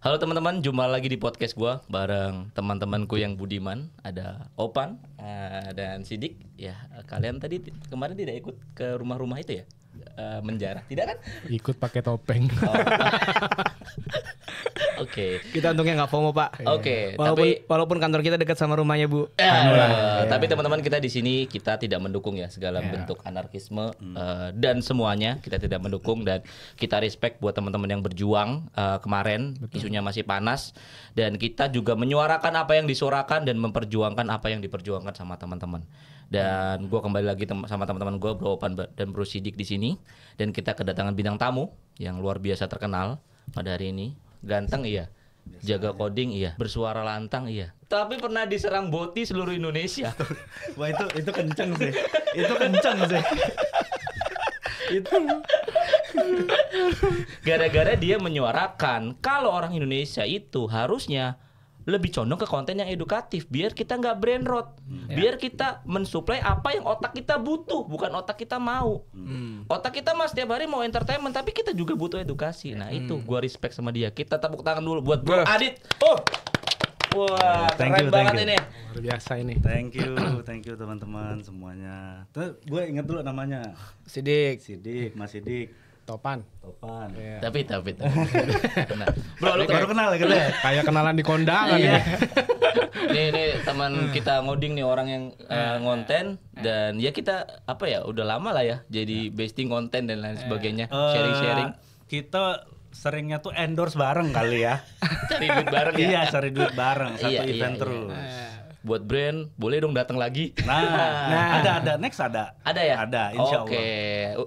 Halo teman-teman, jumpa lagi di podcast gua bareng teman-temanku yang budiman. Ada Opan dan Sidik. Ya, kalian tadi kemarin tidak ikut ke rumah-rumah itu ya? Menjarah, tidak kan? Ikut pakai topeng. Oh. Oke. Kita untungnya nggak FOMO Pak. Oke, Walaupun kantor kita dekat sama rumahnya Bu. Tapi teman-teman kita di sini kita tidak mendukung ya segala bentuk anarkisme dan semuanya kita tidak mendukung, dan kita respect buat teman-teman yang berjuang kemarin. Isunya masih panas dan kita juga menyuarakan apa yang disuarakan dan memperjuangkan apa yang diperjuangkan sama teman-teman. Dan gue kembali lagi sama teman-teman gue, Bro Opan dan Bro Sidik di sini, dan kita kedatangan bintang tamu yang luar biasa terkenal pada hari ini. Ganteng iya, jaga coding iya, bersuara lantang iya, tapi pernah diserang boti seluruh Indonesia. Wah itu kenceng sih. Itu kenceng sih. Itu Gara-gara dia menyuarakan kalau orang Indonesia itu harusnya lebih condong ke konten yang edukatif, biar kita nggak brain rot, biar kita mensuplai apa yang otak kita butuh, bukan otak kita mau. Otak kita mas setiap hari mau entertainment, tapi kita juga butuh edukasi. Nah itu gua respect sama dia. Kita tepuk tangan dulu buat Bro Adit. Wah, keren banget ini. Luar biasa ini. thank you teman-teman semuanya. Tuh gue inget dulu namanya. Sidik. Mas Sidik. Topan. Iya. Tapi. Nah, Bro, lu Baru kenal gitu ya? Kayak kenalan di kondangan ya. Nih teman kita ngoding nih, orang yang ngonten, dan ya kita apa ya udah lama lah ya jadi besting konten dan lain sebagainya, sharing-sharing. Kita seringnya tuh endorse bareng kali ya. Cari duit bareng ya. Iya, cari duit bareng satu Iya, event iya. terus. Buat brand boleh dong datang lagi. Nah, ada next ada. Ada ya? Ada, insya Allah. Oke,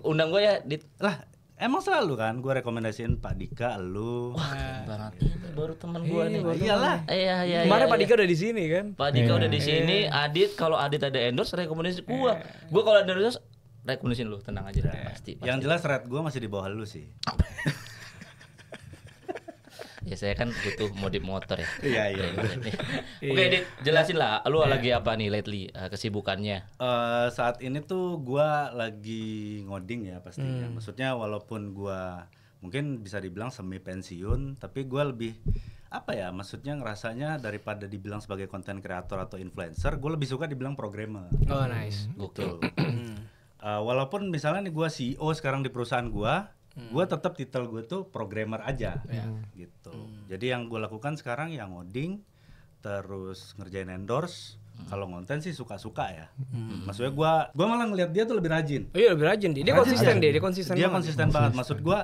undang gue ya, Dit. Lah, emang selalu kan gue rekomendasiin Pak Dika, lu. Wah, keren banget. Baru teman gue nih. Iyalah. Iya. Kemarin Pak Dika udah di sini kan. Pak Dika udah di sini. Adit, kalau Adit ada endorse rekomendasi gue. Gue kalau ada endorse rekomendasiin lu, tenang aja. Pasti. Yang jelas rate gue masih di bawah lu sih. Ya saya kan butuh modif motor ya. Iya. Oke, Dit, jelasin lah, lu lagi apa nih lately kesibukannya? Saat ini tuh gua lagi ngoding ya pastinya. Maksudnya walaupun gua mungkin bisa dibilang semi pensiun, tapi gua lebih apa ya? Maksudnya ngerasanya daripada dibilang sebagai content creator atau influencer, gua lebih suka dibilang programmer. Oh nice. Gitu. Walaupun misalnya nih gua CEO sekarang di perusahaan gua tetap titel gue tuh programmer aja, gitu. Jadi yang gue lakukan sekarang yang ngoding, terus ngerjain endorse. Kalau konten sih suka-suka ya. Maksudnya gue malah ngeliat dia tuh lebih rajin. Oh iya lebih rajin dia. Dia konsisten. Dia konsisten banget. Maksud gue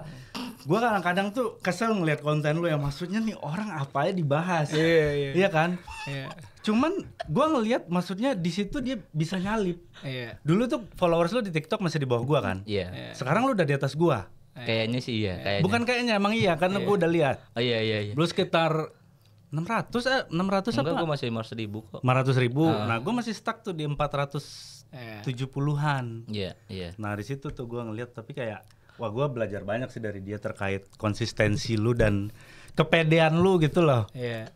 kadang-kadang tuh kesel ngeliat konten lu yang maksudnya nih orang apa ya dibahas. Iya kan? Iya. Cuman gue ngeliat maksudnya di situ dia bisa nyalip. Iya. Dulu tuh followers lu di TikTok masih di bawah gue kan. Iya. Sekarang lu udah di atas gue. Kayaknya sih iya, kayaknya. Bukan kayaknya, emang iya karena gue udah lihat. Oh iya. Belum sekitar 600 Enggak, apa? gue masih 500.000 kok. 500.000. Nah, gue masih stuck tuh di 470-an. Iya. Nah, di situ tuh gue ngeliat, tapi kayak wah, gue belajar banyak sih dari dia terkait konsistensi lu dan kepedean lu gitu loh. Iya.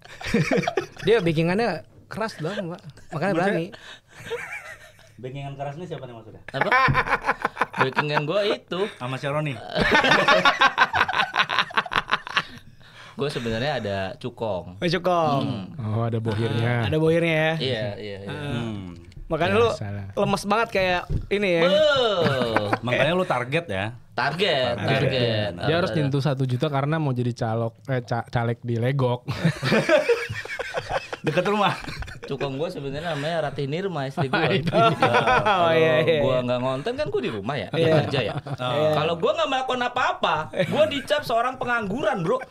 Dia backingannya keras dong, Pak. Makanya berani. Backingan keras ini siapa nih maksudnya? Apa? Backingan gue itu. Sama Sharoni. Gue sebenarnya ada cukong. Cukong. Oh, ada bohirnya. Ada bohirnya ya. Iya. Makanya lu Salah. lemes banget kayak ini ya. Makanya lu target ya. Target. Dia harus nyentuh 1 juta karena mau jadi caleg di Legok. Dekat rumah. Cukong gue sebenarnya namanya Ratih Nirma, istri gue. Oh iya. Gue nggak ngonten kan gue di rumah ya, kerja ya. Kalau gue nggak melakukan apa-apa, gue dicap seorang pengangguran, bro.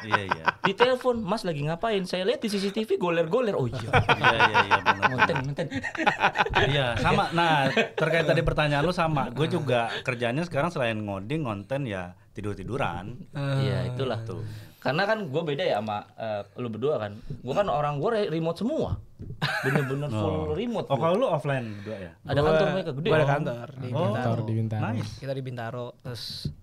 Iya. Ditelepon, Mas lagi ngapain? Saya lihat di CCTV goler-goler. Oh iya. Iya benar. Ngonten. Iya, sama. Nah, terkait tadi pertanyaan lu sama. Gue juga kerjanya sekarang selain ngoding, konten ya tidur-tiduran. Iya, itulah tuh. Karena kan gue beda ya sama lu berdua kan. Gue kan orang gue remote semua. Bener-bener full remote. Oh, kalau lu offline berdua ya? Ada kantor mereka gede. Gua ada kantor di Bintaro. Kantor di Bintaro. Nice. Kita di Bintaro. Terus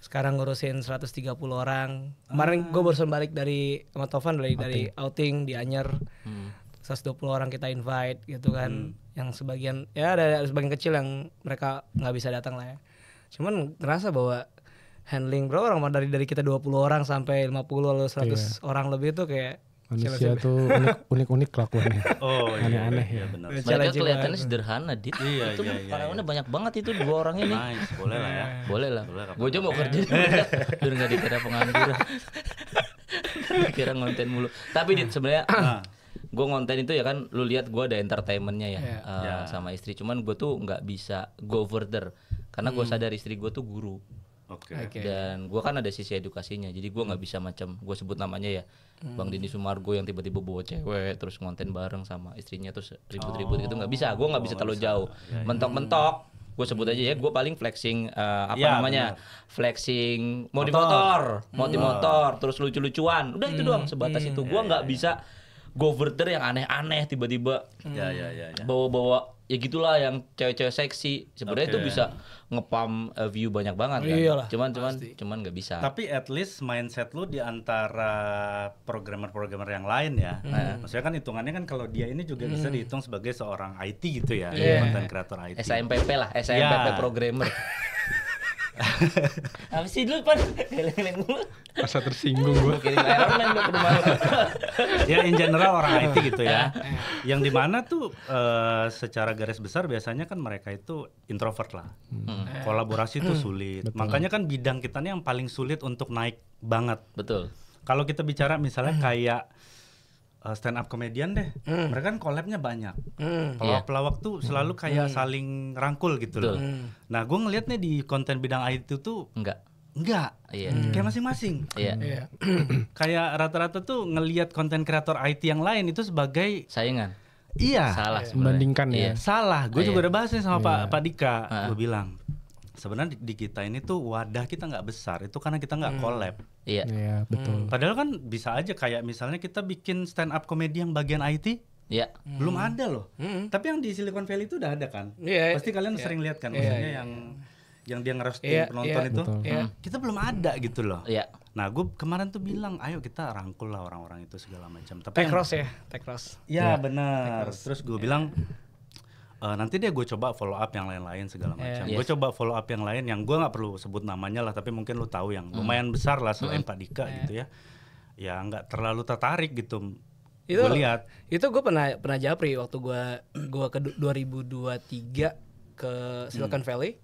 sekarang ngurusin 130 orang. Kemarin gue barusan balik dari sama Tovan dari outing di Anyer. 120 orang kita invite gitu kan. Yang sebagian ya ada sebagian kecil yang mereka nggak bisa datang lah ya. Cuman ngerasa bahwa handling berapa orang dari kita 20 orang sampai 50 lalu 100 orang lebih tuh kayak manusia tuh unik-unik kelakuannya. Oh aneh-aneh iya, ya. benar. Mereka kelihatannya sederhana, Dit. Iya, Itu karyawannya banyak banget itu 2 orang ini. Nice, boleh lah ya. Boleh lah. Boleh, Gue aja mau kerja biar nggak dikira pengangguran. Dikira ngonten mulu. Tapi Dit sebenarnya gue ngonten itu ya kan, lu lihat gue ada entertainmentnya ya, sama istri. Cuman gue tuh nggak bisa go further karena gue sadar istri gue tuh guru. Oke. Dan gue kan ada sisi edukasinya, jadi gue nggak bisa macam gue sebut namanya ya, Bang Dini Sumargo yang tiba-tiba bawa cewek terus ngonten bareng sama istrinya terus ribut-ribut gitu, nggak bisa. Gue nggak bisa terlalu jauh. Mentok-mentok gue sebut aja ya, gue paling flexing flexing motor terus lucu-lucuan, udah itu doang, sebatas itu. Gue nggak bisa go further yang aneh-aneh tiba-tiba bawa-bawa ya gitulah yang cewek-cewek seksi. Sebenarnya itu bisa ngepam view banyak banget kan. Iyalah, cuman nggak bisa. Tapi at least mindset lu di antara programmer-programmer yang lain ya. Maksudnya kan hitungannya kan kalau dia ini juga bisa dihitung sebagai seorang IT gitu ya, content creator IT. SMPP lah, SMPP programmer. Apa sih dulu Pan? Geleng-geleng mulu. Masa tersinggung gue. Kirim Iron Man gue ke rumah lu. Ya in general orang IT gitu ya. Yang dimana tuh secara garis besar biasanya kan mereka itu introvert lah. Kolaborasi tuh sulit. Makanya kan bidang kita nih yang paling sulit untuk naik banget. Betul. Kalau kita bicara misalnya kayak stand up comedian deh, mereka kan collabnya banyak. Pelawak-pelawak tuh selalu kayak saling rangkul gitu loh. Nah, gue ngeliat nih di konten bidang IT tuh Enggak. Iya. Kayak masing-masing. Iya. Kayak rata-rata tuh ngelihat konten kreator IT yang lain itu sebagai saingan. Iya. Salah sebenarnya. Membandingkan ya. Salah. Gue juga udah bahas nih sama Pak Dika. Gue bilang sebenarnya di kita ini tuh wadah kita nggak besar itu karena kita nggak collab. Iya. Iya, betul. Padahal kan bisa aja kayak misalnya kita bikin stand up comedy yang bagian IT. Iya. Belum ada loh. Tapi yang di Silicon Valley itu udah ada kan. Pasti kalian sering lihat kan, maksudnya yang dia ngerosting penonton itu. Kita belum ada gitu loh. Iya. Nah, gue kemarin tuh bilang, ayo kita rangkul lah orang-orang itu segala macam. Tapi Tech Cross. Ya benar. Terus gue bilang nanti deh gue coba follow up yang lain-lain segala macam. Gue coba follow up yang lain yang gue nggak perlu sebut namanya lah, tapi mungkin lu tahu yang lumayan besar lah selain Pak Dika gitu ya. Ya nggak terlalu tertarik gitu. Itu Gue lihat. Itu gue pernah japri waktu gue ke 2023 ke Silicon Valley.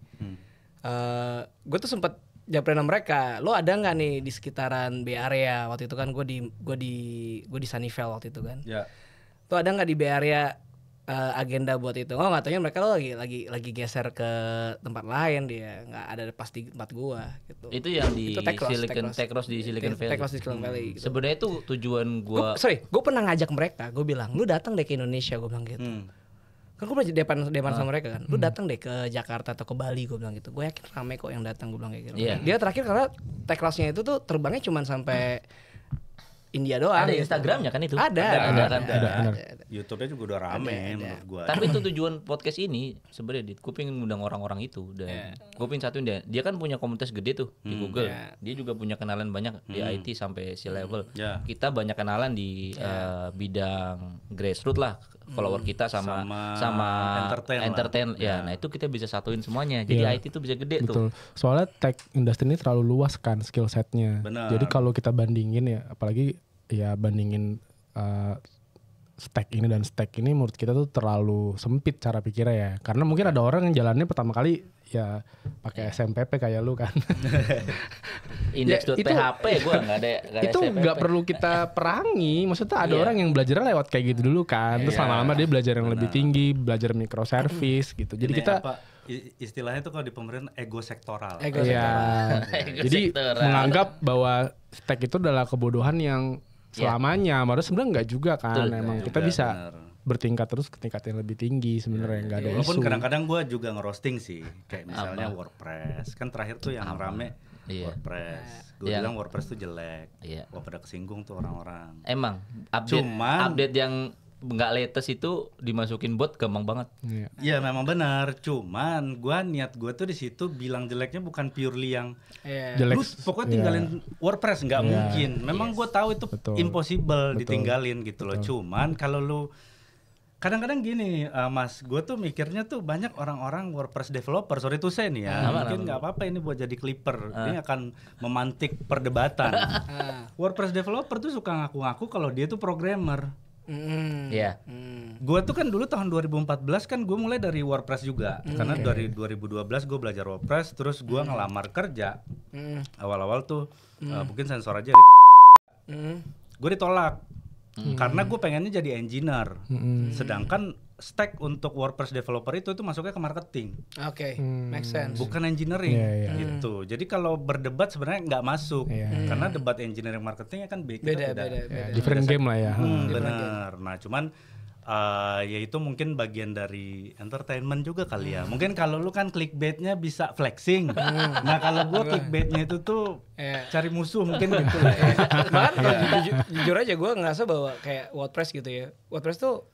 Gue tuh sempet japri sama mereka. Lo ada nggak nih di sekitaran Bay Area waktu itu kan? Gue di Sunnyvale waktu itu kan. Ya. Lo ada nggak di Bay Area agenda buat itu? Oh, nggak taunya mereka lo lagi geser ke tempat lain, dia nggak ada pas di tempat gua gitu. Itu yang di Tech Cross di Silicon Valley. Tech Cross di Silicon Valley. Gitu. Sebenarnya itu tujuan gua. Gue pernah ngajak mereka, gue bilang, lu datang deh ke Indonesia, gue bilang gitu. Kan gue pernah depan sama mereka kan, lu datang deh ke Jakarta atau ke Bali, gue bilang gitu. Gue yakin rame kok yang datang, gue bilang kayak gitu. Dia terakhir karena Tech Cross-nya itu tuh terbangnya cuma sampai India doang. Ada gitu. Instagramnya kan itu? Ada. YouTube-nya juga udah rame menurut gua. Tapi itu tujuan podcast ini sebenarnya, gue pengen ngundang orang-orang itu dan gue pengen satuin dia kan punya komunitas gede tuh di Google. Dia juga punya kenalan banyak di IT sampai C-level. Kita banyak kenalan di bidang grassroots lah, follower kita sama entertain ya. Nah, itu kita bisa satuin semuanya. Jadi IT itu bisa gede tuh. Soalnya tech industry ini terlalu luas kan skill setnya. Jadi kalau kita bandingin ya, apalagi ya bandingin stack ini dan stack ini, menurut kita tuh terlalu sempit cara pikirnya ya. Karena mungkin ada orang yang jalannya pertama kali ya pakai SMPP kayak lu kan. Index.php gue nggak ada itu nggak perlu kita perangi. Maksudnya ada orang yang belajarnya lewat kayak gitu dulu kan. Terus lama-lama dia belajar yang lebih tinggi, belajar microservice gitu. Jadi ini kita istilahnya tuh kalau di pemerintah ego sektoral. Jadi menganggap bahwa stack itu adalah kebodohan yang selamanya. Padahal sebenarnya enggak juga kan. Emang kita bisa bertingkat terus ke tingkat yang lebih tinggi sebenarnya, enggak ada isu. Walaupun kadang-kadang gue juga ngerosting sih, kayak misalnya WordPress. Kan terakhir tuh yang rame WordPress. Gue bilang WordPress tuh jelek. Wah, pada kesinggung tuh orang-orang. Emang update yang nggak latest itu dimasukin bot gampang banget. Iya memang benar. Cuman niat gue tuh di situ bilang jeleknya bukan purely yang jelek. Lu pokoknya tinggalin WordPress, nggak mungkin. Memang gue tahu itu impossible ditinggalin gitu loh. Cuman kalau lu Kadang-kadang gini, Mas, gue tuh mikirnya tuh banyak orang-orang WordPress developer, sorry to say nih ya, mungkin nggak apa-apa ini buat jadi clipper, ini akan memantik perdebatan. WordPress developer tuh suka ngaku-ngaku kalau dia tuh programmer. Iya. Gue tuh kan dulu tahun 2014 kan gue mulai dari WordPress juga, karena dari 2012 gue belajar WordPress, terus gue ngelamar kerja. Awal-awal tuh mungkin sensor aja gue ditolak. Karena gue pengennya jadi engineer, sedangkan stack untuk WordPress developer itu masuknya ke marketing. Oke, make sense. Bukan engineering gitu. Jadi kalau berdebat sebenarnya nggak masuk, karena debat engineering marketing kan beda. Different game lah ya. Bener. Nah cuman ya itu mungkin bagian dari entertainment juga kali ya. Mungkin kalau lu kan clickbaitnya bisa flexing. Nah kalau gua clickbaitnya itu tuh cari musuh mungkin gitu lah. Bahkan jujur aja gue ngerasa bahwa kayak WordPress gitu ya. WordPress tuh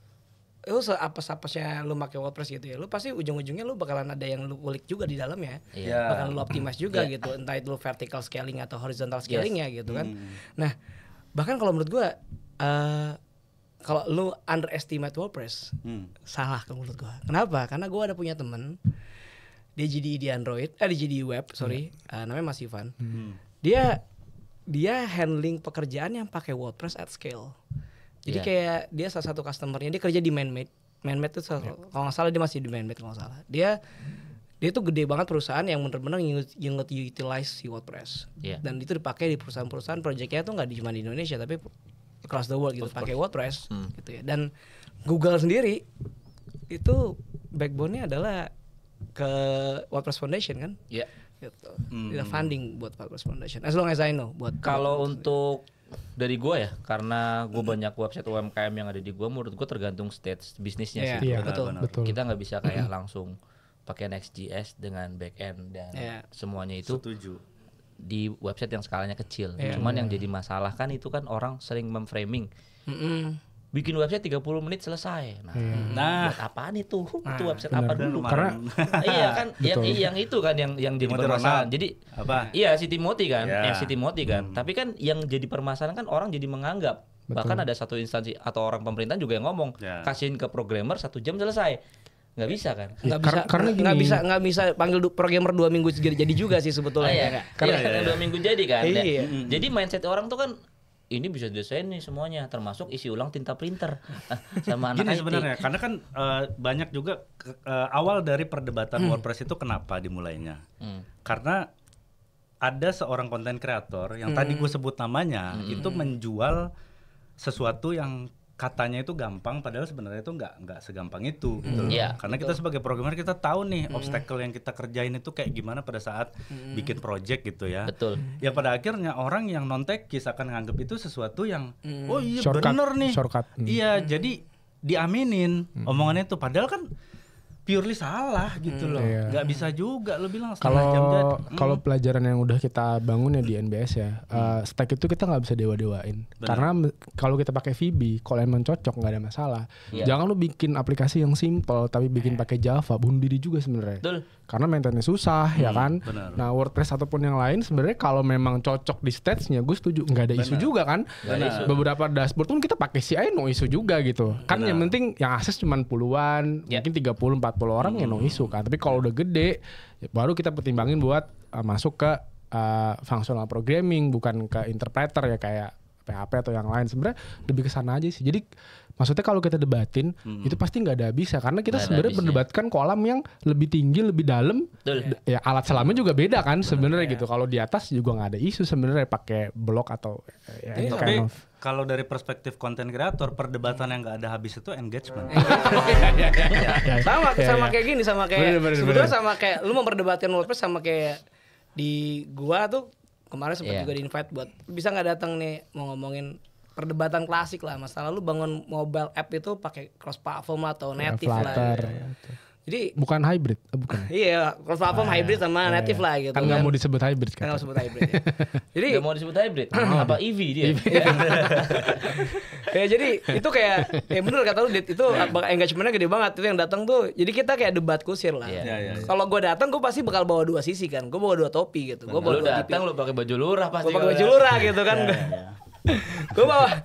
lu seapes-apesnya lu pakai WordPress gitu ya. Lu pasti ujung-ujungnya lu bakalan ada yang lu ulik juga di dalam ya. Bakalan lu optimize juga gitu. Entah itu vertical scaling atau horizontal scaling ya gitu kan. Nah, bahkan kalau menurut gue kalau lu underestimate WordPress, salah kalau menurut gua. Kenapa? Karena gua ada punya temen, dia GDE di Android, di GDE web, namanya Mas Ivan. Dia handling pekerjaan yang pakai WordPress at scale. Jadi kayak dia salah satu customernya, dia kerja di ManMade. ManMade itu kalau nggak salah dia masih di ManMade kalau nggak salah. Dia tuh gede banget perusahaan yang benar-benar utilize si WordPress. Dan itu dipakai di perusahaan-perusahaan, proyeknya tuh nggak cuma di Indonesia tapi across the world gitu, pakai WordPress gitu ya. Dan Google sendiri itu backbone-nya adalah ke WordPress Foundation kan? Iya. Gitu. Ada funding buat WordPress Foundation. As long as I know buat kalau untuk dari gua ya, karena gua banyak website UMKM yang ada di gua, menurut gua tergantung stage bisnisnya sih. Iya, betul. Kita nggak bisa kayak langsung pakai Next.js dengan backend dan semuanya itu. Setuju. Di website yang skalanya kecil. Cuman yang jadi masalah kan itu kan orang sering memframing. Bikin website 30 menit selesai. Nah, buat apaan itu? Itu website apa dulu? Karena iya kan yang itu kan yang jadi permasalahan. Jadi apa? Iya si Timothy kan, si Timothy kan. Tapi kan yang jadi permasalahan kan orang jadi menganggap. Bahkan ada satu instansi atau orang pemerintahan juga yang ngomong, kasihin ke programmer 1 jam selesai. Nggak bisa kan? Nggak bisa panggil programmer 2 minggu jadi juga sih sebetulnya. Karena 2 minggu jadi kan. Jadi mindset orang tuh kan ini bisa desain nih semuanya, termasuk isi ulang tinta printer sama anak IT. Gini sebenarnya, karena kan banyak juga awal dari perdebatan WordPress itu kenapa dimulainya? Karena ada seorang konten kreator yang tadi gue sebut namanya itu menjual sesuatu yang katanya itu gampang, padahal sebenarnya itu nggak segampang itu gitu. Karena kita sebagai programmer kita tahu nih obstacle yang kita kerjain itu kayak gimana pada saat bikin project gitu ya. Betul. Ya pada akhirnya orang yang non tekis akan nganggap itu sesuatu yang oh iya bener nih. Iya, jadi diaminin omongannya itu, padahal kan purely salah gitu loh. Nggak bisa juga lo bilang setengah jam jadi. Kalau pelajaran yang udah kita bangun ya di NBS ya, stack itu kita nggak bisa dewa-dewain. Karena kalau kita pakai VB, kalau emang cocok nggak ada masalah. Jangan lo bikin aplikasi yang simple tapi bikin pakai Java, bunuh diri juga sebenarnya. Karena maintenance susah ya kan. Nah WordPress ataupun yang lain sebenarnya kalau memang cocok di stage-nya, gue setuju. Nggak ada isu juga kan. Beberapa dashboard pun kita pakai CI no isu juga gitu. Kan yang penting yang akses cuma puluhan, mungkin 30-40 orang ya no isu kan. Tapi kalau udah gede ya baru kita pertimbangin buat masuk ke functional programming, bukan ke interpreter ya kayak PHP atau yang lain. Sebenarnya lebih ke sana aja sih. Jadi maksudnya kalau kita debatin itu pasti nggak ada habisnya, karena kita sebenarnya berdebatkan kolam yang lebih tinggi, lebih dalam. Ya alat selamnya juga beda kan sebenarnya gitu. Kalau di atas juga nggak ada isu sebenarnya pakai blok atau tapi kalau dari perspektif konten kreator, perdebatan yang nggak ada habis itu engagement. Sama kayak gini, sama kayak sebetulnya sama kayak lu memperdebatkan WordPress sama kayak di gua tuh kemarin sempat juga di-invite buat bisa nggak datang nih mau ngomongin perdebatan klasik lah, masalah lu bangun mobile app itu pakai cross platform atau native Flutter, lah. Jadi bukan hybrid, bukan. Iya, cross platform hybrid sama native lah gitu. Kan nggak mau disebut hybrid kan? Nggak disebut hybrid. Ya. Jadi nggak mau disebut hybrid, apa EV dia? Ya jadi itu kayak bener kata lu itu engagementnya gede banget itu yang datang tuh. Jadi kita kayak debat kusir lah. Kalau gue datang gue pasti bakal bawa 2 sisi kan. Gue bawa 2 topi gitu. Gue bawa 2 datang lu pakai baju lurah pasti. Gue pakai baju lurah gitu kan. Gue bawa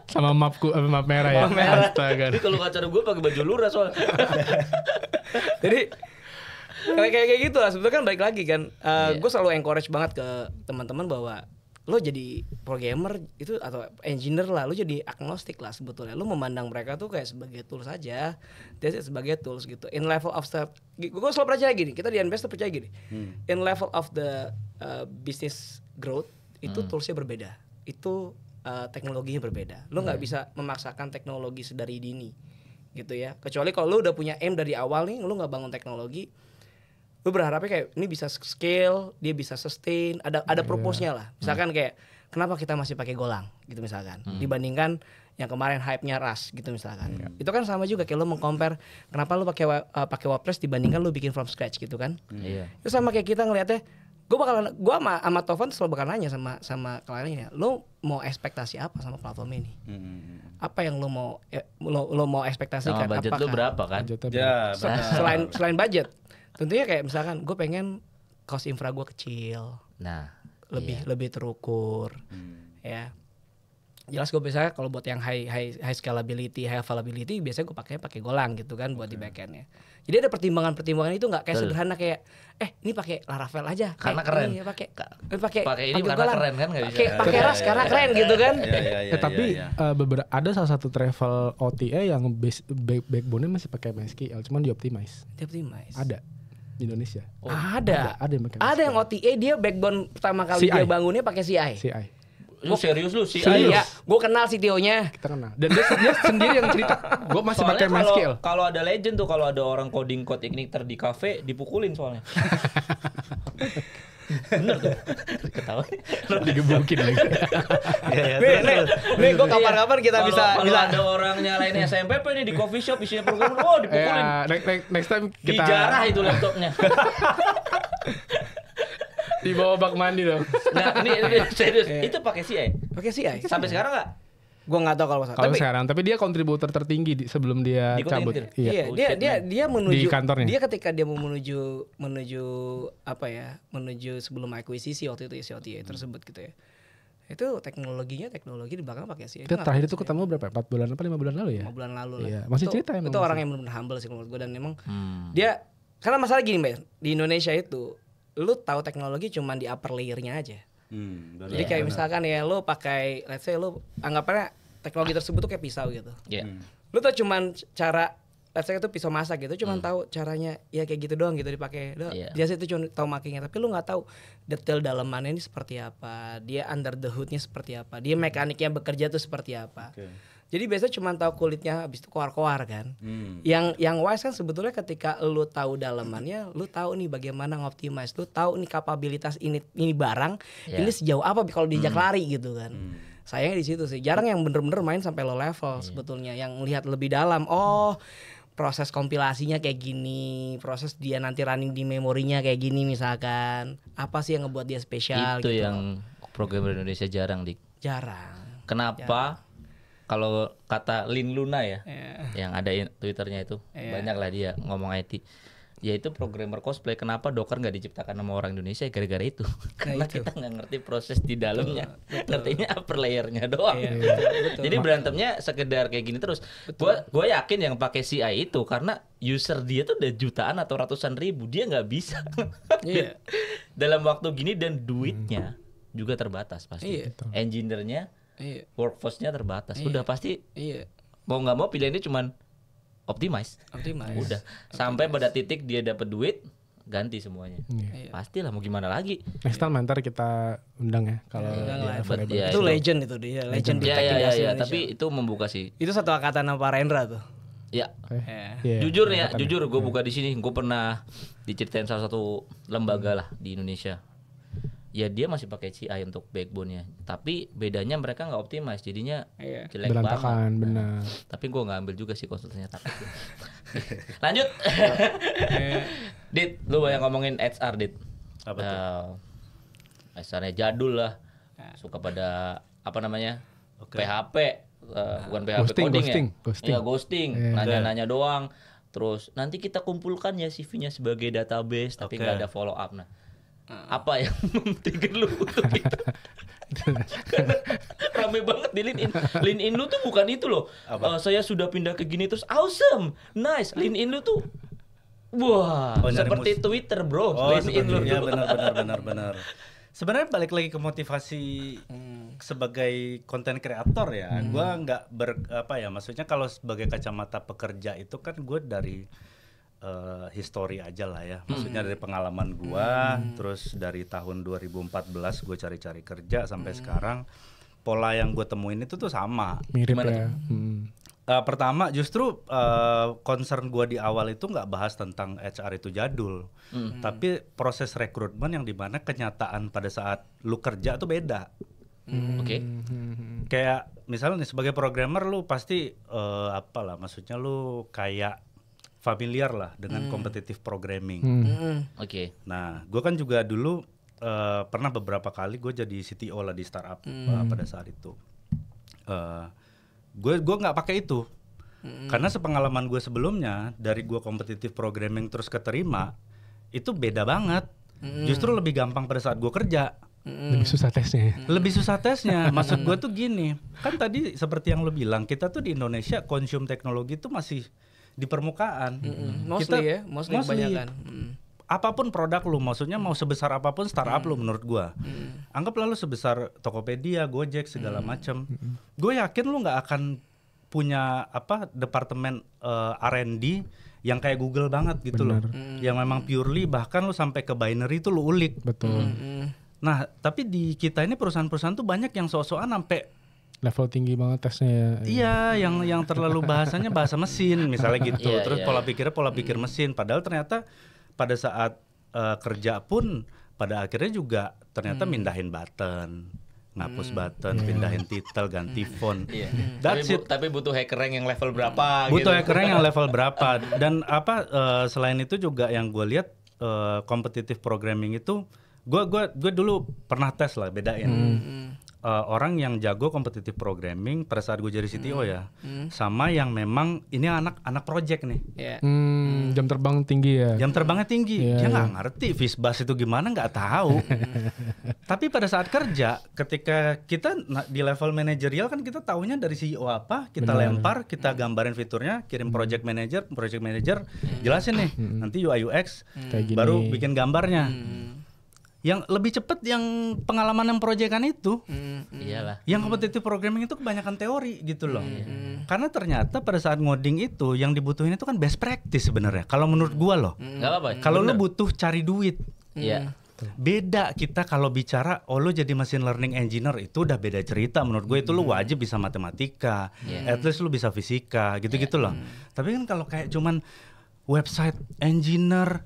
Sama map merah ya. Astaga. Tapi kalau acara gue pakai baju lurah soalnya. Jadi kayak gitu lah. Sebetulnya kan balik lagi kan. Gue selalu encourage banget ke teman-teman bahwa lo jadi programmer itu atau engineer lah, lo jadi agnostik lah sebetulnya. Lo memandang mereka tuh kayak sebagai tools saja, sebagai tools gitu. In level of gue selalu percaya gini, kita di investor percaya gini. In level of the business growth itu toolsnya berbeda, itu teknologinya berbeda. Lo nggak bisa memaksakan teknologi sedari dini, gitu ya. Kecuali kalau lo udah punya aim dari awal nih, lo nggak bangun teknologi. Lu berharapnya kayak ini bisa scale, dia bisa sustain, ada purpose-nya lah. Misalkan kayak kenapa kita masih pakai Golang gitu misalkan, dibandingkan yang kemarin hype-nya Rust gitu misalkan. Itu kan sama juga kayak lu meng-compare kenapa lu pakai WordPress dibandingkan lu bikin from scratch gitu kan. Itu sama kayak kita ngelihatnya, gua sama Tovan selalu bakal nanya sama kliennya, lu mau ekspektasi apa sama platform ini? Apa yang lu mau ekspektasikan? Sama budget lu berapa kan? Ya, selain budget. Tentunya kayak misalkan gue pengen cost infra gue kecil, lebih terukur, ya. Jelas gue biasanya kalau buat yang high scalability, high availability, biasanya gue pakai Golang gitu kan buat di backendnya. Jadi ada pertimbangan itu nggak kayak sederhana kayak ini pakai Laravel aja. Karena keren. Pakai ini karena Golang. keren kan nggak bisa. Pakai Rust karena keren gitu kan. Tapi ada salah satu travel OTA yang backbone-nya masih pakai MySQL, cuman dioptimize. Ada. Di Indonesia. Ada yang pakai. Ada yang OTA dia backbone pertama kali dia bangunnya pakai CI. Lu serius lu CI? Iya, gue kenal CTO-nya. Kita kenal. Dan dia sendiri yang cerita, gue masih pakai MySQL. Kalau ada legend tuh, kalau ada orang coding code igniter di cafe dipukulin soalnya. Bener tuh. Ketawa. Digebukin lagi. Nih gue kapan-kapan kita bisa ada orang nyalain SMPP nih di coffee shop isinya program, dipukulin. Next time kita dijarah itu laptopnya. Di bawah bak mandi dong. Nah, ini serius. Itu pakai CI? Pakai CI. Sampai sekarang enggak? Gue nggak tahu kalau sekarang, tapi dia kontributor tertinggi sebelum dia cabut. Iya, dia menuju di kantornya. Dia ketika dia mau menuju sebelum akuisisi waktu itu OTA tersebut gitu ya. Itu teknologi di belakang pakai CI. Kita terakhir itu ketemu berapa? 4 bulan apa 5 bulan lalu ya? 5 bulan lalu lah. Iya, masih cerita emang. Itu orang yang benar-benar humble sih menurut gue, dan memang dia, karena masalah gini Mbak, di Indonesia itu lu tahu teknologi cuma di upper layer-nya aja. Jadi kayak misalkan ya lu pakai, let's say lu anggapannya teknologi tersebut tuh kayak pisau gitu. Lu tuh cuman cara, let's say itu pisau masak gitu, cuman tahu caranya ya kayak gitu doang gitu dipakai. Dia itu cuma tahu makainya, tapi lu nggak tahu detail dalamannya ini seperti apa, dia under the hood-nya seperti apa, dia mekaniknya bekerja tuh seperti apa. Jadi biasanya cuma tahu kulitnya, habis itu koar-koar kan. Yang wise kan sebetulnya ketika lu tahu dalamannya, lu tahu nih bagaimana ngoptimize, lu tahu nih kapabilitas ini barang, ini sejauh apa kalau diajak lari gitu kan. Sayangnya di situ sih, jarang yang bener-bener main sampai low level sebetulnya, yang lihat lebih dalam. Proses kompilasinya kayak gini, proses dia nanti running di memorinya kayak gini misalkan. Apa sih yang ngebuat dia spesial itu gitu. Yang programmer Indonesia jarang, Dik. Jarang. Kenapa? Kalau kata Lin Luna ya, yang ada Twitternya itu, banyak lah dia ngomong IT. Yaitu programmer cosplay, kenapa Docker nggak diciptakan sama orang Indonesia? Gara-gara itu. Karena kita nggak ngerti proses di dalamnya, ngertinya upper layernya doang. Betul. Jadi berantemnya sekedar kayak gini terus. Gue yakin yang pakai CI itu karena user dia tuh udah jutaan atau ratusan ribu, dia nggak bisa. Dalam waktu gini, dan duitnya juga terbatas pasti. Engineer-nya, workforce-nya terbatas. Udah pasti mau nggak mau pilihannya cuman optimize. Udah. Sampai pada titik dia dapat duit, ganti semuanya. Pastilah, mau gimana lagi. Next time ntar kita undang ya kalau itu legend itu dia, legend di tech industry Indonesia. Tapi itu membuka sih. Itu satu angkatan sama Pak Rendra tuh. Jujur gue buka di sini, gue pernah diceritain salah satu lembaga lah di Indonesia. Ya dia masih pakai CI untuk backbone-nya, tapi bedanya mereka nggak optimize, jadinya jelek berantakan, banget. benar. Tapi gue nggak ambil juga sih konsultasinya. Lanjut. Dit, lu yang ngomongin HR, Dit. Apa tuh? HR-nya jadul lah, suka pada apa namanya, PHP, bukan PHP coding ya. Iya, ghosting, nanya-nanya doang. Terus nanti kita kumpulkan ya CV-nya sebagai database, tapi nggak ada follow up. Nah, apa yang men-trigger lu untuk itu? Rame banget di LinkedIn. LinkedIn lu tuh bukan itu loh. Saya sudah pindah ke gini terus awesome, nice. LinkedIn lu tuh wah, seperti Twitter, bro. LinkedIn lu. Ya benar. Sebenarnya balik lagi ke motivasi sebagai konten kreator ya. Gua nggak maksudnya kalau sebagai kacamata pekerja itu kan gue dari history aja lah ya. Maksudnya dari pengalaman gua, terus dari tahun 2014 gue cari-cari kerja sampai sekarang pola yang gue temuin itu tuh sama. Mirip ya. Pertama justru concern gue di awal itu nggak bahas tentang HR itu jadul, tapi proses rekrutmen yang dimana kenyataan pada saat lu kerja tuh beda. Oke. Kayak misalnya nih sebagai programmer lu pasti maksudnya lu kayak familiar lah dengan competitive programming. Oke. Nah, gue kan juga dulu pernah beberapa kali gue jadi CTO lah di startup pada saat itu. Gue nggak pakai itu karena sepengalaman gue sebelumnya dari gue kompetitif programming terus keterima itu beda banget. Justru lebih gampang pada saat gue kerja. Lebih susah tesnya. Maksud gue tuh gini, kan tadi seperti yang lo bilang, kita tuh di Indonesia konsum teknologi tuh masih di permukaan. Mostly kebanyakan. Apapun produk lu, maksudnya mau sebesar apapun startup lu menurut gua. Anggap lalu sebesar Tokopedia, Gojek segala macam. Gue yakin lu nggak akan punya departemen R&D yang kayak Google banget gitu. Bener. Loh. Yang memang purely bahkan lu sampai ke binary itu lu ulik. Betul. Nah, tapi di kita ini perusahaan-perusahaan tuh banyak yang sok-sokan sampai level tinggi banget tesnya ya. Iya, yang terlalu bahasanya bahasa mesin misalnya gitu. Terus pola pikir mesin, padahal ternyata pada saat kerja pun pada akhirnya juga ternyata mindahin button, ngapus button, pindahin titel, ganti font. Tapi butuh hacker rank yang level berapa? Butuh hacker rank yang level berapa? Dan selain itu juga yang gue lihat competitive programming itu, gue dulu pernah tes lah bedain. Orang yang jago kompetitif programming pada saat gue jadi CTO ya, sama yang memang ini anak project nih. Jam terbang tinggi ya. Jam terbangnya tinggi, dia nggak ngerti Fishbus itu gimana, nggak tahu. Tapi pada saat kerja, ketika kita di level manajerial kan kita taunya dari CEO apa, kita lempar, kita gambarin fiturnya, kirim project manager jelasin nih, nanti UI UX, baru bikin gambarnya. Yang lebih cepat yang pengalaman yang proyekan itu. Iyalah. Yang competitive programming itu kebanyakan teori gitu loh. Karena ternyata pada saat ngoding itu yang dibutuhin itu kan best practice sebenarnya. Kalau menurut gua loh. Enggak apa-apa. Kalau lu butuh cari duit. Iya. Beda kita kalau bicara lu jadi machine learning engineer itu udah beda cerita. Menurut gue itu lu wajib bisa matematika. At least lu bisa fisika gitu-gitu loh. Tapi kan kalau kayak cuman website engineer,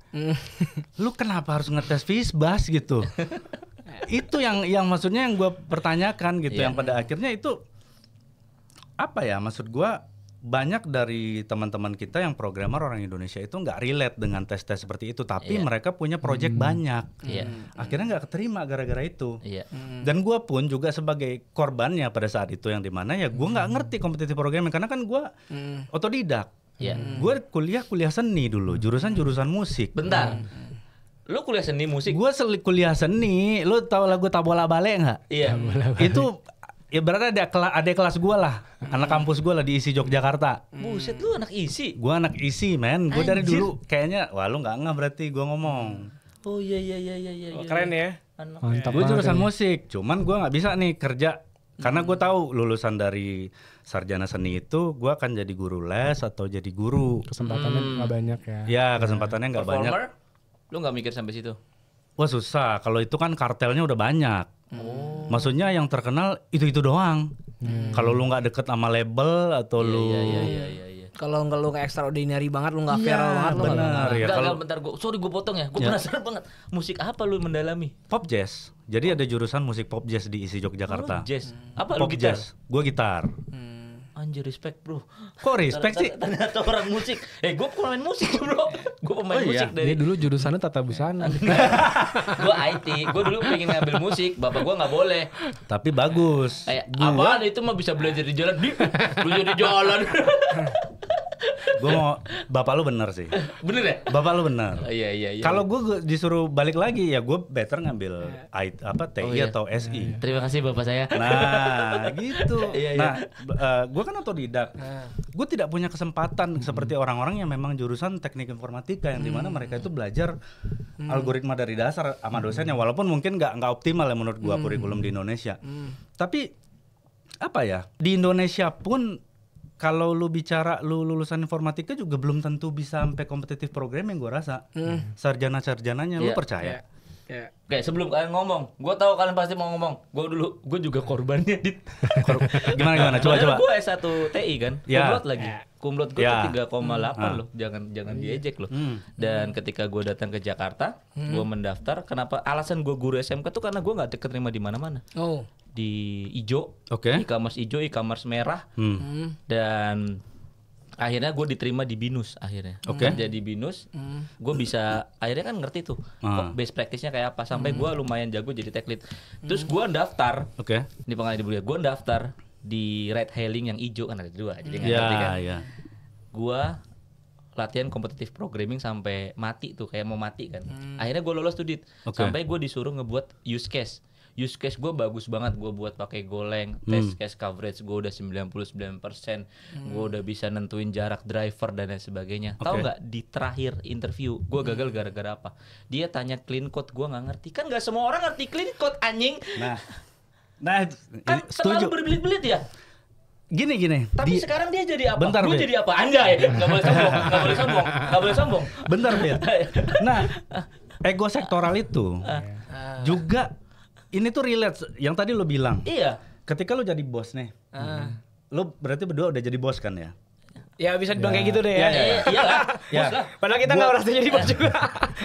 lu kenapa harus ngetes Fishbus gitu? Itu yang maksudnya yang gue pertanyakan gitu, yang pada akhirnya itu maksud gue banyak dari teman-teman kita yang programmer orang Indonesia itu nggak relate dengan tes-tes seperti itu, tapi mereka punya project banyak, akhirnya nggak keterima gara-gara itu. Dan gue pun juga sebagai korbannya pada saat itu yang dimana ya gue nggak ngerti competitive programming karena kan gue otodidak. Gue kuliah seni dulu, jurusan musik. Bentar. Lu kuliah seni musik? Gue kuliah seni. Lu tahu lagu Tabola Bale nggak? Iya. Itu ya berarti ada kelas gue lah, anak kampus gue lah di ISI Yogyakarta. Buset, lu anak ISI? Gue anak ISI, men. Gue dari dulu kayaknya, wah lu nggak berarti gue ngomong. Oh iya. Keren ya. Mantap. Gue jurusan musik, cuman gue nggak bisa nih kerja. Karena gue tahu lulusan dari sarjana seni itu gue akan jadi guru les atau jadi guru. Kesempatannya nggak banyak ya. Ya kesempatannya nggak banyak. Lu nggak mikir sampai situ? Wah susah. Kalau itu kan kartelnya udah banyak. Maksudnya yang terkenal itu doang. Kalau lu nggak deket sama label atau Kalau lu nggak extraordinary banget, lu nggak viral banget, lu benar ya. Kalau bentar gue potong ya. Gue penasaran banget. Musik apa lu mendalami? Pop jazz. Jadi ada jurusan musik pop jazz di ISI Yogyakarta. Jazz. Apa pop lu gitar? Jazz. Gue gitar. Anjir, respect bro. Kok respect sih? Ternyata orang musik. Gue pemain musik bro. Gue pemain musik dari. Dia dulu jurusannya tata busana. Gue IT. Gue dulu pengen ngambil musik. Bapak gue nggak boleh. Tapi bagus. Apaan itu mah bisa belajar di jalan. Belajar di jalan. Gue mau bapak lu bener sih. Bener ya? Bapak lu bener. Iya. Kalau gue disuruh balik lagi ya gue better ngambil TI atau SI. Terima kasih bapak saya. Nah gitu. Iya. Nah gue kan otodidak. Gue tidak punya kesempatan seperti orang-orang yang memang jurusan teknik informatika yang dimana mereka itu belajar algoritma dari dasar sama dosennya, walaupun mungkin nggak optimal ya menurut gue kurikulum di Indonesia. Tapi apa ya, di Indonesia pun kalau lu bicara lu lulusan informatika juga belum tentu bisa sampai kompetitif programming gue rasa. Sarjana-sarjananya lu percaya? Oke, sebelum kalian ngomong, gue tahu kalian pasti mau ngomong. Gue juga korbannya dit. Gimana? Coba. Gue S1 TI kan, kumlot lagi. Kumlot gue tuh 3,8 loh, jangan diejek loh. Dan ketika gue datang ke Jakarta, gue mendaftar. Kenapa? Alasan gue guru SMK tuh karena gue nggak keterima di mana-mana. Di ijo, e-commerce ijo, e-commerce merah, dan akhirnya gue diterima di BINUS akhirnya. Kerja di BINUS, gue bisa akhirnya kan ngerti tuh kok best practice-nya kayak apa, sampai gue lumayan jago jadi tech lead. Terus gue daftar di pengadilan budaya, gue daftar di ride hailing yang ijo kan ada 2, jadi nggak ngerti kan. Gue latihan kompetitif programming sampai mati tuh, kayak mau mati kan. Akhirnya gue lolos tuh dit, sampai gue disuruh ngebuat use case gue bagus banget, gue buat pakai Golang, test case coverage gue udah 99%, gue udah bisa nentuin jarak driver dan lain sebagainya. Tahu nggak di terakhir interview gue gagal gara-gara apa? Dia tanya clean code, gue nggak ngerti. Kan nggak semua orang ngerti clean code anjing. Nah kan terlalu berbelit-belit ya. Gini. Tapi sekarang dia jadi apa? Gue jadi apa? Anjay, nggak boleh sombong. Bentar Bet. Nah, ego sektoral itu juga ini tuh relate yang tadi lo bilang. Iya. Ketika lo jadi bos nih, lo berarti berdua udah jadi bos kan ya? Ya bisa dibilang kayak gitu deh ya. Iyalah. Padahal kita nggak merasa jadi bos juga.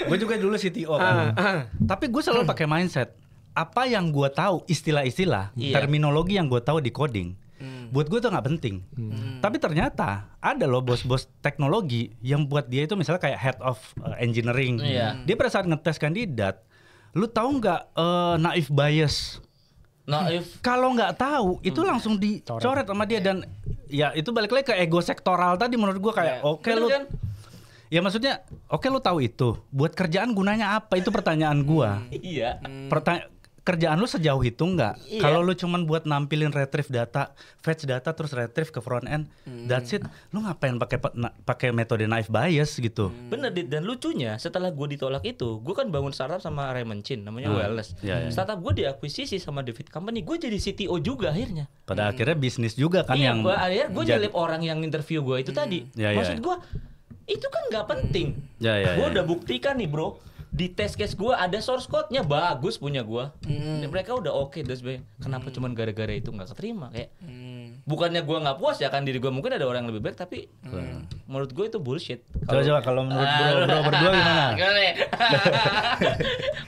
Gue juga dulu CTO kan. Tapi gue selalu pakai mindset apa yang gue tahu, istilah-istilah, terminologi yang gue tahu di coding. Buat gue tuh nggak penting. Tapi ternyata ada loh bos-bos teknologi yang buat dia itu misalnya kayak head of engineering. Dia pada saat ngetes kandidat, lu tahu nggak naif bias? Naif. Kalau nggak tahu itu langsung dicoret sama dia, dan ya itu balik lagi ke ego sektoral tadi menurut gua kayak lu kan? Ya maksudnya lu tahu itu buat kerjaan gunanya apa, itu pertanyaan gua. Iya. Kerjaan lu sejauh itu nggak? Kalau lu cuman buat nampilin retrieve data, fetch data terus retrieve ke front end, that's it. Lu ngapain pakai metode naif bias gitu? Bener, dan lucunya setelah gue ditolak itu, gue kan bangun startup sama Raymond Chin, namanya Wellness. Startup gue diakuisisi sama David Company, gue jadi CTO juga akhirnya. Pada akhirnya bisnis juga kan yang. Akhirnya gue nyelip orang yang interview gue itu tadi. Maksud gue itu kan nggak penting. Gue udah buktikan nih bro. Di test case gue ada source code-nya bagus punya gue. Mereka udah oke, kenapa cuman gara-gara itu nggak keterima kayak? Bukannya gue nggak puas ya kan diri gue, mungkin ada orang yang lebih baik, tapi menurut gue itu bullshit. Coba kalau menurut bro berdua gimana?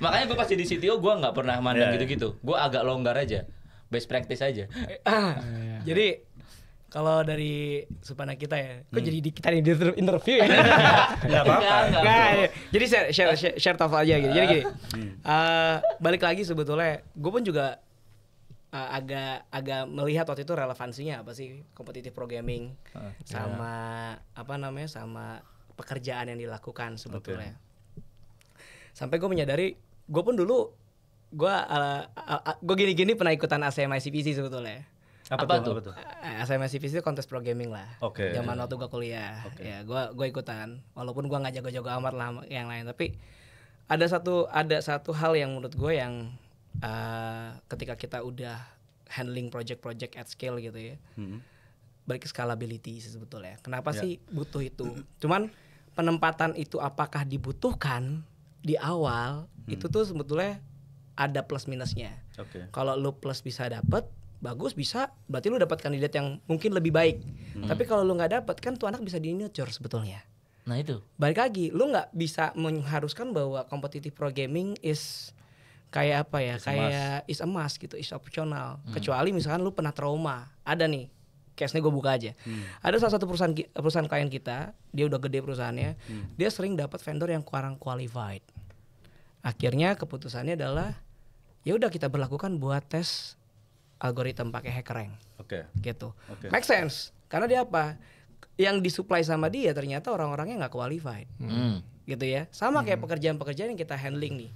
Makanya gue pasti di CTO gue nggak pernah mandang gitu-gitu. Gue agak longgar aja, best practice aja. Jadi kalau dari supana kita ya, kok jadi kita di interview ya? Nggak apa-apa. Jadi share talk aja gitu. Jadi gini, balik lagi sebetulnya, gue pun juga agak melihat waktu itu relevansinya apa sih kompetitif programming sama sama pekerjaan yang dilakukan sebetulnya. Sampai gue menyadari, gue pun dulu gue gini-gini pernah ikutan ACM ICPC sebetulnya. Apa tuh? ACM ICPC itu kontes programming lah. Zaman waktu gue kuliah. Ya, gue ikutan. Walaupun gue nggak jago-jago amat lah yang lain, tapi ada satu hal yang menurut gue yang ketika kita udah handling project-project at scale gitu ya, balik ke scalability sebetulnya. Kenapa sih butuh itu? Cuman penempatan itu apakah dibutuhkan di awal itu tuh sebetulnya ada plus minusnya. Kalau lu plus bisa dapet bagus, bisa berarti lu dapat kandidat yang mungkin lebih baik. Tapi kalau lu nggak dapat, kan tuh anak bisa di nurture sebetulnya. Nah itu balik lagi, lu nggak bisa mengharuskan bahwa competitive programming is kayak apa ya, is a must gitu, is optional. Kecuali misalkan lu pernah trauma. Ada nih case-nya, gue buka aja. Ada salah satu perusahaan klien kita, dia udah gede perusahaannya, dia sering dapat vendor yang kurang qualified. Akhirnya keputusannya adalah ya udah kita berlakukan buat tes algoritma pakai HackerRank. Gitu. Make sense. Karena dia apa? yang disuplai sama dia ternyata orang-orangnya nggak qualified. Gitu ya. Sama kayak pekerjaan-pekerjaan yang kita handling nih.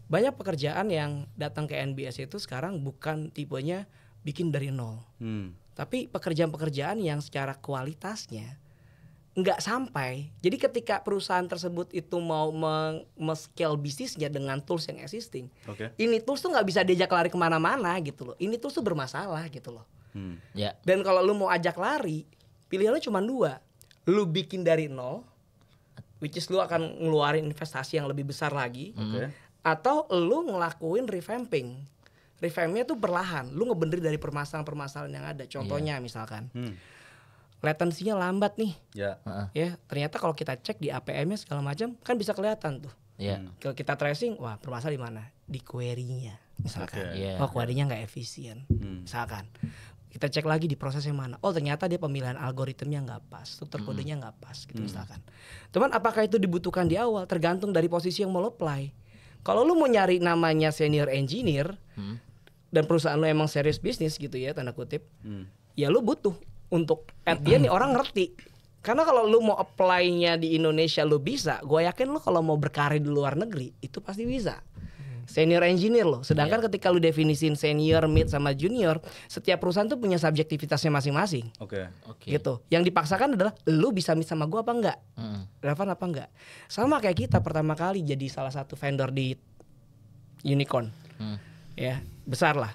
Banyak pekerjaan yang datang ke NBS itu sekarang bukan tipenya bikin dari nol. Tapi pekerjaan-pekerjaan yang secara kualitasnya nggak sampai. Jadi ketika perusahaan tersebut itu mau scale bisnisnya dengan tools yang existing, ini tools tuh nggak bisa diajak lari kemana-mana gitu loh. Ini tools tuh bermasalah gitu loh. Dan kalau lu mau ajak lari, pilihannya cuma 2. Lu bikin dari nol, which is lu akan ngeluarin investasi yang lebih besar lagi, atau lu ngelakuin revamping. Revampnya tuh perlahan. Lu ngebenerin dari permasalahan-permasalahan yang ada. Contohnya misalkan. Latensinya lambat nih, ya ternyata kalau kita cek di APM-nya segala macam kan bisa kelihatan tuh. Kalau kita tracing, wah permasalahan di mana? Di query-nya, misalkan. Query-nya nggak efisien, misalkan. Kita cek lagi di prosesnya mana. Oh ternyata dia pemilihan algoritmnya nggak pas, struktur kodenya nggak pas, gitu misalkan. Teman, apakah itu dibutuhkan di awal? Tergantung dari posisi yang mau lo apply. Kalau lo mau nyari namanya senior engineer dan perusahaan lo emang serius bisnis gitu ya tanda kutip, ya lo butuh untuk at the end nih orang ngerti. Karena kalau lu mau apply-nya di Indonesia lu bisa, gue yakin lu kalau mau berkarir di luar negeri itu pasti bisa. Senior engineer lo. Sedangkan ketika lu definisin senior, mid sama junior, setiap perusahaan tuh punya subjektivitasnya masing-masing. Gitu. Yang dipaksakan adalah lu bisa mid sama gue apa enggak? Relevan apa enggak? Sama kayak kita pertama kali jadi salah satu vendor di unicorn. Ya, besar lah.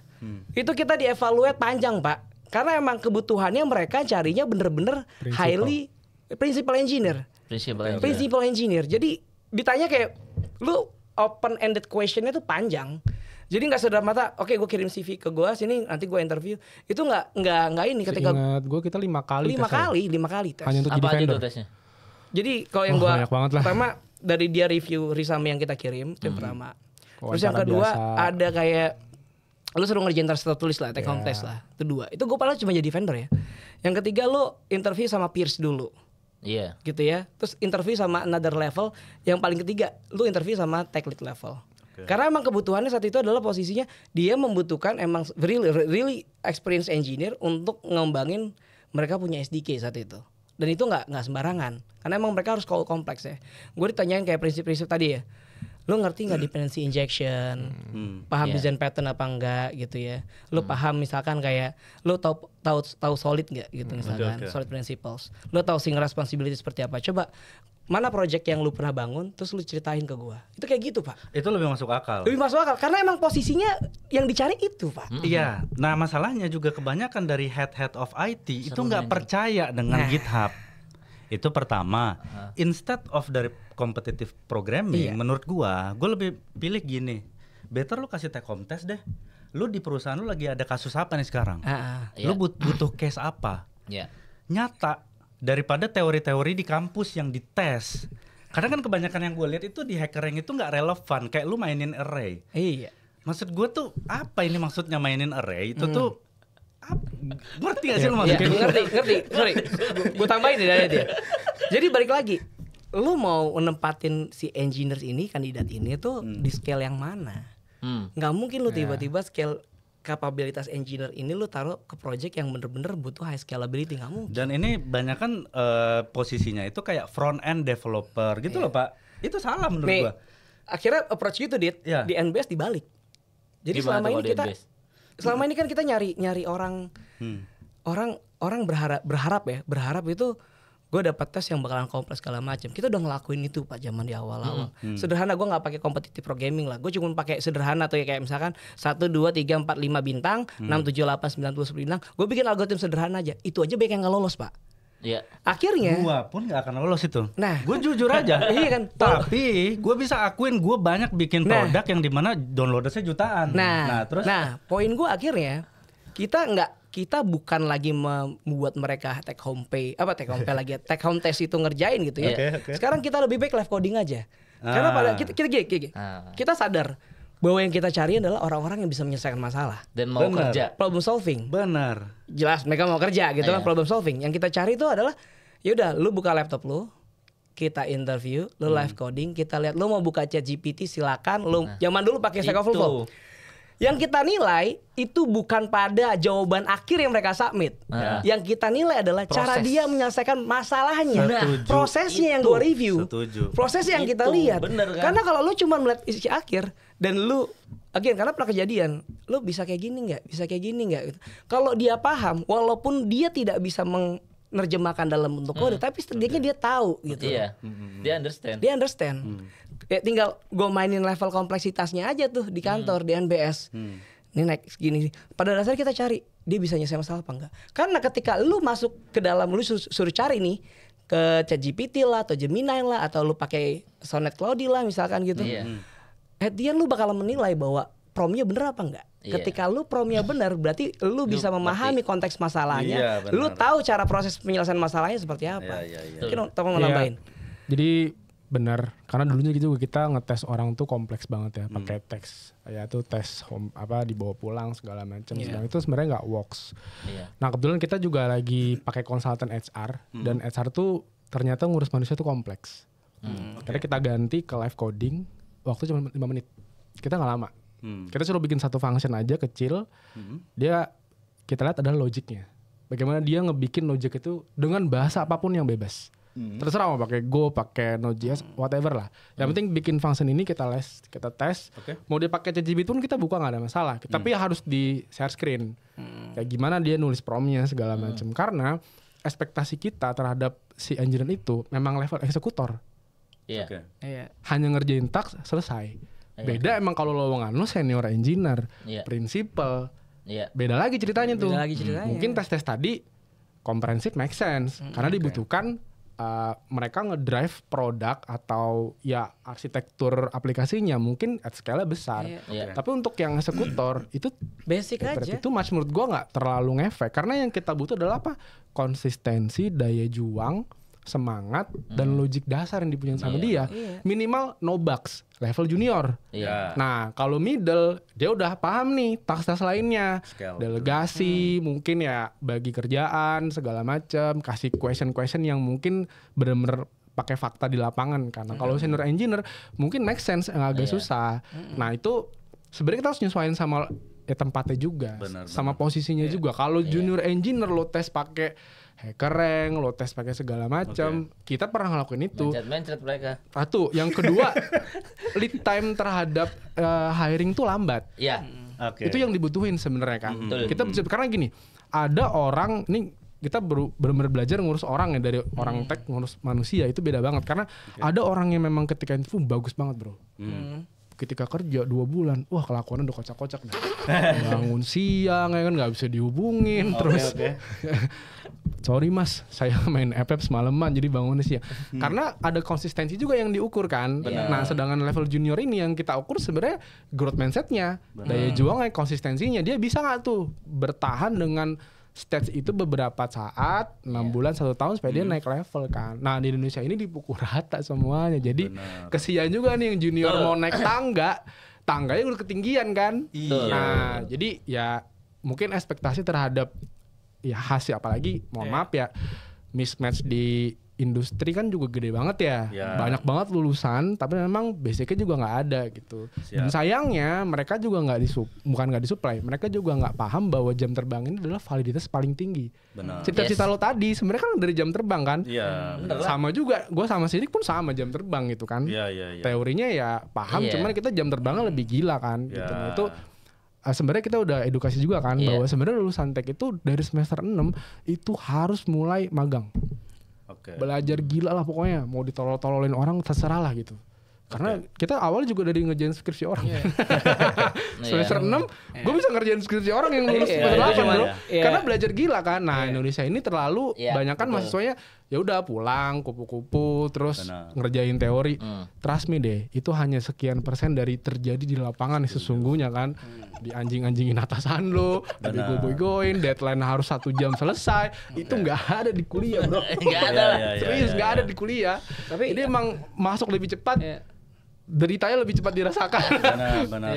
Itu kita dievaluate panjang, Pak. Karena emang kebutuhannya mereka carinya bener-bener highly principal engineer. Principal engineer. Jadi ditanya kayak lu open ended questionnya tuh panjang. Jadi nggak serta-merta, oke gue kirim CV ke gue sini nanti gue interview. Itu nggak ini ketika gue kita 5 kali tes. Hanya untuk apa jadi vendor. Aja tuh tesnya? Jadi kalau yang gue pertama dari dia review resume yang kita kirim itu yang pertama. Terus yang kedua ada kayak lu suruh ngerjain test tertulis lah, take home test lah. Itu 2. Itu gue padahal cuma jadi vendor ya. Yang ketiga lu interview sama peers dulu. Gitu ya. Terus interview sama another level. Yang paling ketiga lu interview sama tech lead level. Karena emang kebutuhannya saat itu adalah posisinya dia membutuhkan emang really experienced engineer untuk ngembangin mereka punya SDK saat itu. Dan itu nggak sembarangan. Karena emang mereka harus call kompleks ya. Gue ditanyain kayak prinsip-prinsip tadi ya. Lu ngerti nggak dependency injection, paham design pattern apa enggak gitu ya. Lu paham misalkan kayak lu tahu solid nggak gitu misalkan, solid principles. Lu tahu single responsibility seperti apa. Coba mana project yang lu pernah bangun terus lu ceritain ke gua. Itu kayak gitu, Pak. Itu lebih masuk akal. Lebih masuk akal karena emang posisinya yang dicari itu, Pak. Iya. Nah, masalahnya juga kebanyakan dari head of IT itu nggak percaya dengan GitHub. Itu pertama. Instead of dari competitive programming, menurut gua lebih pilih gini. Better lu kasih take home test deh. Lu di perusahaan lu lagi ada kasus apa nih sekarang? Lu butuh case apa? Nyata daripada teori-teori di kampus yang dites. Karena kan kebanyakan yang gue lihat itu di HackerRank itu nggak relevan. Kayak lu mainin array. Maksud gue tuh apa ini maksudnya mainin array? Itu tuh ngerti gak sih lu maksudnya? Ngerti. Sorry, gue tambahin dari dia. Jadi balik lagi, lu mau nempatin si engineers ini, kandidat ini tuh di scale yang mana? Nggak mungkin lu tiba-tiba scale kapabilitas engineer ini lu taruh ke project yang bener-bener butuh high scalability, nggak mungkin. Dan ini banyak kan posisinya itu kayak front end developer gitu loh, Pak. Itu salah menurut gua. Akhirnya approach gitu di NBS dibalik. Jadi selama ini kan kita nyari orang berharap itu gue dapat tes yang bakalan kompleks segala macam. Kita udah ngelakuin itu Pak zaman di awal-awal. Sederhana, gue nggak pakai competitive programming lah. Gue cuma pakai sederhana tuh ya, kayak misalkan 1, 2, 3, 4, 5 bintang, 6, 7, 8, 9, 10 bintang. Gue bikin algoritma sederhana aja. Itu aja banyak yang nggak lolos Pak. Akhirnya gue pun nggak akan lolos itu. Nah, gue jujur aja. Iya kan. Tapi gue bisa akuin gue banyak bikin produk yang dimana downloadersnya jutaan. Nah, poin gue akhirnya kita bukan lagi membuat mereka take home test itu ngerjain gitu ya. Sekarang kita lebih baik live coding aja. Karena pada kita sadar bahwa yang kita cari adalah orang-orang yang bisa menyelesaikan masalah dan mau kerja, problem solving. Benar. Jelas mereka mau kerja gitu kan, problem solving. Yang kita cari itu adalah yaudah lu buka laptop lu, kita interview, lu live coding, kita lihat lu mau buka ChatGPT silakan, lu zaman dulu pakai Stack Overflow. Yang kita nilai itu bukan pada jawaban akhir yang mereka submit. Yang kita nilai adalah cara dia menyelesaikan masalahnya. Prosesnya yang gue review. Prosesnya yang kita lihat. Kan? Karena kalau lu cuma melihat isi akhir dan lu karena pernah kejadian, lu bisa kayak gini nggak, bisa kayak gini nggak. Gitu. Kalau dia paham, walaupun dia tidak bisa menerjemahkan dalam bentuk kode, tapi setidaknya dia tahu gitu. Iya, dia understand. Ya, tinggal gue mainin level kompleksitasnya aja tuh di kantor di NBS. Ini naik segini. Pada dasarnya kita cari dia bisa nyelesain masalah apa enggak. Karena ketika lu masuk ke dalam, lu suruh cari nih ke ChatGPT lah atau Gemini lah atau lu pakai Sonnet Cloudy lah misalkan gitu. At the end lu bakal menilai bahwa promnya bener apa enggak. Ketika lu promnya bener berarti lu bisa memahami konteks masalahnya. Lu tahu cara proses penyelesaian masalahnya seperti apa. Mungkin teman nambahin. Jadi benar, karena dulunya gitu kita ngetes orang tuh kompleks banget ya, pakai teks, ya tuh tes home apa dibawa pulang segala macam, itu sebenarnya nggak works. Nah kebetulan kita juga lagi pakai konsultan HR dan HR tuh ternyata ngurus manusia tuh kompleks. Karena kita ganti ke live coding, waktu cuma 5 menit, kita nggak lama. Kita suruh bikin satu function aja kecil, dia kita lihat adalah logiknya, bagaimana dia ngebikin logik itu dengan bahasa apapun yang bebas. Terserah mau pakai Go, pakai Node.js, whatever lah. Yang penting bikin function ini kita tes. Mau dia pakai ChatGPT pun kita buka nggak ada masalah. Tapi harus di share screen. Kayak gimana dia nulis promnya segala macam. Karena ekspektasi kita terhadap si engineer itu memang level eksekutor. Hanya ngerjain task selesai. Beda emang kalau lowongan lu senior engineer, principal. Beda lagi ceritanya tuh. Mungkin tes tadi comprehensive make sense karena dibutuhkan mereka ngedrive produk atau ya arsitektur aplikasinya mungkin at scale besar. Tapi untuk yang eksekutor itu basic aja. Itu match menurut gua nggak terlalu ngefek karena yang kita butuh adalah apa? Konsistensi, daya juang, semangat dan logik dasar yang dipunyai sama dia. Minimal no bugs, level junior. Nah, kalau middle dia udah paham nih task-task lainnya. Delegasi, mungkin ya bagi kerjaan segala macam, kasih question yang mungkin benar-benar pakai fakta di lapangan karena kalau senior engineer mungkin make sense yang agak susah. Nah, itu sebenarnya kita harus nyesuaiin sama tempatnya juga, sama posisinya juga. Kalau junior engineer lo tes pakai HackerRank, lo tes pakai segala macam. Kita pernah ngelakuin itu. Mencet mereka. Satu, yang kedua, lead time terhadap hiring tuh lambat. Itu yang dibutuhin sebenarnya kan. Kita karena gini, ada orang ini kita benar-benar belajar ngurus orang ya dari orang tech ngurus manusia itu beda banget karena ada orang yang memang ketika itu bagus banget bro. Ketika kerja 2 bulan, wah kelakuannya udah kocak-kocak dah. Bangun siang ya kan nggak bisa dihubungin terus. Sorry mas, saya main FF semalaman jadi bangunnya siang. Karena ada konsistensi juga yang diukur kan. Nah sedangkan level junior ini yang kita ukur sebenarnya growth mindsetnya, daya juangnya, konsistensinya. Dia bisa nggak tuh bertahan dengan stage itu beberapa saat, 6 bulan, 1 tahun supaya dia naik level kan. Nah di Indonesia ini dipukul rata semuanya. Jadi kesian juga nih yang junior mau naik tangganya udah ketinggian kan. Nah jadi ya mungkin ekspektasi terhadap ya hasil apalagi mohon maaf ya mismatch di industri kan juga gede banget ya. Banyak banget lulusan tapi memang basicnya juga nggak ada gitu. Dan sayangnya mereka juga bukan nggak disuplai, mereka juga nggak paham bahwa jam terbang ini adalah validitas paling tinggi. Cita-cita lo tadi sebenarnya kan dari jam terbang kan. Sama juga gue sama Sidik pun sama jam terbang gitu kan. Teorinya ya paham cuman kita jam terbangnya lebih gila kan gitu. Nah itu sebenarnya kita udah edukasi juga kan bahwa sebenarnya lulusan tech itu dari semester 6 itu harus mulai magang. Belajar gila lah pokoknya, mau ditolol-tololin orang terserah lah gitu. Karena kita awal juga dari ngerjain skripsi orang. Semester 6 gue bisa ngerjain skripsi orang yang lulus semester 8 bro. Karena belajar gila kan. Nah Indonesia ini terlalu banyak kan mahasiswanya ya udah pulang kupu-kupu terus ngerjain teori. Trust me deh, itu hanya sekian persen dari terjadi di lapangan sesungguhnya kan. Di anjing-anjingin atasan lo, dibego-begoin, deadline harus 1 jam selesai. Itu nggak ada di kuliah bro. Nggak ada lah. Serius nggak ada di kuliah. Tapi ini emang masuk lebih cepat. Deritanya lebih cepat dirasakan. Benar.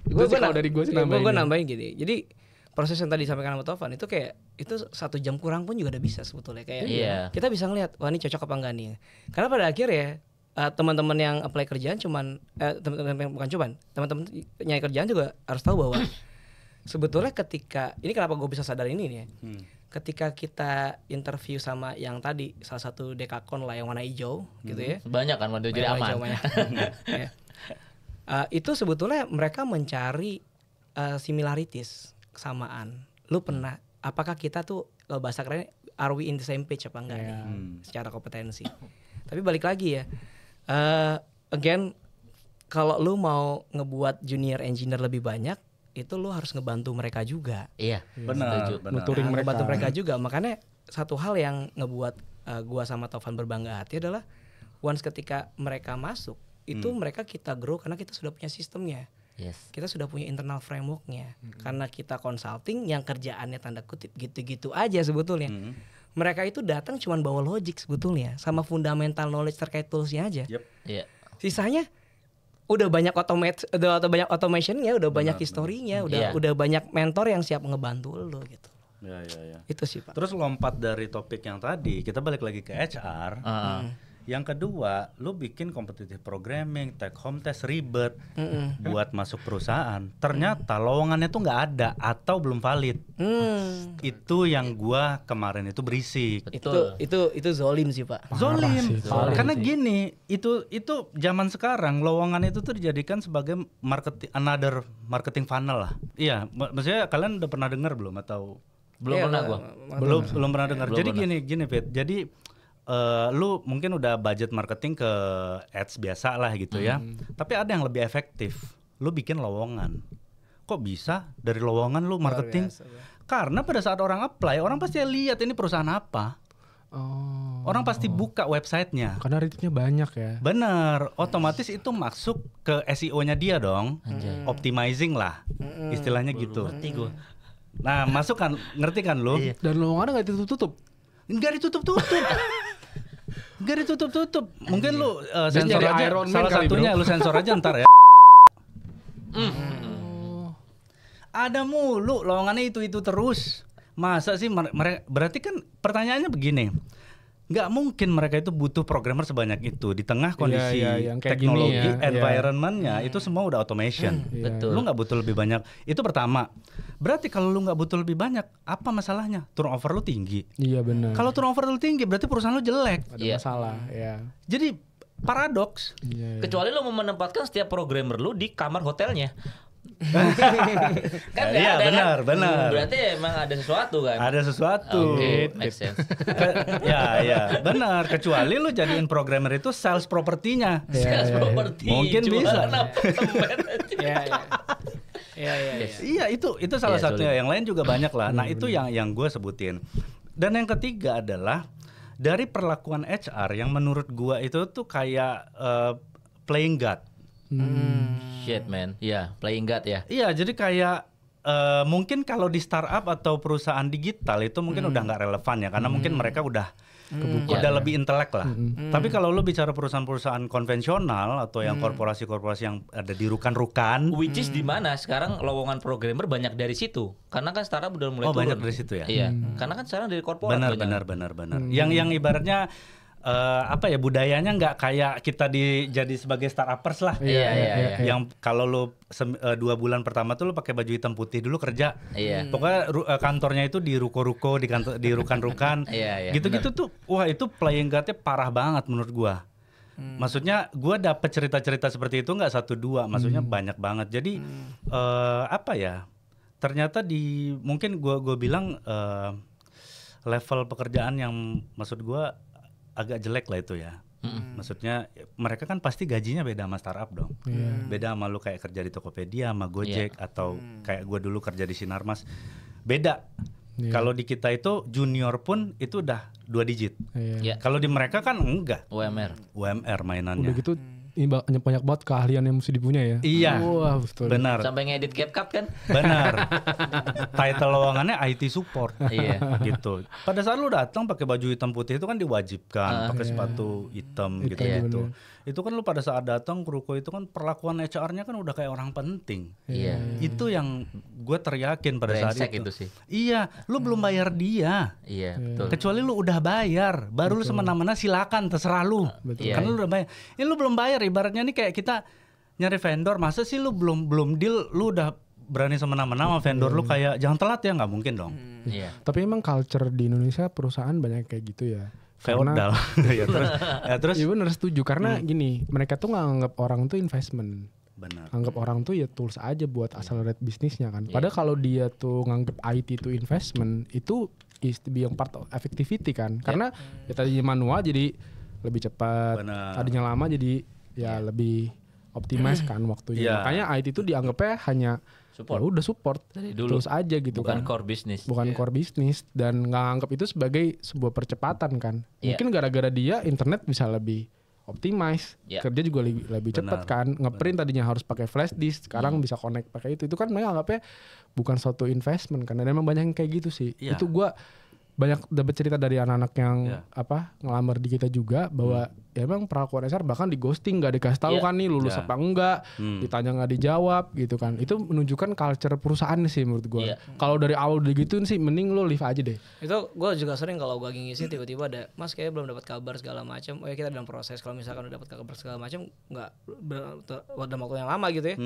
Gue nambahin gini. Jadi proses yang tadi disampaikan sama Tovan itu kayak itu 1 jam kurang pun juga udah bisa sebetulnya kayak kita bisa ngelihat wah ini cocok apa enggak nih. Karena pada akhirnya teman-teman yang apply kerjaan teman-teman nyari kerjaan juga harus tahu bahwa sebetulnya ketika ini kenapa gue bisa sadar ini nih ya. Ketika kita interview sama yang tadi salah satu dekakon lah yang warna hijau gitu ya. Banyak kan warna jadi aman. Ya. Itu sebetulnya mereka mencari similarities, kesamaan. Lu pernah apakah kita tuh kalau bahasa kerennya are we in the same page apa enggak nih secara kompetensi. Tapi balik lagi ya. Again kalau lu mau ngebuat junior engineer lebih banyak itu lu harus ngebantu mereka juga. Iya, benar. Ngebantu mereka juga. Makanya satu hal yang ngebuat gua sama Tovan berbangga hati adalah once ketika mereka masuk itu mereka kita grow karena kita sudah punya sistemnya. Yes. Kita sudah punya internal frameworknya. Karena kita consulting yang kerjaannya tanda kutip gitu-gitu aja sebetulnya. Mereka itu datang cuma bawa logic sebetulnya sama fundamental knowledge terkait toolsnya aja. Iya. Sisanya udah banyak automationnya, udah banyak historinya, udah banyak mentor yang siap ngebantu lo gitu. Ya. Itu sih Pak. Terus lompat dari topik yang tadi, kita balik lagi ke HR. Yang kedua, lu bikin competitive programming, take home test ribet buat masuk perusahaan. Ternyata lowongannya tuh nggak ada atau belum valid. Itu yang gua kemarin itu berisik. Itu zolim sih Pak. Zolim. Parah Karena sih. gini, itu zaman sekarang lowongan itu tuh dijadikan sebagai another marketing funnel lah. Iya, maksudnya kalian udah pernah dengar belum atau Belum pernah gua. belum pernah dengar. Jadi gini Fit. Jadi lu mungkin udah budget marketing ke ads biasa lah gitu ya. Tapi ada yang lebih efektif. Lu bikin lowongan. Kok bisa dari lowongan lu marketing? Karena pada saat orang apply, orang pasti lihat ini perusahaan apa. Orang pasti buka websitenya. Karena retweetnya banyak ya. Bener, otomatis itu masuk ke SEO-nya dia dong. Optimizing lah, istilahnya gitu. Ngerti gua. Nah, masuk kan, ngerti kan lu? Dan lowongannya nggak ditutup-tutup. Nggak ditutup-tutup. Nggak ditutup-tutup. Mungkin lu sensor nyari aja. Iron Man Salah kali, satunya bro. lu sensor aja ntar ya. Ada mulu lowongannya itu terus. Masa sih mereka? Berarti kan pertanyaannya begini. Nggak mungkin mereka itu butuh programmer sebanyak itu di tengah kondisi yang kayak teknologi, gini ya. environment-nya itu semua udah automation. Betul. Lu nggak butuh lebih banyak. Itu pertama. Berarti kalau lu nggak butuh lebih banyak, apa masalahnya? Turnover lu tinggi. Iya benar. Kalau turnover lu tinggi, berarti perusahaan lu jelek. ada Iya. masalah, ya. Jadi paradoks. Iya. Kecuali lo mau menempatkan setiap programmer lu di kamar hotelnya. Kan nggak Iya, ada, benar. Berarti emang ada sesuatu kan? Ada sesuatu. Oke, make sense. Ya, benar. Kecuali lu jadiin programmer itu sales propertinya. Sales property. Mungkin bisa. Iya, itu salah Iya, satunya. Yang lain juga banyak lah. Nah, itu yang gue sebutin. Dan yang ketiga adalah dari perlakuan HR yang menurut gue itu tuh kayak playing God. Shit man, ya playing God ya. Iya, jadi kayak mungkin kalau di startup atau perusahaan digital itu mungkin udah nggak relevan ya, karena mungkin mereka udah lebih intelek lah. Tapi kalau lu bicara perusahaan-perusahaan konvensional atau yang korporasi-korporasi yang ada di rukan-rukan, Which is di mana sekarang lowongan programmer banyak dari situ. Karena kan startup udah mulai turun. banyak dari situ ya. Iya, karena kan sekarang dari korporat banyak. Benar. Yang ibaratnya apa ya, budayanya nggak kayak kita jadi sebagai startupers lah. Iya. Yang kalau lu 2 bulan pertama tuh lu pakai baju hitam putih dulu kerja. Iya. Pokoknya kantornya itu di ruko-ruko, di rukan-rukan. Iya, Gitu-gitu tuh, wah itu playing God-nya parah banget menurut gua. Maksudnya gua dapet cerita-cerita seperti itu nggak 1-2, maksudnya banyak banget. Jadi apa ya? Ternyata mungkin gua bilang level pekerjaan yang maksud gua agak jelek lah itu ya. Maksudnya mereka kan pasti gajinya beda sama startup dong. Beda sama lu kayak kerja di Tokopedia sama Gojek atau kayak gue dulu kerja di Sinarmas. Beda. Kalau di kita itu junior pun itu udah 2 digit. Iya. Kalau di mereka kan enggak. UMR UMR mainannya. Udah gitu banyak banget keahlian yang mesti dipunya ya. Iya. Wah, betul. Benar. Sampai ngedit CapCut kan? Benar. Title lowongannya IT support. Iya. Gitu. Pada saat lu datang pakai baju hitam putih itu kan diwajibkan, pakai sepatu hitam gitu Iya, gitu. bener. Itu kan lu pada saat datang ke ruko itu kan perlakuan HR-nya kan udah kayak orang penting. Iya. Itu yang gue teryakin pada saat Brengsek itu. itu sih. Iya, lu belum bayar dia. Iya, betul. Kecuali lu udah bayar, baru lu semena-mena silakan terserah lu. Betul. Karena lu udah bayar. Ini lu belum bayar, ibaratnya nih kayak kita nyari vendor, masa sih lu belum deal, lu udah berani semena-mena sama vendor lu kayak jangan telat ya, nggak mungkin dong. Iya. Tapi emang culture di Indonesia perusahaan banyak kayak gitu ya. Feodal. ya terus Iya bener, setuju karena gini, mereka tuh nggak anggap orang tuh investment. benar. Anggap orang tuh ya tools aja buat accelerate bisnisnya kan. Padahal kalau dia tuh nganggap IT itu investment, itu is to be yang part of effectivity kan. Karena ya tadinya manual jadi lebih cepat, Benar. tadinya lama jadi ya lebih optimize kan waktunya. Iya. Makanya IT itu dianggapnya hanya Support. ya udah support Dari dulu. terus aja gitu Bukan kan. core bisnis. Bukan core bisnis dan nggak anggap itu sebagai sebuah percepatan kan. Iya. Mungkin gara-gara dia internet bisa lebih optimize, Iya. kerja juga lebih cepat kan. Ngeprint tadinya harus pakai flash disk, sekarang bisa connect pakai itu. Itu kan mereka anggapnya bukan suatu investment kan. Dan emang banyak yang kayak gitu sih. Iya. Itu gua banyak dapat cerita dari anak-anak yang Iya. ngelamar di kita juga bahwa ya emang perlakuan HR bahkan di ghosting, nggak dikasih tahu Iya. kan nih lulus Iya. apa enggak, ditanya nggak dijawab gitu kan. Itu menunjukkan culture perusahaan sih menurut gua. Iya. Kalau dari awal udah gituin sih mending lo leave aja deh. Itu gue juga sering kalau gue ngisi tiba-tiba ada mas kayaknya belum dapat kabar segala macam. Oh ya kita dalam proses, kalau misalkan udah dapat kabar segala macam nggak dalam waktu yang lama gitu ya.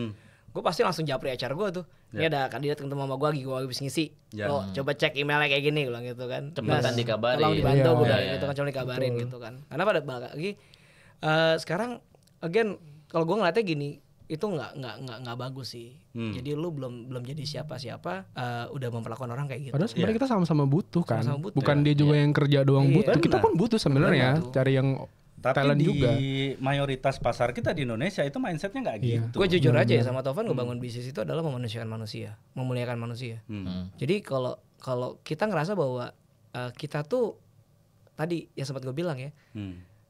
Gue pasti langsung japri HR gue tuh. Ini ada kandidat ketemu sama gue habis ngisi. Ya. Lo coba cek emailnya kayak gini, gue bilang gitu kan. Cepetan dikabarin. Tolong dibantu, Iya, gue bilang iya. gitu kan, coba dikabarin gitu kan. Karena pada lagi sekarang again kalau gue ngeliatnya gini, itu nggak bagus sih. Jadi lu belum jadi siapa-siapa udah memperlakukan orang kayak gitu. Padahal sebenarnya kita sama-sama butuh kan. Sama-sama butuh. Bukan dia juga yang kerja doang Iya. butuh. Kita pun butuh sebenarnya cari yang Tapi talent di juga. mayoritas pasar kita di Indonesia itu mindsetnya nggak gitu. Gue jujur aja ya sama Tovan, ngebangun bisnis itu adalah memanusiakan manusia, memuliakan manusia. Jadi kalau kita ngerasa bahwa kita tuh tadi ya sempat gue bilang ya,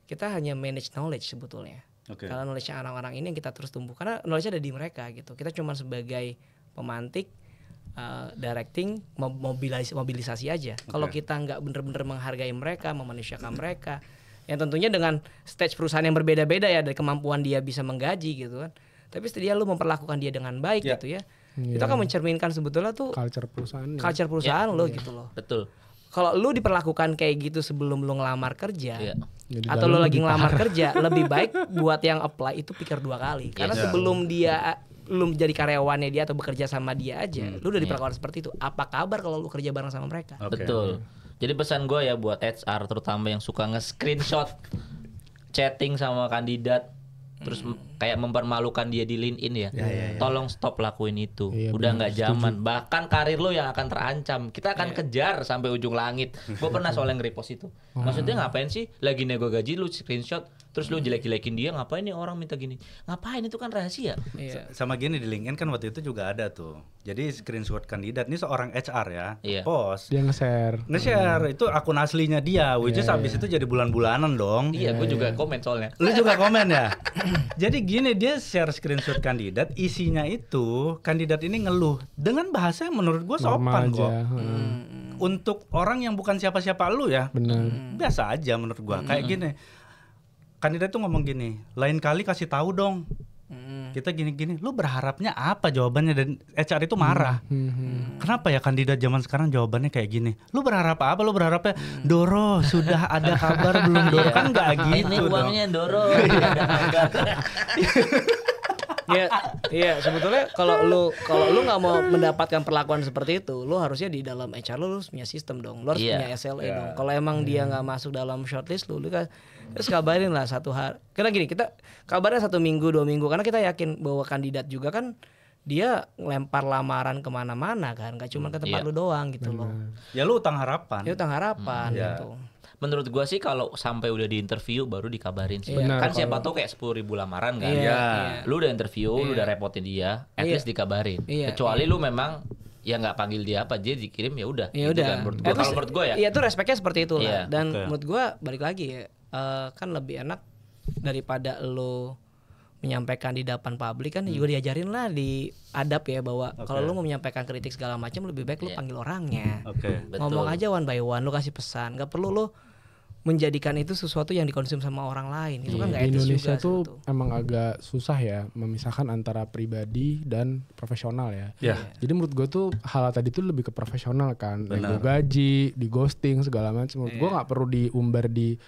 kita hanya manage knowledge sebetulnya. Oke. Karena knowledge-nya orang-orang ini yang kita terus tumbuh, karena knowledge ada di mereka gitu. Kita cuma sebagai pemantik, directing, mobilisasi aja. Kalau kita nggak bener-bener menghargai mereka, memanusiakan mereka, yang tentunya dengan stage perusahaan yang berbeda-beda ya, dari kemampuan dia bisa menggaji gitu kan. Tapi setelah lu memperlakukan dia dengan baik gitu ya, itu akan mencerminkan sebetulnya tuh Culture perusahaan. culture perusahaan lo gitu loh. Betul. Kalau lu diperlakukan kayak gitu sebelum lu ngelamar kerja, Iya. Jadi atau lu dalam lagi lebih ngelamar kerja, lebih baik buat yang apply itu pikir 2 kali. Karena sebelum lu jadi karyawannya dia atau bekerja sama dia aja, lu udah diperlakukan seperti itu. Apa kabar kalau lu kerja bareng sama mereka? Betul. Jadi pesan gue ya buat HR terutama yang suka nge-screenshot chatting sama kandidat terus kayak mempermalukan dia di LinkedIn ya. Tolong stop lakuin itu. Iya, Udah benar, nggak zaman. Bahkan karir lo yang akan terancam. Kita akan kejar sampai ujung langit. Gue pernah soalnya nge-repost itu. Maksudnya ngapain sih lagi nego gaji lu screenshot terus lu jelek-jelekin dia, ngapain nih orang minta gini? Ngapain, itu kan rahasia. Iya. Sama gini di LinkedIn kan waktu itu juga ada tuh. Jadi screenshot kandidat ini seorang HR ya, Iya. post. dia nge-share. Nge-share itu akun aslinya dia, which is habis itu jadi bulan-bulanan dong. Iya, gue juga komen soalnya. Lu juga komen ya? Jadi gini, dia share screenshot kandidat, isinya itu kandidat ini ngeluh dengan bahasa yang menurut gue sopan Normal kok. aja. Untuk orang yang bukan siapa-siapa lu ya, Benar. biasa aja menurut gue. Kayak gini, kandidat tuh ngomong gini, lain kali kasih tahu dong. Kita gini-gini, lu berharapnya apa jawabannya? Dan HR itu marah. Kenapa ya kandidat zaman sekarang jawabannya kayak gini? Lu berharap apa? Lu berharapnya Doro sudah ada kabar belum? Doro kan nggak gitu. Ini dong. uangnya Doro. Ada kabar. Iya, sebetulnya kalau lu nggak mau mendapatkan perlakuan seperti itu, lu harusnya di dalam HR lu harus punya sistem dong. Lu harus Iya. punya SLA dong. Kalau emang dia nggak masuk dalam shortlist lu kan terus kabarin lah 1 hari. Karena gini, kita kabarnya 1 minggu 2 minggu karena kita yakin bahwa kandidat juga kan dia ngelempar lamaran kemana-mana kan, nggak cuma ke tempat lu doang gitu loh. Ya lu utang harapan. Itu utang harapan gitu. Menurut gua sih kalau sampai udah di interview baru dikabarin sih. Benar, Kan siapa tahu kayak 10.000 lamaran kan. Iya. Lu udah interview, lu udah repotin dia, at least dikabarin. Iya, Kecuali lu memang ya nggak panggil dia apa, dia dikirim ya udah. Ya Gitu udah. kan, menurut gua. Kalau menurut gua ya. Iya, itu respeknya seperti itu Iya, lah. Dan betul. menurut gua balik lagi ya, kan lebih enak daripada lo menyampaikan di depan publik kan juga diajarin lah di adab ya bahwa kalau lu mau menyampaikan kritik segala macam lebih baik lu panggil orangnya. Ngomong aja one by one, lu kasih pesan. Gak perlu lu menjadikan itu sesuatu yang dikonsum sama orang lain. Itu kan gak etis juga. Di Indonesia tuh emang agak susah ya memisahkan antara pribadi dan profesional ya. Jadi menurut gue tuh hal tadi tuh lebih ke profesional kan. Nego gaji, di ghosting segala macam. Menurut gue gak perlu diumbar di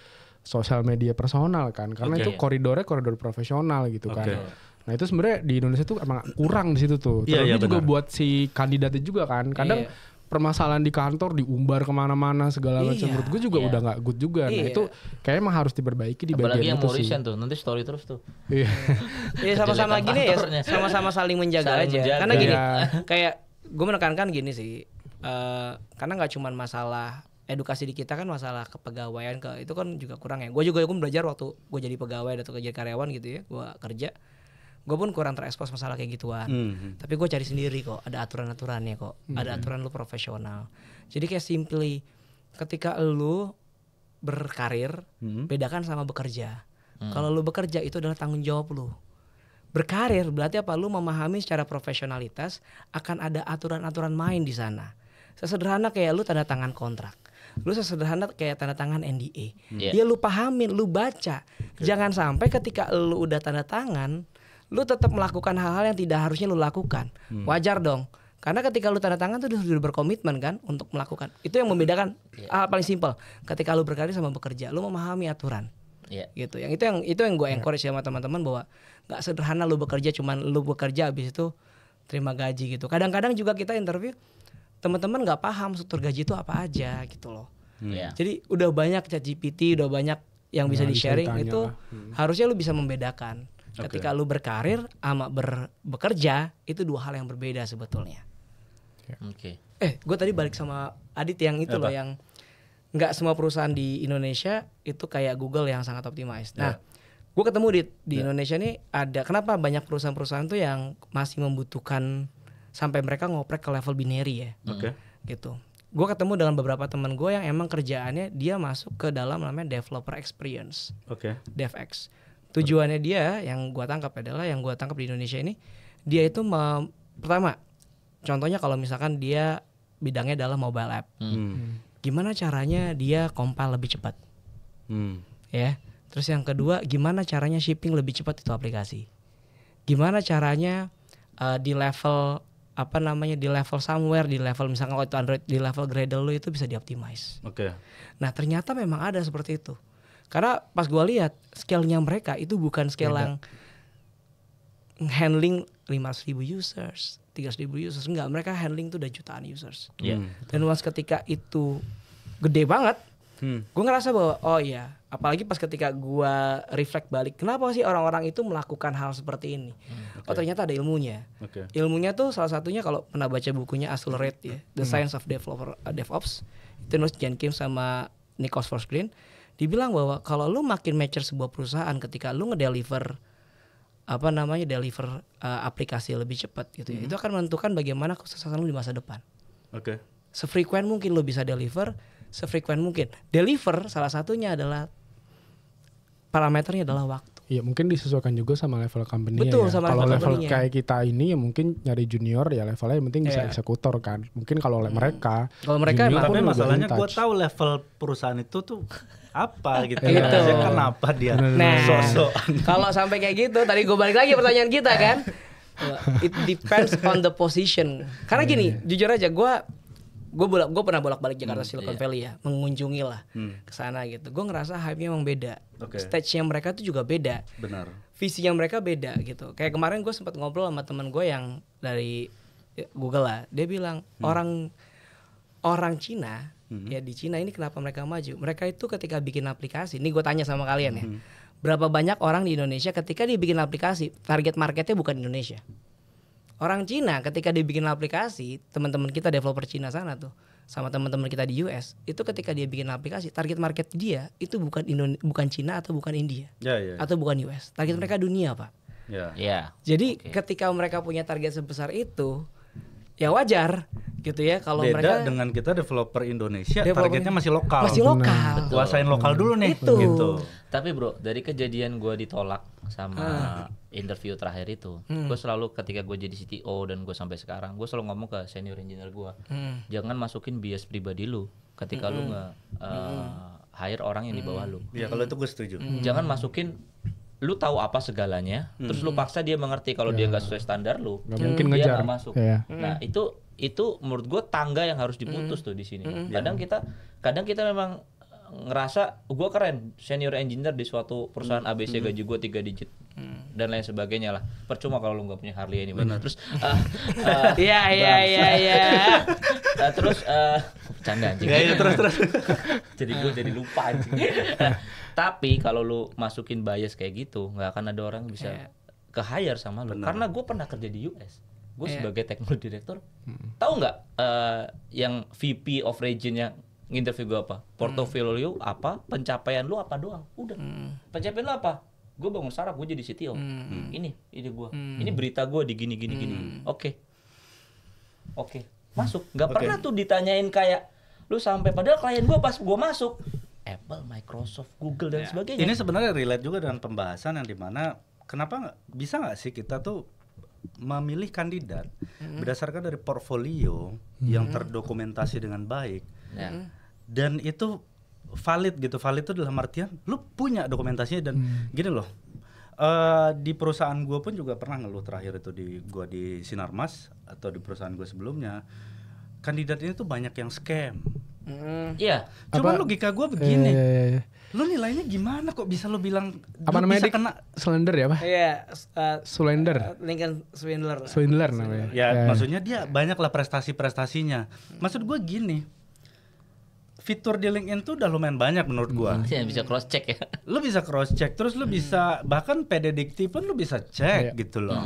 sosial media personal kan, karena itu koridornya koridor profesional gitu kan. Nah itu sebenarnya di Indonesia tuh emang kurang di situ tuh. Terlebih juga buat si kandidatnya juga kan. Kadang permasalahan di kantor diumbar kemana-mana segala macam. Menurut gue juga udah nggak good juga. Nah itu kayaknya emang harus diperbaiki di bagian itu sih. Apalagi yang mau resign tuh, nanti story terus tuh. Sama-sama gini ya, sama-sama saling menjaga aja. Karena gini, kayak gue menekankan gini sih, karena nggak cuma masalah edukasi di kita kan masalah kepegawaian itu kan juga kurang ya. Gue belajar waktu gue jadi pegawai atau jadi karyawan gitu ya, gue kerja, gue pun kurang terekspos masalah kayak gituan. Tapi gue cari sendiri kok, ada aturan-aturannya kok, ada aturan lu profesional. Jadi kayak simply ketika lu berkarir, bedakan sama bekerja. Kalau lu bekerja itu adalah tanggung jawab lu. Berkarir berarti apa? Lu memahami secara profesionalitas akan ada aturan-aturan main di sana. Sesederhana kayak lu tanda tangan kontrak. Lu sesederhana kayak tanda tangan NDA. Ya lu pahamin, lu baca. Jangan sampai ketika lu udah tanda tangan, lu tetap melakukan hal-hal yang tidak harusnya lu lakukan. Wajar dong. Karena ketika lu tanda tangan tuh udah berkomitmen kan untuk melakukan. Itu yang membedakan hal paling simpel. Ketika lu berkarir sama bekerja, lu memahami aturan. Gitu. Itu yang gue encourage sama teman-teman bahwa enggak sederhana lu bekerja cuman lu bekerja habis itu terima gaji gitu. Kadang-kadang juga kita interview teman-teman nggak paham struktur gaji itu apa aja gitu loh. Jadi udah banyak ChatGPT, udah banyak yang bisa di-sharing itu harusnya lu bisa membedakan. Ketika lu berkarir sama bekerja itu dua hal yang berbeda sebetulnya. Gue tadi balik sama Adit yang itu loh, yang nggak semua perusahaan di Indonesia itu kayak Google yang sangat optimize. Nah, gue ketemu di Indonesia nih ada kenapa banyak perusahaan-perusahaan tuh yang masih membutuhkan sampai mereka ngoprek ke level binary ya, gitu. Gue ketemu dengan beberapa teman gue yang emang kerjaannya dia masuk ke dalam namanya developer experience, DevX. Tujuannya dia yang gue tangkap adalah yang gue tangkap di Indonesia ini, dia itu pertama, contohnya kalau misalkan dia bidangnya adalah mobile app, gimana caranya dia compile lebih cepat, ya. Terus yang kedua, gimana caranya shipping lebih cepat itu aplikasi, gimana caranya di level di level somewhere, di level misalkan kalau itu Android, di level Gradle lu itu bisa dioptimize. Nah ternyata memang ada seperti itu. Karena pas gue lihat scale-nya mereka itu bukan scale yang handling 500,000 users, 300,000 users, enggak, mereka handling tuh udah jutaan users. Dan once ketika itu gede banget, gue ngerasa bahwa oh iya, apalagi pas ketika gue reflect balik, kenapa sih orang-orang itu melakukan hal seperti ini? Oh ternyata ada ilmunya. Ilmunya tuh salah satunya kalau pernah baca bukunya Accelerate ya, The Science of DevOps, itu nulis Jenkins sama Nikos Forsgren, dibilang bahwa kalau lu makin mature sebuah perusahaan ketika lu ngedeliver aplikasi lebih cepat gitu ya, itu akan menentukan bagaimana kesuksesan lu di masa depan. Sefrekuen mungkin lu bisa deliver, sefrekuen mungkin. Deliver salah satunya adalah parameternya adalah waktu. Iya, mungkin disesuaikan juga sama level company-nya. Betul, ya. Sama kalau level company-nya. kayak kita ini ya mungkin nyari junior ya levelnya yang penting bisa eksekutor kan. Mungkin kalau mereka tapi masalahnya gue tahu level perusahaan itu tuh apa gitu. Kenapa dia sok-sokan. Kalau sampai kayak gitu, tadi gue balik lagi pertanyaan kita kan. It depends on the position. Karena gini, jujur aja gue pernah bolak-balik Jakarta Silicon Valley ya, mengunjungi lah ke sana gitu. Gue ngerasa hype-nya emang beda. Stage-nya mereka tuh juga beda. Benar. Visinya mereka beda gitu. Kayak kemarin gue sempat ngobrol sama teman gue yang dari Google lah. Dia bilang orang Cina ya, di Cina ini kenapa mereka maju? Mereka itu ketika bikin aplikasi, ini gue tanya sama kalian ya, berapa banyak orang di Indonesia ketika dia bikin aplikasi target marketnya bukan Indonesia. Orang Cina ketika dia bikin aplikasi, teman-teman kita developer Cina sana tuh sama teman-teman kita di US, itu ketika dia bikin aplikasi target market dia itu bukan Cina atau bukan India atau bukan US. Target mereka dunia, Pak. Jadi ketika mereka punya target sebesar itu, ya wajar gitu ya kalau beda mereka dengan kita developer Indonesia targetnya masih lokal. Kuasain lokal dulu nih gitu. Tapi bro, dari kejadian gue ditolak sama interview terakhir itu, gue selalu ketika gue jadi CTO dan gue sampai sekarang, gue selalu ngomong ke senior engineer gue, jangan masukin bias pribadi lu ketika lu hire orang yang di bawah lu. Ya kalau itu gue setuju. Jangan masukin lu tahu apa segalanya, terus lu paksa dia mengerti kalau dia nggak sesuai standar lu, nggak mungkin dia ngejar. nggak masuk. Nah itu menurut gue tangga yang harus diputus tuh di sini. Kadang kita memang ngerasa gue keren, senior engineer di suatu perusahaan ABC, gaji gue 3 digit dan lain sebagainya lah. Percuma kalau lu nggak punya Harley anyway. Terus terus bercanda anjing. Terus. jadi lupa anjing. Tapi kalau lu masukin bias kayak gitu, nggak akan ada orang yang bisa ke-hire sama lu. Karena gue pernah kerja di US. Gue sebagai technology director, tahu nggak yang VP of region-nya nginterview gue apa? Portofolio apa? Pencapaian lu apa doang? Udah. Pencapaian lu apa? Gue bangun startup, gue jadi CTO. Ini ide gue. Ini berita gue di gini. Oke. Masuk. Nggak pernah tuh ditanyain kayak lu sampai padahal klien gue pas gue masuk Apple, Microsoft, Google dan sebagainya. Ini sebenarnya relate juga dengan pembahasan yang dimana kenapa bisa nggak sih kita tuh memilih kandidat berdasarkan dari portfolio yang terdokumentasi dengan baik. Dan itu valid gitu. Valid itu dalam artian lu punya dokumentasinya dan gini loh. Di perusahaan gue pun juga pernah ngeluh terakhir itu di Sinarmas atau di perusahaan gue sebelumnya. Kandidat ini tuh banyak yang scam. Iya. Cuma logika gue begini. Lu nilainya gimana kok bisa lu bilang apa namanya bisa kena Slender ya apa? Iya, Slender. Lincoln Swindler. Swindler namanya. Ya, maksudnya dia banyak lah prestasi-prestasinya. Maksud gue gini. Fitur di LinkedIn tuh udah lumayan banyak menurut gua. Bisa cross check ya. Lu bisa cross check, terus lu bisa bahkan PDDikti pun lu bisa cek gitu loh.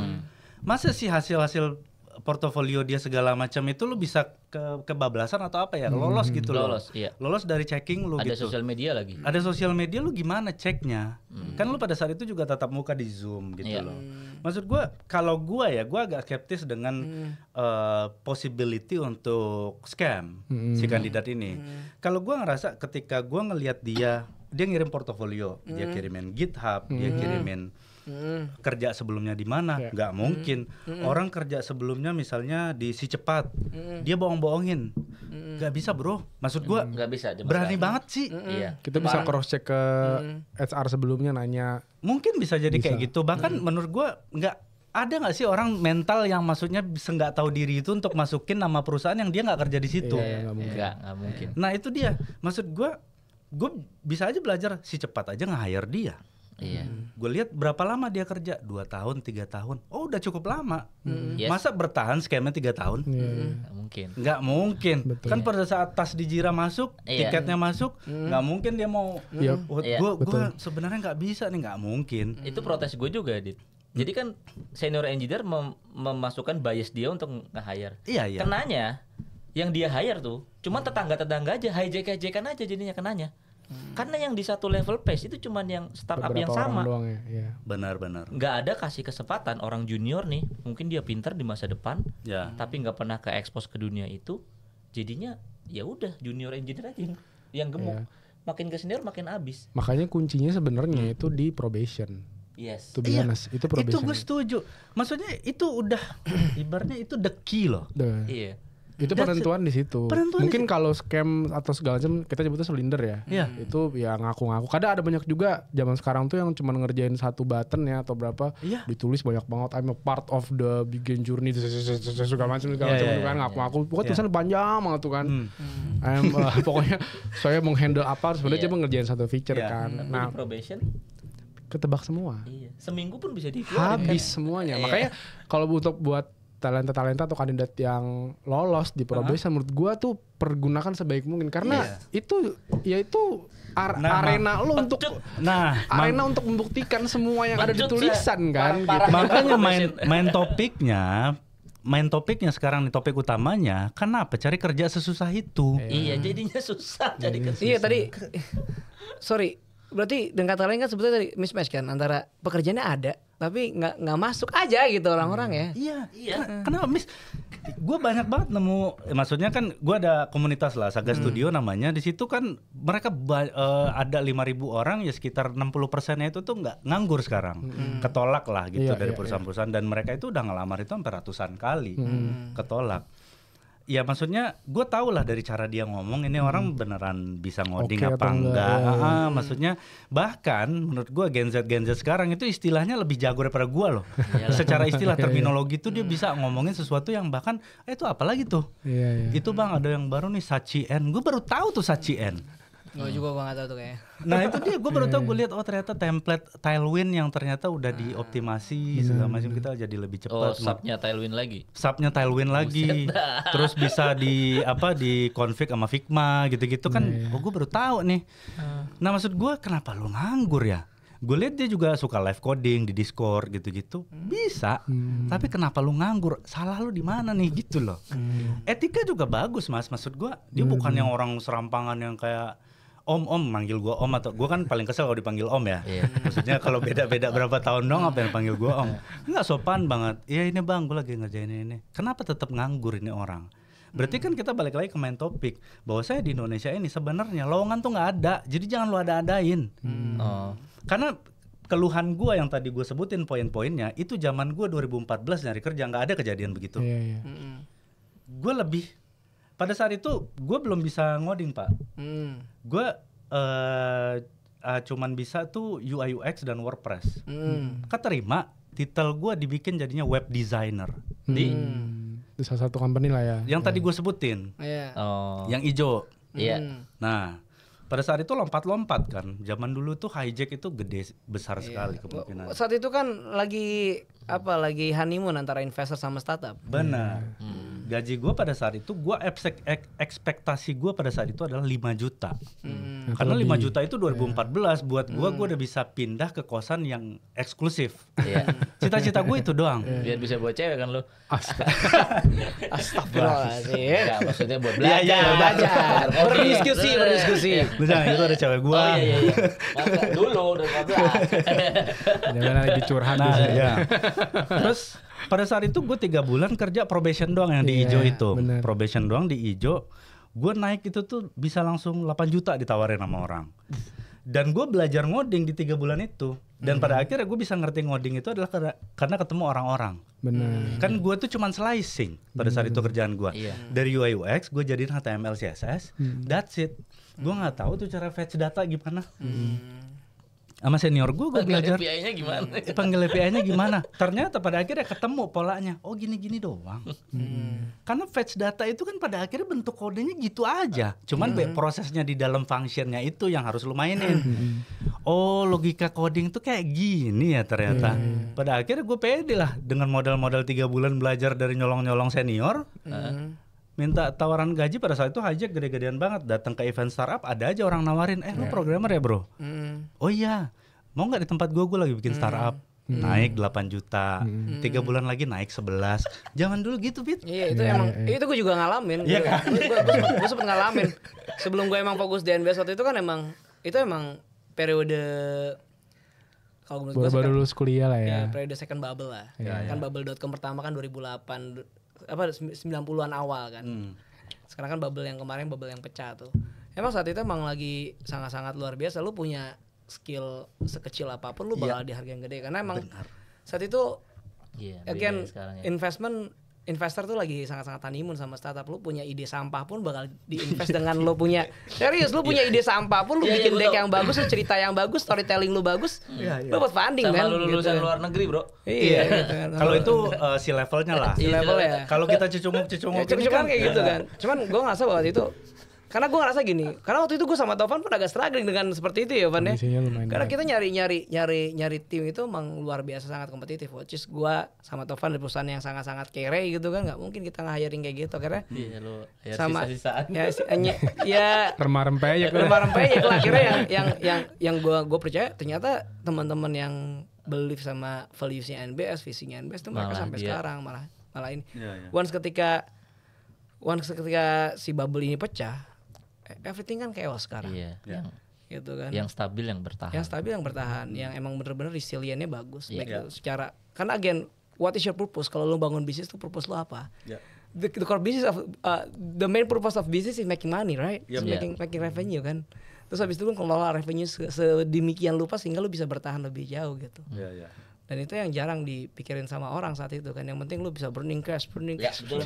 Masa sih hasil-hasil portofolio dia segala macam itu lu bisa kebablasan atau apa ya? Lolos gitu loh. Lolos dari checking lu ada gitu. Ada sosial media lagi. Ada sosial media lu gimana ceknya? Kan lu pada saat itu juga tatap muka di Zoom gitu loh. Maksud gua kalau gua agak skeptis dengan possibility untuk scam si kandidat ini. Kalau gua ngerasa ketika gua ngelihat dia ngirim portofolio, dia kirimin GitHub, dia kirimin kerja sebelumnya di mana, nggak mungkin. Orang kerja sebelumnya misalnya di Si Cepat, dia bohong-bohongin, nggak bisa bro. Maksud gua nggak bisa. Berani banget sih. Iya. Kita bisa cross check ke HR sebelumnya nanya. Mungkin bisa jadi kayak gitu. Bahkan menurut gua ada nggak sih orang mental yang maksudnya bisa nggak tahu diri itu untuk masukin nama perusahaan yang dia nggak kerja di situ. Nggak mungkin. Nah itu dia. Maksud gue bisa aja belajar Si Cepat aja nge-hire dia. Iya. Gue lihat berapa lama dia kerja, 2 tahun, 3 tahun. Oh udah cukup lama. Masa bertahan skemnya 3 tahun? Nggak mungkin. Betul. Kan pada saat tas Dijira masuk, tiketnya masuk, nggak mungkin dia mau. Gue sebenarnya nggak bisa nih, nggak mungkin. Itu protes gue juga, Dit. Jadi kan senior engineer memasukkan bias dia untuk nge-hire. Iya. Kenanya yang dia hire tuh cuma tetangga-tetangga aja, hijack-hijackan aja jadinya kenanya. Karena yang di satu level pace itu cuman yang startup yang sama. Doang ya. Benar. Nggak ada kasih kesempatan orang junior nih, mungkin dia pintar di masa depan, tapi nggak pernah ke expose ke dunia itu, jadinya ya udah junior engineer aja yang gemuk. Makin ke senior makin abis. Makanya kuncinya sebenarnya itu di probation. Yes. Itu probation. Itu gue setuju. Maksudnya itu udah ibaratnya itu the key loh. Iya. Itu penentuan di situ. Mungkin kalau scam atau segala macam kita sebutnya Slender ya. Itu ya ngaku-ngaku. Kadang ada banyak juga zaman sekarang tuh yang cuma ngerjain satu button ya atau berapa, ditulis banyak banget I'm a part of the begin journey segala macam kan ngaku-ngaku. Pokoknya tulisan panjang banget tuh kan. Pokoknya saya mau handle apa sebenarnya cuma ngerjain satu feature kan. Nah, probation ketebak semua. Iya. Seminggu pun bisa dikeluarin. Habis semuanya. Makanya kalau untuk buat talenta-talenta atau kandidat yang lolos di probation menurut gua tuh pergunakan sebaik mungkin karena itu arena lo untuk arena untuk membuktikan semua yang ada di tulisan kan gitu. Makanya main topiknya sekarang nih, topik utamanya kenapa cari kerja sesusah itu. Iya jadinya susah cari kerja. Iya tadi sorry berarti dengan kata lain kan sebetulnya tadi mismatch kan antara pekerjaannya ada tapi nggak masuk aja gitu orang-orang ya. Iya. Kenapa Miss? Gue banyak banget nemu, maksudnya kan gue ada komunitas lah, Saga Studio namanya. Di situ kan mereka ada 5.000 orang, ya sekitar 60%-nya itu tuh nggak nganggur sekarang, ketolak lah gitu dari perusahaan-perusahaan, dan mereka itu udah ngelamar itu sampai ratusan kali, ketolak. Ya maksudnya gue tau lah dari cara dia ngomong ini orang beneran bisa ngoding apa enggak. Maksudnya bahkan menurut gue Gen Z sekarang itu istilahnya lebih jago daripada gue loh. Secara istilah terminologi itu dia bisa ngomongin sesuatu yang bahkan itu apalagi tuh. Itu bang ada yang baru nih Sachien. Gue baru tahu tuh Sachien. Gue juga gak tau tuh kayaknya. Nah itu dia, gue baru tahu, gue lihat oh ternyata template Tailwind yang ternyata udah dioptimasi segala macam, kita jadi lebih cepat. Subnya Tailwind lagi. Subnya Tailwind lagi. Terus bisa di config sama Figma gitu-gitu kan. Oh gue baru tahu nih. Nah maksud gue kenapa lu nganggur ya? Gue lihat dia juga suka live coding di Discord gitu-gitu. Bisa. Tapi kenapa lu nganggur? Salah lu di mana nih gitu loh. Etika juga bagus Mas. Maksud gue dia bukan yang orang serampangan yang kayak Om manggil gue Om, atau gue kan paling kesel kalau dipanggil Om ya. Maksudnya kalau beda-beda berapa tahun dong apa yang panggil gue Om. Enggak sopan banget. Ya ini bang gue lagi ngerjain ini. Kenapa tetap nganggur ini orang? Berarti kan kita balik lagi ke main topik bahwa saya di Indonesia ini sebenarnya lowongan tuh nggak ada. Jadi jangan lu ada-adain. Karena keluhan gue yang tadi gue sebutin poin-poinnya itu zaman gue 2014 nyari kerja nggak ada kejadian begitu. Gue lebih pada saat itu gue belum bisa ngoding Pak. Gue cuman bisa tuh UI UX dan WordPress. Keterima, titel gue dibikin jadinya web designer di salah satu company lah ya. Yang tadi gue sebutin, yang hijau. Nah pada saat itu lompat-lompat kan. Zaman dulu tuh hijack itu besar sekali kemungkinan. Saat itu kan lagi honeymoon antara investor sama startup. Benar. Gaji gue pada saat itu, ekspektasi gue pada saat itu adalah 5 juta. Karena 5 juta itu 2014 buat gue udah bisa pindah ke kosan yang eksklusif. Cita-cita gue itu doang. Biar bisa buat cewek kan lo. Astagfirullahaladzim. Enggak, maksudnya buat belajar. Berdiskusi. Misalnya itu ada cewek gue. Dulu udah 14. Jangan lagi curhat di sini. Terus pada saat itu gue 3 bulan kerja probation doang yang di hijau itu. Probation doang di hijau. Gue naik itu tuh bisa langsung 8 juta ditawarin sama orang. Dan gue belajar ngoding di 3 bulan itu. Dan pada akhirnya gue bisa ngerti ngoding itu adalah karena ketemu orang-orang. Kan gue tuh cuman slicing pada saat itu kerjaan gue. Dari UI UX gue jadiin HTML CSS. That's it. Gue nggak tahu tuh cara fetch data gimana. Sama senior gue belajar panggil API-nya gimana. Ternyata pada akhirnya ketemu polanya. Oh gini-gini doang. Karena fetch data itu kan pada akhirnya bentuk kodenya gitu aja. Cuman prosesnya di dalam functionnya itu yang harus lu mainin. Oh logika coding tuh kayak gini ya ternyata. Pada akhirnya gue pede lah dengan modal-modal 3 bulan belajar dari nyolong-nyolong senior. Minta tawaran gaji pada saat itu hijack gede-gedean banget. Datang ke event startup ada aja orang nawarin, lu programmer ya bro? Oh iya, mau gak di tempat gue lagi bikin startup. Naik 8 juta, 3 bulan lagi naik 11. Zaman dulu gitu Fit. Itu emang, itu gue juga ngalamin. Gue sempet ngalamin. Sebelum gue emang fokus di NBS waktu itu kan emang periode kalau menurut gue baru lulus kuliah lah ya. Periode second bubble lah. Kan bubble.com pertama kan 2008 90-an awal kan. Sekarang kan bubble yang kemarin bubble yang pecah tuh. Emang saat itu emang lagi sangat-sangat luar biasa. Lu punya skill sekecil apapun lu bakal dihargain gede karena emang saat itu again investor tuh lagi sangat-sangat honeymoon sama startup. Lu punya ide sampah pun bakal diinvest dengan lu punya serius lu punya ide sampah pun lu bikin deck yang bagus, lu cerita yang bagus, storytelling lu bagus, lu dapat funding kan. Sama lu lulusan luar negeri bro. Iya gitu kan. Kalau itu si levelnya lah. Si level ya. Kalau kita cucumuk kan kayak gitu kan. Cuman gue ngerasa bahwa itu karena gue ngerasa gini, karena waktu itu gue sama Tovan pun agak struggling dengan seperti itu ya Van ya. Karena kita nyari tim itu emang luar biasa sangat kompetitif. Which is gue sama Tovan di perusahaan yang sangat-sangat kere gitu kan, nggak mungkin kita nge-hiring kayak gitu karena sama sisa-sisaan. Ya remah-rempeyek lah. Akhirnya yang gue percaya ternyata teman-teman yang believe sama values-nya NBS, visinya NBS itu mereka sampai sekarang malah ini. Once ketika si bubble ini pecah, everything kan chaos sekarang. gitu kan. Yang stabil, yang bertahan. Yang stabil, yang bertahan, yang emang bener-bener resiliennya bagus. Secara karena again, what is your purpose? Kalau lo bangun bisnis tuh purpose lo apa? The core business of the main purpose of business is making money, right? Making revenue kan. Terus habis itu lo kelola revenue sedemikian lupa sehingga lo bisa bertahan lebih jauh gitu. Dan itu yang jarang dipikirin sama orang saat itu kan. Yang penting lu bisa burning cash. Betul.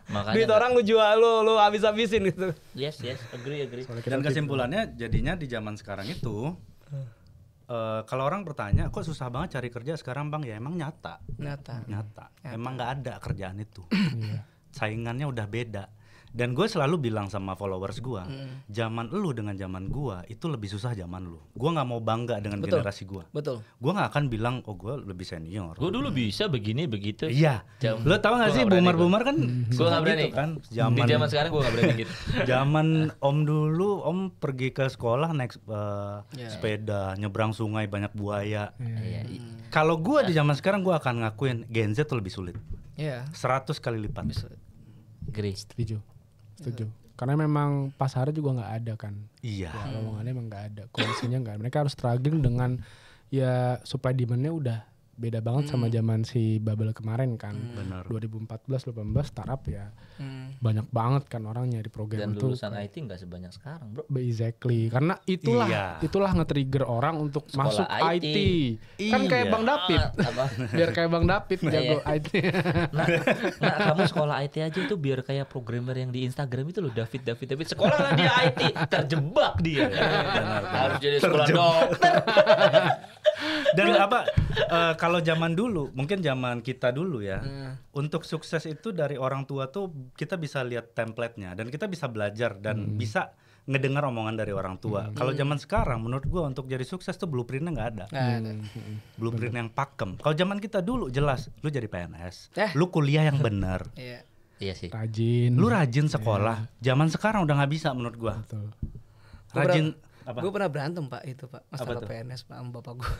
Makanya duit orang lu jual, lu habis-habisin gitu. Yes, agree. Dan kesimpulannya jadinya di zaman sekarang itu kalau orang bertanya kok susah banget cari kerja sekarang Bang, ya emang nyata. Emang nggak ada kerjaan itu. Saingannya udah beda. Dan gue selalu bilang sama followers gue, zaman lu dengan zaman gue itu lebih susah zaman lu. Gue nggak mau bangga dengan generasi gue. Betul. Gue nggak akan bilang, oh gue lebih senior. Gue dulu bisa begini begitu. Iya. Lo tau nggak sih boomer kan? Gue nggak berani. Gitu kan. Di zaman sekarang gue nggak berani gitu. Zaman Om dulu, Om pergi ke sekolah naik sepeda, nyebrang sungai banyak buaya. Kalau gue di zaman sekarang gue akan ngakuin Gen Z tuh lebih sulit. 100 kali lipat. Agree. Setuju. Karena memang pasarnya juga nggak ada kan. Iya. Ya, lowongannya emang nggak ada. Kondisinya nggak. Mereka harus struggling dengan ya supply demand-nya udah beda banget sama zaman si bubble kemarin kan. 2014-18 startup ya banyak banget kan orang nyari program itu. Dan lulusan IT nggak sebanyak sekarang, bro. Exactly. Karena itulah nge-trigger orang untuk sekolah masuk IT. Kan kayak Bang David. Biar kayak Bang David jago IT. Nah, kamu sekolah IT aja itu biar kayak programmer yang di Instagram itu loh, David sekolah lah dia IT, terjebak dia. Harus jadi sekolah dokter. Dan kalau zaman dulu, mungkin zaman kita dulu ya, untuk sukses itu dari orang tua tuh kita bisa lihat template-nya dan kita bisa belajar dan bisa ngedengar omongan dari orang tua. Kalau zaman sekarang menurut gua untuk jadi sukses tuh blueprint-nya nggak ada. Blueprint yang pakem. Kalau zaman kita dulu jelas, lu jadi PNS, lu kuliah yang benar. Iya sih. Lu rajin sekolah. Zaman sekarang udah nggak bisa menurut gua. Betul. Rajin. Gue pernah berantem Pak itu Pak masalah PNS Pak sama bapak gue.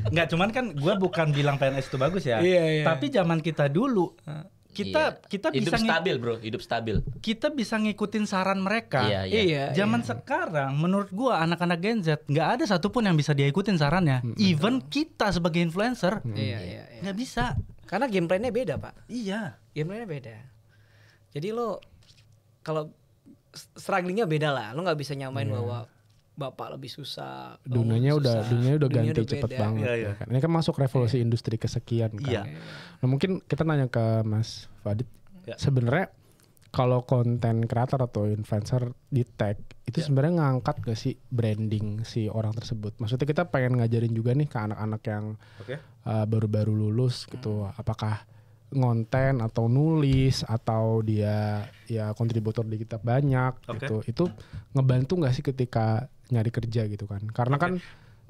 Nggak, cuman kan gue bukan bilang PNS itu bagus ya. Tapi zaman kita dulu kita hidup bisa stabil bro, hidup stabil. Kita bisa ngikutin saran mereka. Zaman sekarang menurut gue anak-anak Gen Z nggak ada satupun yang bisa dia ikutin sarannya. Even kita sebagai influencer nggak bisa. Karena game plan-nya beda Pak. Game plan-nya beda. Jadi lo kalau strugglingnya beda lah, lo nggak bisa nyamain bahwa bapak lebih susah. Dunianya udah ganti cepet banget. Kan. Ini kan masuk revolusi industri kesekian kan. Nah mungkin kita nanya ke Mas Fadit, sebenarnya kalau konten kreator atau influencer di tag itu sebenarnya ngangkat gak sih branding si orang tersebut? Maksudnya kita pengen ngajarin juga nih ke anak-anak yang baru-baru lulus gitu, apakah ngonten atau nulis atau dia ya kontributor di kitab banyak gitu, itu ngebantu nggak sih ketika nyari kerja gitu kan? Karena kan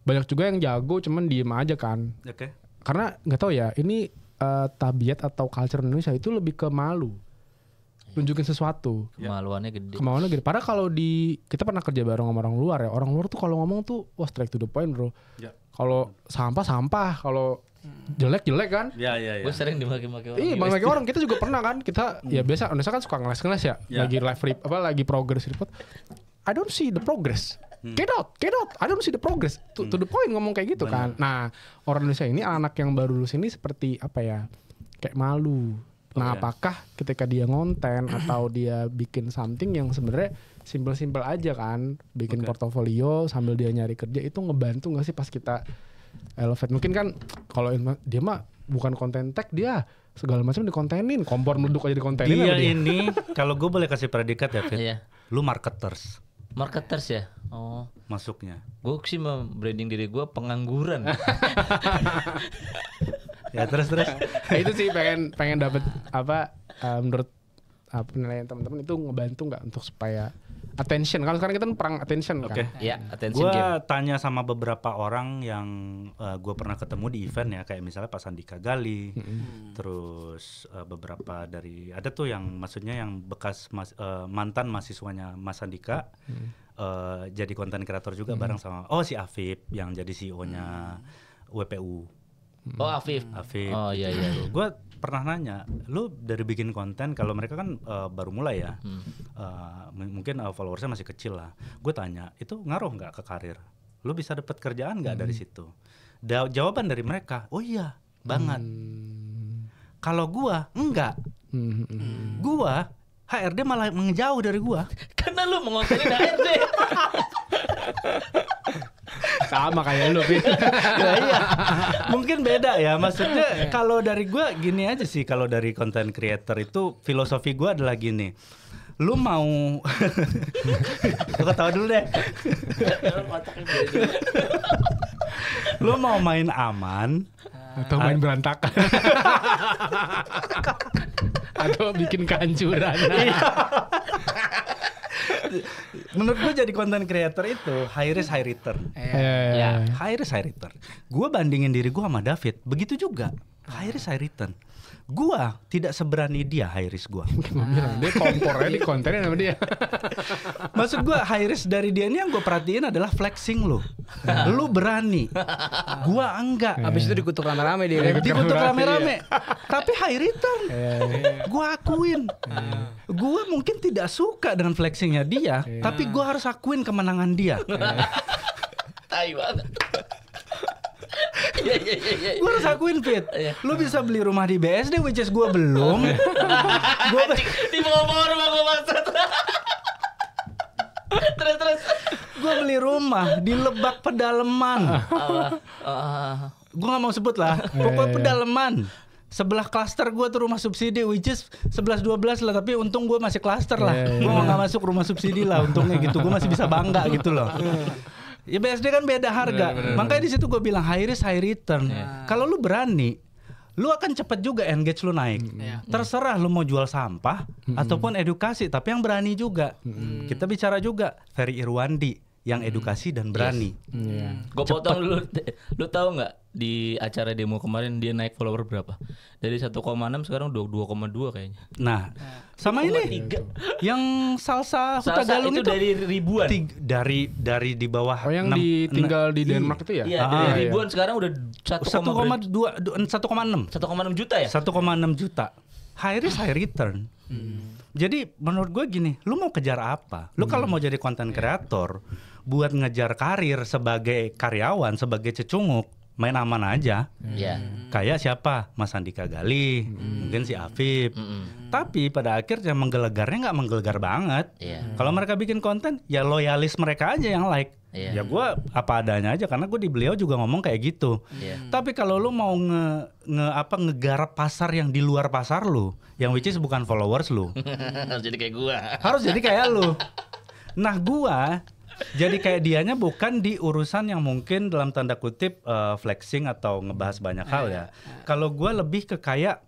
banyak juga yang jago cuman diem aja kan. Karena nggak tahu ya ini tabiat atau culture Indonesia itu lebih ke malu tunjukin sesuatu. Kemaluannya gede. Padahal kalau kita pernah kerja bareng sama orang luar ya, orang luar tuh kalau ngomong tuh wah straight to the point bro. Kalau sampah, kalau jelek kan? Iya. Gue sering dimaki-maki orang. Iya, maki orang. Kita juga pernah kan. Kita ya biasa Indonesia kan suka ngeles ya. Lagi lagi progress report. I don't see the progress. Get out. I don't see the progress. To the point ngomong kayak gitu kan. Nah, orang Indonesia ini anak yang baru lulus ini seperti apa ya? Kayak malu. Nah, apakah ketika dia ngonten atau dia bikin something yang sebenarnya simple-simple aja kan, bikin portofolio sambil dia nyari kerja itu ngebantu nggak sih pas kita elevate? Mungkin kan kalau dia mah bukan konten tech, dia segala macam dikontenin, kompor meleduk aja dikontenin. Dia ini kalau gue boleh kasih predikat ya Fit, lu marketers ya. Oh, masuknya. Gue sih branding diri gue pengangguran. Ya terus. Nah, itu sih pengen dapet menurut penilaian teman-teman itu ngebantu nggak untuk supaya attention, kalau sekarang kita perang attention kan. Iya, attention. Gue tanya sama beberapa orang yang gue pernah ketemu di event ya, kayak misalnya Pak Sandika Gali, terus beberapa dari ada tuh yang maksudnya yang bekas mantan mahasiswanya Mas Sandika, jadi konten kreator juga bareng sama si Afif yang jadi CEO-nya WPU. Oh Afif. Oh iya. Gue pernah nanya, lu dari bikin konten, kalau mereka kan baru mulai ya, mungkin followersnya masih kecil lah. Gue tanya, itu ngaruh nggak ke karir? Lu bisa dapat kerjaan nggak dari situ? Jawaban dari mereka, oh iya banget. Kalau gue enggak, gue HRD malah menjauh dari gue. Karena lu mengontenin HRD. Sama kayak lu, Fit. Ya, iya. Mungkin beda ya. Maksudnya kalau dari gue gini aja sih, kalau dari content creator itu filosofi gue adalah gini. Lu mau lu ketawa dulu deh. Lu mau main aman atau main berantakan. Atau bikin kehancuran. Menurut gue jadi content creator itu high risk high return. High risk high return. Gue bandingin diri gue sama David, begitu juga high risk high return. Gue tidak seberani dia high risk gue. Dia kompornya di kontennya sama dia. Maksud gue high risk dari dia ini yang gue perhatiin adalah flexing lu. Lu berani, gue enggak. Habis itu dikutuk rame-rame dia. Dikutuk rame-rame. Tapi high return. Gue akuin. Gue mungkin tidak suka dengan flexingnya dia, tapi gue harus akuin kemenangan dia. Tai banget. Iya. Gue harus akuin, Fit. Lu bisa beli rumah di BSD, which is gue belum. Gue di bawah rumah gue maksud. Terus. Gue beli rumah di Lebak Pedaleman. Gue nggak mau sebut lah. Pokoknya Pedaleman. Sebelah klaster gue tuh rumah subsidi, which is 11-12 lah. Tapi untung gue masih klaster lah. Gue nggak masuk rumah subsidi lah. Untungnya gitu. Gue masih bisa bangga gitu loh. Ya BSD kan beda harga. Makanya di situ gue bilang high risk high return. Kalau lu berani, lu akan cepet juga engage lu naik. Terserah lu mau jual sampah ataupun edukasi, tapi yang berani juga. Kita bicara juga Ferry Irwandi yang edukasi dan berani. Gue potong dulu. Lu tahu nggak di acara demo kemarin dia naik follower berapa? Dari 1,6 sekarang 2,2 kayaknya. Nah, sama ini yang salsa Huta Galung itu dari ribuan. Dari di bawah. Oh yang tinggal di Denmark itu ya? Iya, dari ribuan sekarang udah 1,6 juta ya? 1,6 juta. High risk high return. Jadi menurut gue gini, lu mau kejar apa? Lu kalau mau jadi content creator, buat ngejar karir sebagai karyawan, sebagai cecunguk, main aman aja. Kayak siapa? Mas Andika Gali, mungkin si Afif. Tapi pada akhirnya menggelegarnya nggak menggelegar banget. Kalau mereka bikin konten, ya loyalis mereka aja yang like. Ya gue apa adanya aja, karena gue di beliau juga ngomong kayak gitu. Tapi kalau lu mau ngegarap pasar yang di luar pasar lu, yang which is bukan followers lu, harus jadi kayak gue. Harus jadi kayak lu. Nah gue jadi kayak dianya bukan di urusan yang mungkin dalam tanda kutip flexing atau ngebahas banyak hal ya. Kalau gue lebih ke kayak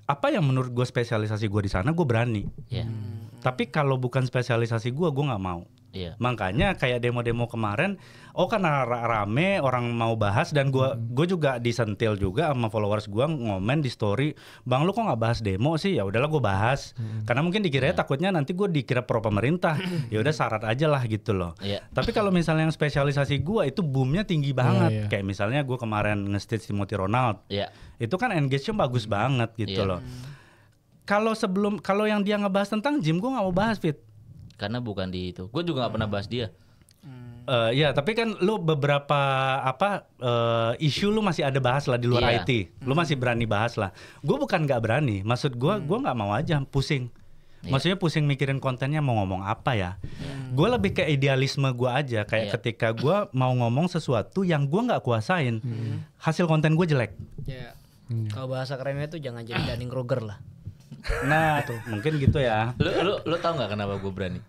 apa yang menurut gue spesialisasi gue di sana, gue berani. Tapi kalau bukan spesialisasi gue nggak mau. Makanya kayak demo-demo kemarin, karena rame orang mau bahas, dan gue juga disentil juga sama followers gue ngomen di story, bang lu kok nggak bahas demo sih? Ya udahlah gue bahas, karena mungkin dikira takutnya nanti gue dikira pro pemerintah. Ya udah syarat aja lah gitu loh. Tapi kalau misalnya yang spesialisasi gue itu boomnya tinggi banget, kayak misalnya gue kemarin nge-stage Timothy Ronald, itu kan engagement bagus banget gitu loh. Kalau yang dia ngebahas tentang gym, gue nggak mau bahas, Fit. Karena bukan di itu. Gue juga nggak pernah bahas dia. Ya, tapi kan lu beberapa isu lu masih ada bahas lah di luar IT. Lu masih berani bahas lah. Gue bukan nggak berani. Maksud gue nggak mau aja pusing. Maksudnya pusing mikirin kontennya mau ngomong apa ya. Gue lebih ke idealisme gue aja. Kayak ketika gue mau ngomong sesuatu yang gue nggak kuasain, hasil konten gue jelek. Kalau bahasa kerennya tuh jangan jadi Dunning Kruger lah. Nah tuh mungkin gitu ya. Lu tahu nggak kenapa gue berani?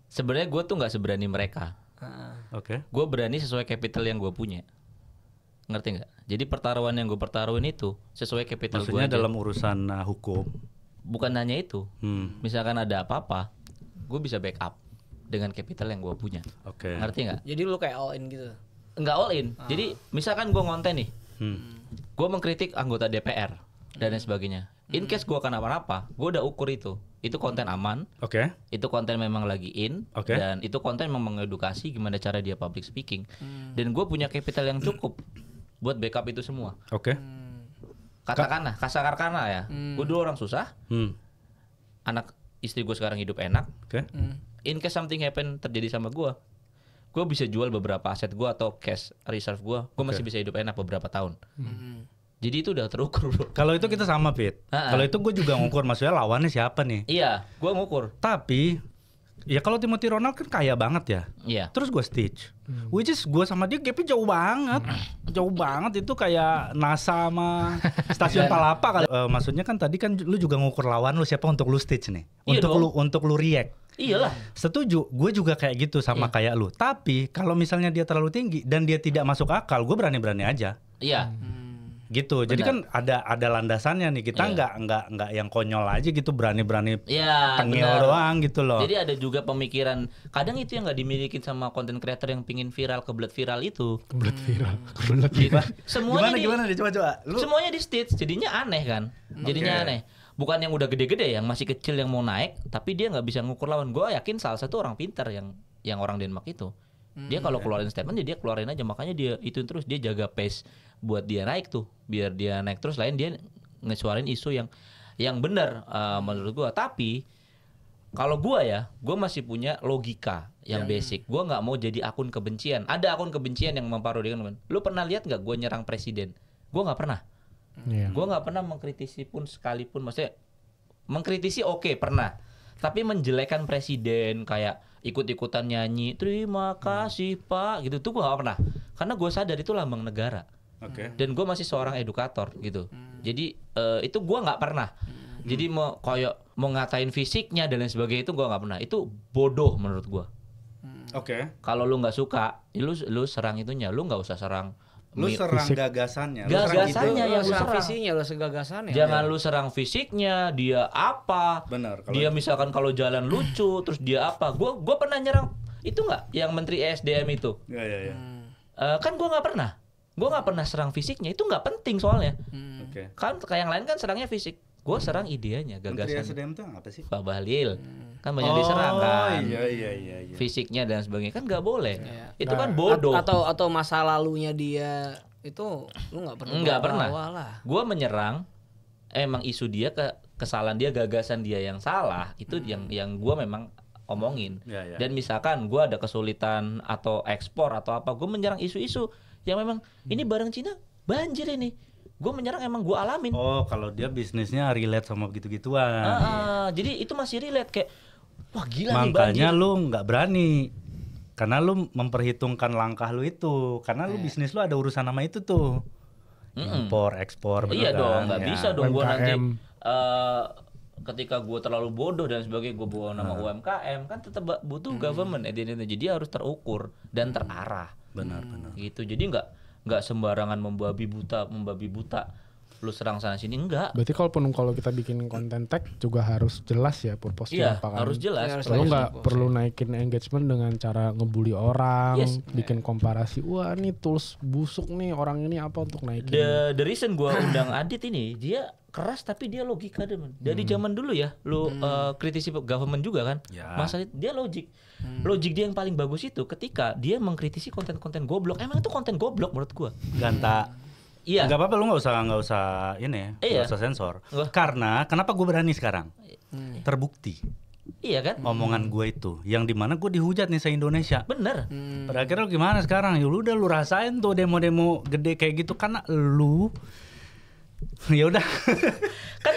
Sebenarnya gue tuh nggak seberani mereka. Gue berani sesuai capital yang gue punya. Ngerti nggak? Jadi pertaruhan yang gue pertaruhin itu sesuai capital gue. Maksudnya dalam urusan hukum? Bukan hanya itu. Misalkan ada apa-apa, gue bisa backup dengan capital yang gue punya. Ngerti nggak? Jadi lu kayak all in gitu? Nggak all in. Jadi misalkan gue ngonten nih, gue mengkritik anggota DPR dan lain sebagainya. In case gue kenapa-napa, gue udah ukur itu konten aman, itu konten memang lagi in, dan itu konten memang mengedukasi gimana cara dia public speaking, dan gue punya capital yang cukup buat backup itu semua. Oke. Katakanlah, kasarnya ya, gue dulu orang susah, anak istri gue sekarang hidup enak. Oke. In case something happen terjadi sama gue bisa jual beberapa aset gue atau cash reserve gue masih bisa hidup enak beberapa tahun. Jadi itu udah terukur, bro. Kalau itu kita sama, Pit. Kalau itu gue juga ngukur, maksudnya lawannya siapa nih? Iya, gue ngukur. Tapi ya kalau Timothy Ronald kan kaya banget ya. Iya. Terus gue Stitch, which is gue sama dia gapnya jauh banget, jauh banget, itu kayak NASA sama stasiun Palapa kali. Maksudnya kan tadi kan lu juga ngukur lawan lu siapa untuk lu Stitch nih, Iya untuk lu react. Iyalah. Setuju, gue juga kayak gitu sama kayak lu. Tapi kalau misalnya dia terlalu tinggi dan dia tidak masuk akal, gue berani-berani aja. Iya. Gitu. Jadi kan ada landasannya nih. Kita nggak yang konyol aja gitu, berani-berani tengil doang gitu loh. Jadi ada juga pemikiran, kadang itu yang nggak dimiliki sama content creator yang pingin viral, kebelet viral itu. Kebelet viral. Semuanya Gimana coba. Semuanya di stage, jadinya aneh kan. Jadinya aneh. Bukan yang udah gede-gede, yang masih kecil yang mau naik, tapi dia nggak bisa ngukur lawan. Gue yakin salah satu orang pintar yang orang Denmark itu. Dia kalau keluarin statement dia keluarin aja, makanya dia ituin terus, dia jaga pace buat dia naik tuh, biar dia naik terus. Lain dia ngesuarin isu yang benar menurut gue. Tapi kalau gue masih punya logika yang basic. Gue nggak mau jadi akun kebencian. Ada akun kebencian yang memparodikan. Lu pernah lihat nggak gue nyerang presiden? Gue nggak pernah. Gue nggak pernah mengkritisi pun sekalipun. Maksudnya mengkritisi oke, pernah. Tapi menjelekan presiden kayak ikut-ikutan nyanyi terima kasih Pak gitu tuh gue gak pernah, karena gue sadar itu lambang negara. Dan gue masih seorang edukator gitu. Jadi itu gue nggak pernah. Jadi mau ngatain fisiknya dan lain sebagainya itu gue nggak pernah. Itu bodoh menurut gue. Kalau lu nggak suka, lu serang itunya, lu nggak usah serang. Lu serang gagasannya. Gagasannya yang lu serang. Visinya, lu segagasannya. Jangan lu serang fisiknya, dia apa? Benar. Dia misalkan kalau jalan lucu, terus dia apa? Gue pernah nyerang itu nggak? Yang Menteri SDM itu. Iya. Kan gue nggak pernah. Gue nggak pernah serang fisiknya. Itu nggak penting soalnya. Kan kayak yang lain kan serangnya fisik. Gue serang idenya, gagasan. Menteri SDM itu apa sih? Pak Bahlil. Kan banyak diserang kan. Iya. Fisiknya dan sebagainya kan nggak boleh. Itu kan bodoh. Atau masa lalunya dia itu lu nggak pernah. Gue menyerang emang isu dia, kesalahan dia, gagasan dia yang salah itu yang gue memang omongin. Dan misalkan gue ada kesulitan atau ekspor atau apa, gue menyerang isu-isu yang memang ini barang Cina banjir ini. Gue menyerang emang gue alamin. Oh, kalau dia bisnisnya relate sama begitu-gituan. Jadi itu masih relate kayak wah gila nih banjir. Makanya lu nggak berani. Karena lu memperhitungkan langkah lu itu. Karena lu bisnis lu ada urusan sama itu tuh. Impor, ekspor. Iya dong, nggak bisa dong gue nanti ketika gue terlalu bodoh dan sebagainya gue bawa nama UMKM kan tetap butuh government. Jadi harus terukur dan terarah. Benar. Gitu. Jadi nggak sembarangan membabi buta lu serang sana sini, enggak. Berarti kalau kita bikin konten tag juga harus jelas ya purpose-nya apa kan. Harus jelas. Lo nggak perlu naikin engagement dengan cara ngebully orang, bikin komparasi. Wah, ini tools busuk nih, orang ini apa untuk naikin. The reason gua undang Adit ini, dia keras tapi dia logika demen. Dari zaman dulu ya, lu kritisi government juga kan. Masalah dia logik. Logik dia yang paling bagus itu ketika dia mengkritisi konten-konten goblok. Emang itu konten goblok menurut gua. Ganta. Iya. Gak apa-apa, lu nggak usah ini ya, nggak usah sensor. Karena kenapa gue berani sekarang? Terbukti. Iya kan? Omongan gue itu, yang dimana gue dihujat nih se-Indonesia. Bener. Pada akhirnya lu gimana sekarang? Ya lu rasain tuh demo-demo gede kayak gitu karena lu. Ya udah. Kan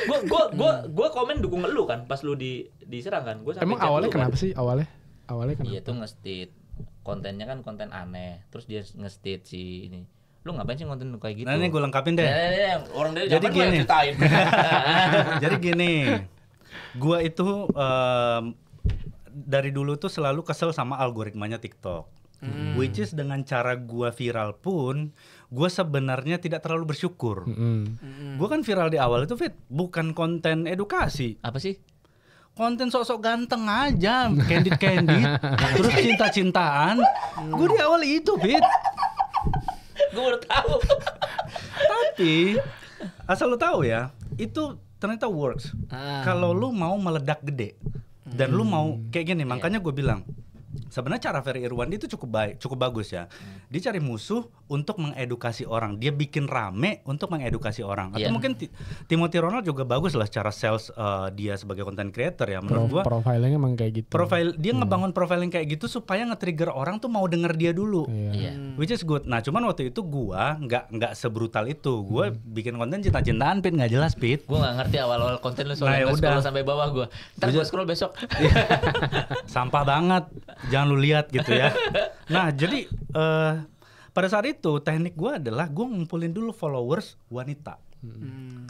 gue komen dukung lu kan pas lu diserang kan. Emang awalnya kenapa sih awalnya kenapa? Iya tuh nge-state kontennya kan konten aneh. Terus dia nge-state si ini. Lu ngapain sih konten kayak gitu? Nah ini gue lengkapin deh. Orang dari jadi gini. Jadi gini, gue itu dari dulu tuh selalu kesel sama algoritmanya TikTok. Which is dengan cara gue viral pun, gue sebenarnya tidak terlalu bersyukur. Gue kan viral di awal itu bukan konten edukasi. Apa sih? Konten sok-sok ganteng aja, candid, terus cinta-cintaan. Gue di awal itu Gue baru tahu. Tapi asal lu tahu ya, itu ternyata works. Kalau lu mau meledak gede dan lu mau kayak gini, makanya gue bilang sebenarnya cara Ferry Irwandi itu cukup bagus ya. Dia cari musuh untuk mengedukasi orang. Dia bikin rame untuk mengedukasi orang. Atau mungkin Timothy Ronald juga bagus lah secara sales dia sebagai content creator ya. Menurut gua profilingnya emang kayak gitu. Dia ngebangun profiling kayak gitu supaya nge-trigger orang tuh mau denger dia dulu. Which is good. Nah, cuman waktu itu gua nggak sebrutal itu. Gua bikin konten cinta-cintaan, Pit, nggak jelas, Pit. Gua nggak ngerti awal-awal konten lu soalnya scroll sampai bawah gua. Ntar gua scroll besok. Sampah banget. Jangan lu lihat gitu ya. Nah, jadi pada saat itu teknik gue adalah gue ngumpulin dulu followers wanita.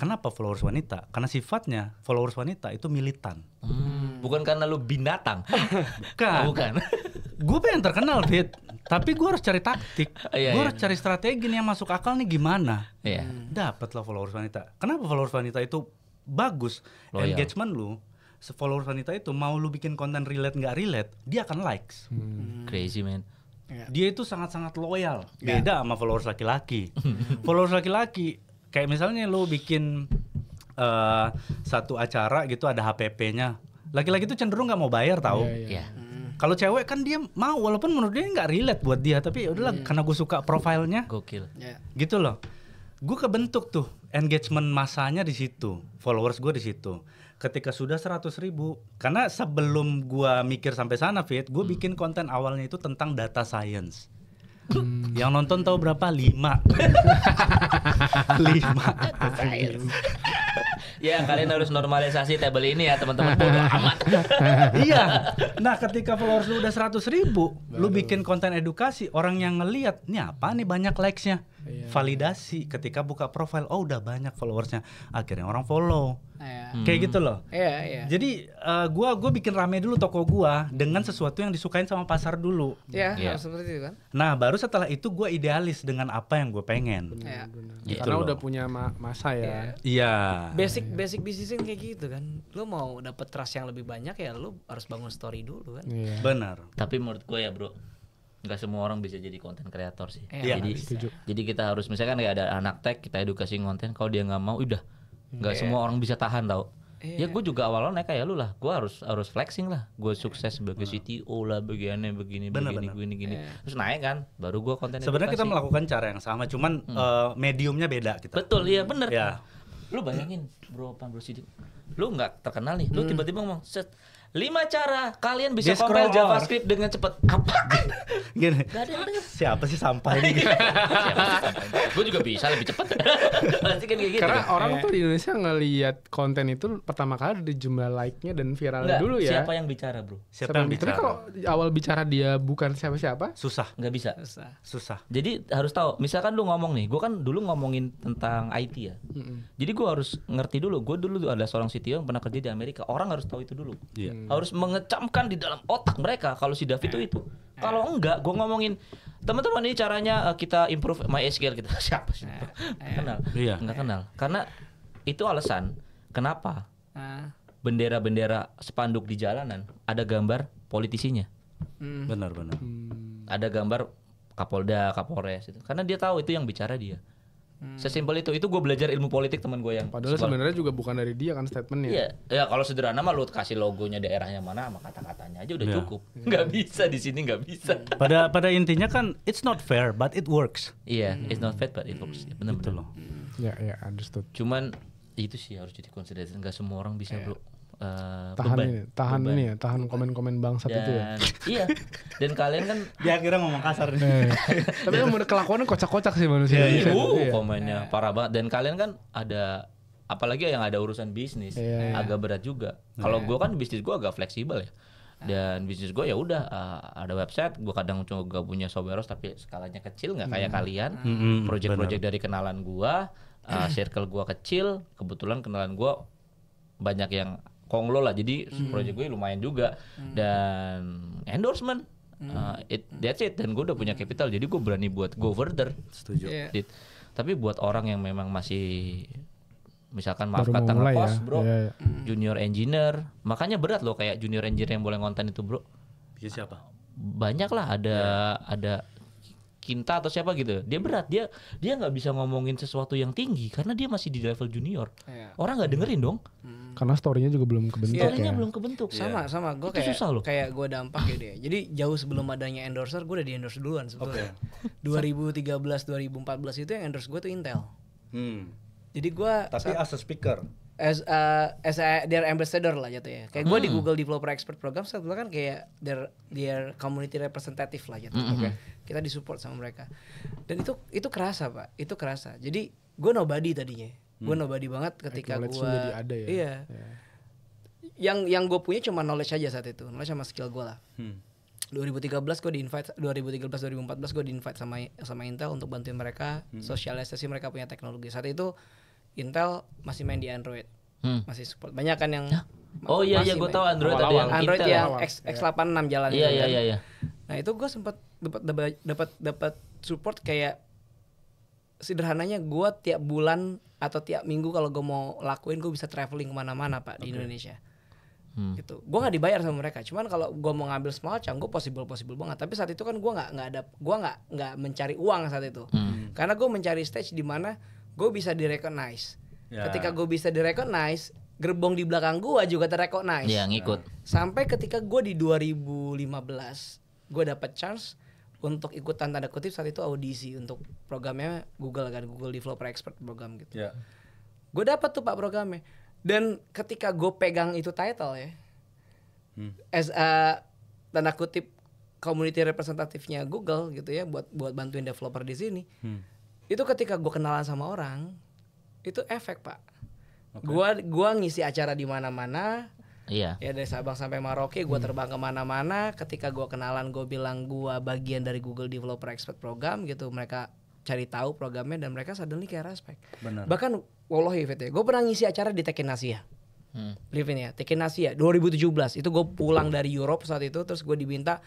Kenapa followers wanita? Karena sifatnya followers wanita itu militan. Bukan karena lu binatang. Bukan. Gue pengen terkenal, Fit. Tapi gue harus cari taktik. Gue harus cari strategi nih yang masuk akal nih gimana. Dapatlah followers wanita. Kenapa followers wanita itu bagus? Engagement lu. Followers wanita itu mau lu bikin konten relate nggak relate, dia akan likes. Crazy man. Dia itu sangat-sangat loyal. Beda sama followers laki-laki. Followers laki-laki kayak misalnya lu bikin satu acara gitu ada HPP-nya. Laki-laki itu cenderung nggak mau bayar tahu. Kalau cewek kan dia mau walaupun menurut dia nggak relate buat dia, tapi udahlah karena gue suka profilnya. Gokil. Gitu loh. Gue kebentuk tuh engagement masanya di situ, followers gue di situ. Ketika sudah 100.000, karena sebelum gua mikir sampai sana, Fit, gue bikin konten awalnya itu tentang data science. Yang nonton tahu berapa? 5. 5. Ya, kalian harus normalisasi table ini ya, teman-teman. Bodoh amat. Iya. Nah, ketika followers lu udah 100.000, lu bikin konten edukasi, orang yang ngelihat, "Ini apa nih banyak likes-nya?" Validasi ketika buka profile, oh udah banyak followersnya, akhirnya orang follow. Kayak gitu loh. Jadi gua bikin rame dulu toko gua dengan sesuatu yang disukain sama pasar dulu. Harus seperti itu kan. Nah, baru setelah itu gua idealis dengan apa yang gue pengen. Gitu karena udah punya masa ya. Iya. Basic bisnis kayak gitu kan. Lu mau dapet trust yang lebih banyak ya lu harus bangun story dulu kan. Benar. Tapi menurut gue ya, Bro, nggak semua orang bisa jadi konten kreator sih. Jadi kita harus misalkan kayak ada anak tech, kita edukasi konten, kalau dia nggak mau udah nggak semua orang bisa tahan tau. Ya gue juga awalnya naik kayak lu lah, gue harus flexing lah, gue sukses sebagai CTO lah, begini terus naik kan, baru gue konten edukasi. Sebenarnya kita melakukan cara yang sama, cuman mediumnya beda kita. Betul, iya bener. Lu bayangin bro CTO, lu nggak terkenal nih, lu tiba-tiba ngomong 5 cara kalian bisa compile JavaScript dengan cepat. Apa? Gini. Gak ada yang denger. Siapa sih sampah ini? Gue juga bisa lebih cepat. Pasti kan kayak gitu. Karena orang tuh di Indonesia ngelihat konten itu pertama kali dari jumlah like-nya dan viralnya dulu ya. Siapa yang bicara, Bro? Siapa yang bicara? Tapi kalau awal bicara dia bukan siapa-siapa, susah. Nggak bisa. Susah. Jadi harus tahu. Misalkan lu ngomong nih, gue kan dulu ngomongin tentang IT ya. Jadi gue harus ngerti dulu. Gue dulu adalah seorang CTO yang pernah kerja di Amerika. Orang harus tahu itu dulu. Harus mengecamkan di dalam otak mereka kalau si David itu. Kalau enggak, gue ngomongin teman-teman ini caranya kita improve MySQL kita. Siapa sih? Kenal? Nggak kenal. Karena itu alasan kenapa bendera-bendera spanduk di jalanan ada gambar politisinya. Benar. Ada gambar Kapolda, Kapolres itu. Karena dia tahu itu yang bicara dia. Sesimpel itu gue belajar ilmu politik teman gue yang padahal sebenarnya juga bukan dari dia kan statementnya. Iya, ya kalau sederhana mah lu kasih logonya daerahnya mana sama kata-katanya aja udah cukup. Nggak bisa di sini, nggak bisa. Pada intinya kan it's not fair but it works. Iya, it's not fair but it works. Benar-benar loh. Ya, understood. Cuman itu sih harus jadi konsiderasi. Nggak semua orang bisa bro. Tahan komen-komen bangsat itu ya. Iya. Dan kalian kan dia akhirnya ngomong kasar nih. Tapi yang kelakuannya kocak-kocak sih manusia. Komennya parah banget. Dan kalian kan ada apalagi yang ada urusan bisnis agak berat juga. Kalau gue kan bisnis gue agak fleksibel ya. Dan bisnis gue ya udah ada website, gue kadang juga punya software tapi skalanya kecil nggak kayak kalian. Project-project dari kenalan gue, circle gue kecil, kebetulan kenalan gue banyak yang konglo lah, jadi project gue lumayan juga dan endorsement, that's it, dan gue udah punya capital, jadi gue berani buat go further. Setuju. Tapi buat orang yang memang masih misalkan maaf kata ngekos bro, junior engineer, makanya berat loh kayak junior engineer yang boleh ngonten itu bro. Siapa? Banyak lah, ada Kinta atau siapa gitu, dia berat, dia nggak bisa ngomongin sesuatu yang tinggi karena dia masih di level junior. Orang nggak dengerin dong. Karena story-nya juga belum kebentuk Story-nya ya. belum kebentuk. Sama gue Itu susah loh. kayak gue dampak ya deh. Jadi jauh sebelum adanya endorser gue udah di endorse duluan sebetulnya. 2013 2014 itu yang endorse gue tuh Intel. Jadi gue Tapi as a speaker. as their ambassador lah jatuh ya. Kayak gue di Google Developer Expert Program sebetulnya kan kayak their community representative lah jatuh. Kita disupport sama mereka. Dan itu kerasa Pak, itu kerasa. Jadi gue nobody tadinya. Gue nobody banget ketika gue jadi ada ya. Iya. Yang gue punya cuma knowledge aja saat itu, knowledge sama skill gue lah. 2013 gue di-invite, 2014 gue di-invite sama Intel untuk bantuin mereka sosialisasi mereka punya teknologi. Saat itu Intel masih main di Android, masih support. Banyak kan yang Oh iya gue tahu Android ada yang Android Intel. yang X86 jalan Iya itu kan. iya. Nah itu gue sempat dapat support kayak sederhananya gue tiap bulan atau tiap minggu kalau gue mau lakuin gue bisa traveling kemana-mana Pak di Indonesia. Gitu. Gue nggak dibayar sama mereka. Cuman kalau gue mau ngambil small chunk gue possible banget. Tapi saat itu kan gue nggak mencari uang saat itu. Karena gue mencari stage di mana gue bisa direcognize. Ketika gue bisa direcognize, gerbong di belakang gue juga terrecognize. Iya ngikut. Sampai ketika gue di 2015 gue dapat chance untuk ikutan tanda kutip saat itu audisi untuk programnya Google kan, Google Developer Expert Program gitu. Gue dapat tuh Pak programnya. Dan ketika gue pegang itu title ya, as a tanda kutip community representatifnya Google gitu ya, buat bantuin developer di sini. Itu ketika gue kenalan sama orang, itu efek Pak. Gua ngisi acara di mana-mana. Iya. Ya dari Sabang sampai Merauke, gue terbang kemana-mana. Ketika gue kenalan, gue bilang gue bagian dari Google Developer Expert Program gitu. Mereka cari tahu programnya dan mereka suddenly kayak respect. Benar. Bahkan wallahi Fit ya, gue pernah ngisi acara di Tekken Asia. Believe ya, Tekken Asia 2017 itu gue pulang dari Europe saat itu, terus gue diminta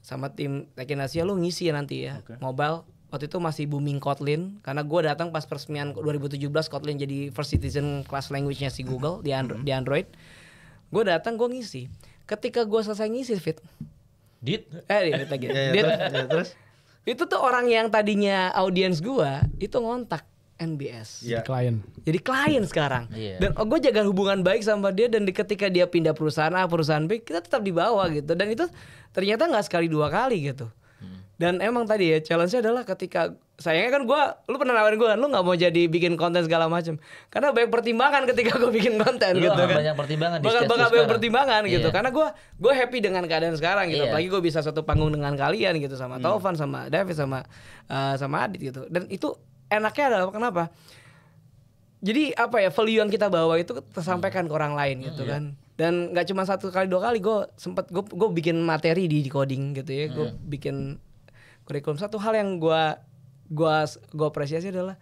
sama tim Tekken Asia lu ngisi ya nanti ya mobile. Waktu itu masih booming Kotlin karena gue datang pas peresmian 2017 Kotlin jadi first citizen class language-nya si Google di Android. Gue datang gue ngisi. Ketika gue selesai ngisi Fit. Dit lagi. Terus itu tuh orang yang tadinya audiens gue itu ngontak NBS. Jadi klien sekarang. Dan gue jaga hubungan baik sama dia dan ketika dia pindah perusahaan A, perusahaan B, kita tetap dibawa gitu. Dan itu ternyata nggak sekali dua kali gitu. Dan emang tadi ya challenge-nya adalah ketika sayangnya kan lu pernah nawarin gue kan lu nggak mau jadi bikin konten segala macam karena banyak pertimbangan ketika gue bikin konten gitu kan. Banyak pertimbangan di bakal banyak pertimbangan gitu karena gue happy dengan keadaan sekarang gitu. Apalagi gue bisa satu panggung dengan kalian gitu sama Taufan sama David sama Adit gitu. Dan itu enaknya adalah kenapa? Jadi apa ya value yang kita bawa itu tersampaikan ke orang lain gitu kan. Dan nggak cuma satu kali dua kali gue bikin materi di coding gitu ya. Gue bikin kurikulum. Satu hal yang gue apresiasi adalah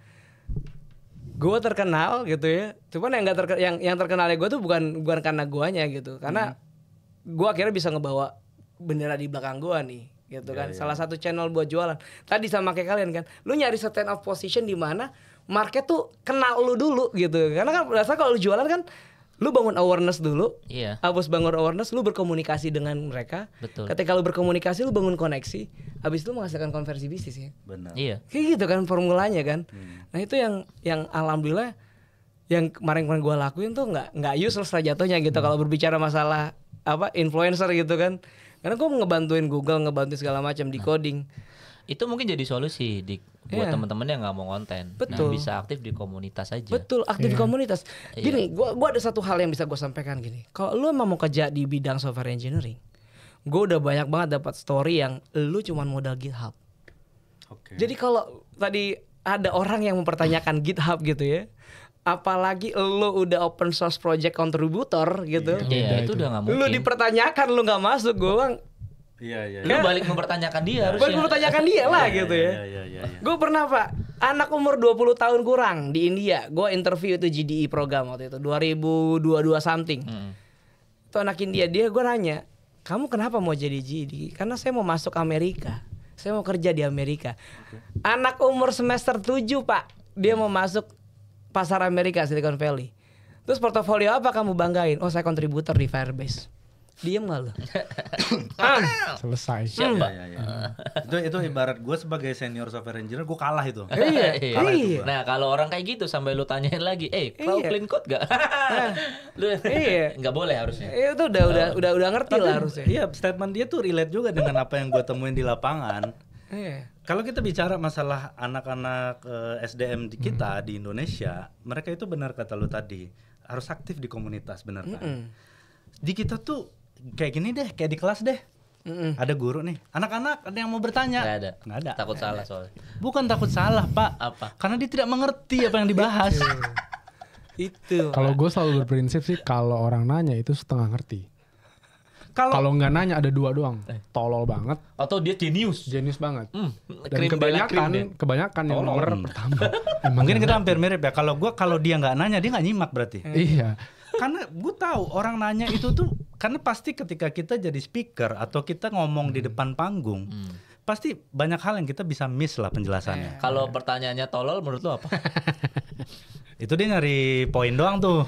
gue terkenal gitu ya. Cuman yang terkenalnya gue tuh bukan karena guanya gitu. Karena gue akhirnya bisa ngebawa bendera di belakang gue nih gitu kan. Salah satu channel buat jualan. Tadi sama kayak kalian kan. Lu nyari stand of position di mana market tuh kenal lu dulu gitu. Karena kan biasanya kalau lu jualan kan lu bangun awareness dulu. Habis bangun awareness lu berkomunikasi dengan mereka. Betul. Ketika lu berkomunikasi lu bangun koneksi. Habis itu menghasilkan konversi bisnis ya. Benar. Iya. Kayak gitu kan formulanya kan. Nah itu yang alhamdulillah yang kemarin gue lakuin tuh nggak useless lah jatuhnya gitu. Kalau berbicara masalah influencer gitu kan. Karena gue ngebantuin Google, ngebantuin segala macam di coding. Itu mungkin jadi solusi buat teman-teman yang nggak mau konten. Betul. Nah, bisa aktif di komunitas aja. Betul, aktif di komunitas. Gini, gua ada satu hal yang bisa gue sampaikan gini. Kalau lu emang mau kerja di bidang software engineering, gue udah banyak banget dapat story yang lu cuman modal GitHub. Jadi kalau tadi ada orang yang mempertanyakan GitHub gitu ya, apalagi lu udah open source project contributor gitu. Iya, itu udah nggak mungkin. Lu dipertanyakan lu nggak masuk, gue bang. Iya. Lu balik mempertanyakan dia harusnya. Balik mempertanyakan dia lah gitu ya. Gue pernah Pak, anak umur 20 tahun kurang di India, gue interview itu GDE program waktu itu 2022 something. Itu anak India, gue nanya, kamu kenapa mau jadi GDE? Karena saya mau masuk Amerika. Saya mau kerja di Amerika. Anak umur semester 7 Pak, dia mau masuk pasar Amerika, Silicon Valley. Terus portofolio apa kamu banggain? Oh saya kontributor di Firebase. Diem gak lu? Selesai. Siapa? Itu ibarat gue sebagai senior software engineer gue kalah itu. Iya. Kalah itu gua. Nah kalau orang kayak gitu sampai lu tanyain lagi, kau clean code gak? Lu nggak boleh harusnya. Itu udah ngerti lah harusnya. Iya, statement dia tuh relate juga dengan apa yang gue temuin di lapangan. Iya. Kalau kita bicara masalah anak-anak SDM di kita di Indonesia, mereka itu benar kata lu tadi, harus aktif di komunitas, benar kan? Di kita tuh kayak gini deh, kayak di kelas deh. Ada guru nih, anak-anak ada yang mau bertanya? Nggak ada. Takut salah soalnya. Bukan takut salah, Pak. Apa? Karena dia tidak mengerti apa yang dibahas. Itu. Kalau gue selalu berprinsip sih, kalau orang nanya itu setengah ngerti. Kalau nggak nanya ada 2 doang, tolol banget, Atau dia jenius banget. Dan Krim kebanyakan yang nomor pertama. Mungkin kita hampir mirip ya. Kalau dia nggak nanya, dia nggak nyimak berarti. Iya. Karena gue tahu orang nanya itu tuh, karena pasti ketika kita jadi speaker atau kita ngomong di depan panggung, pasti banyak hal yang kita bisa miss lah penjelasannya. Kalau pertanyaannya tolol menurut lu apa? Itu dia nyari poin doang tuh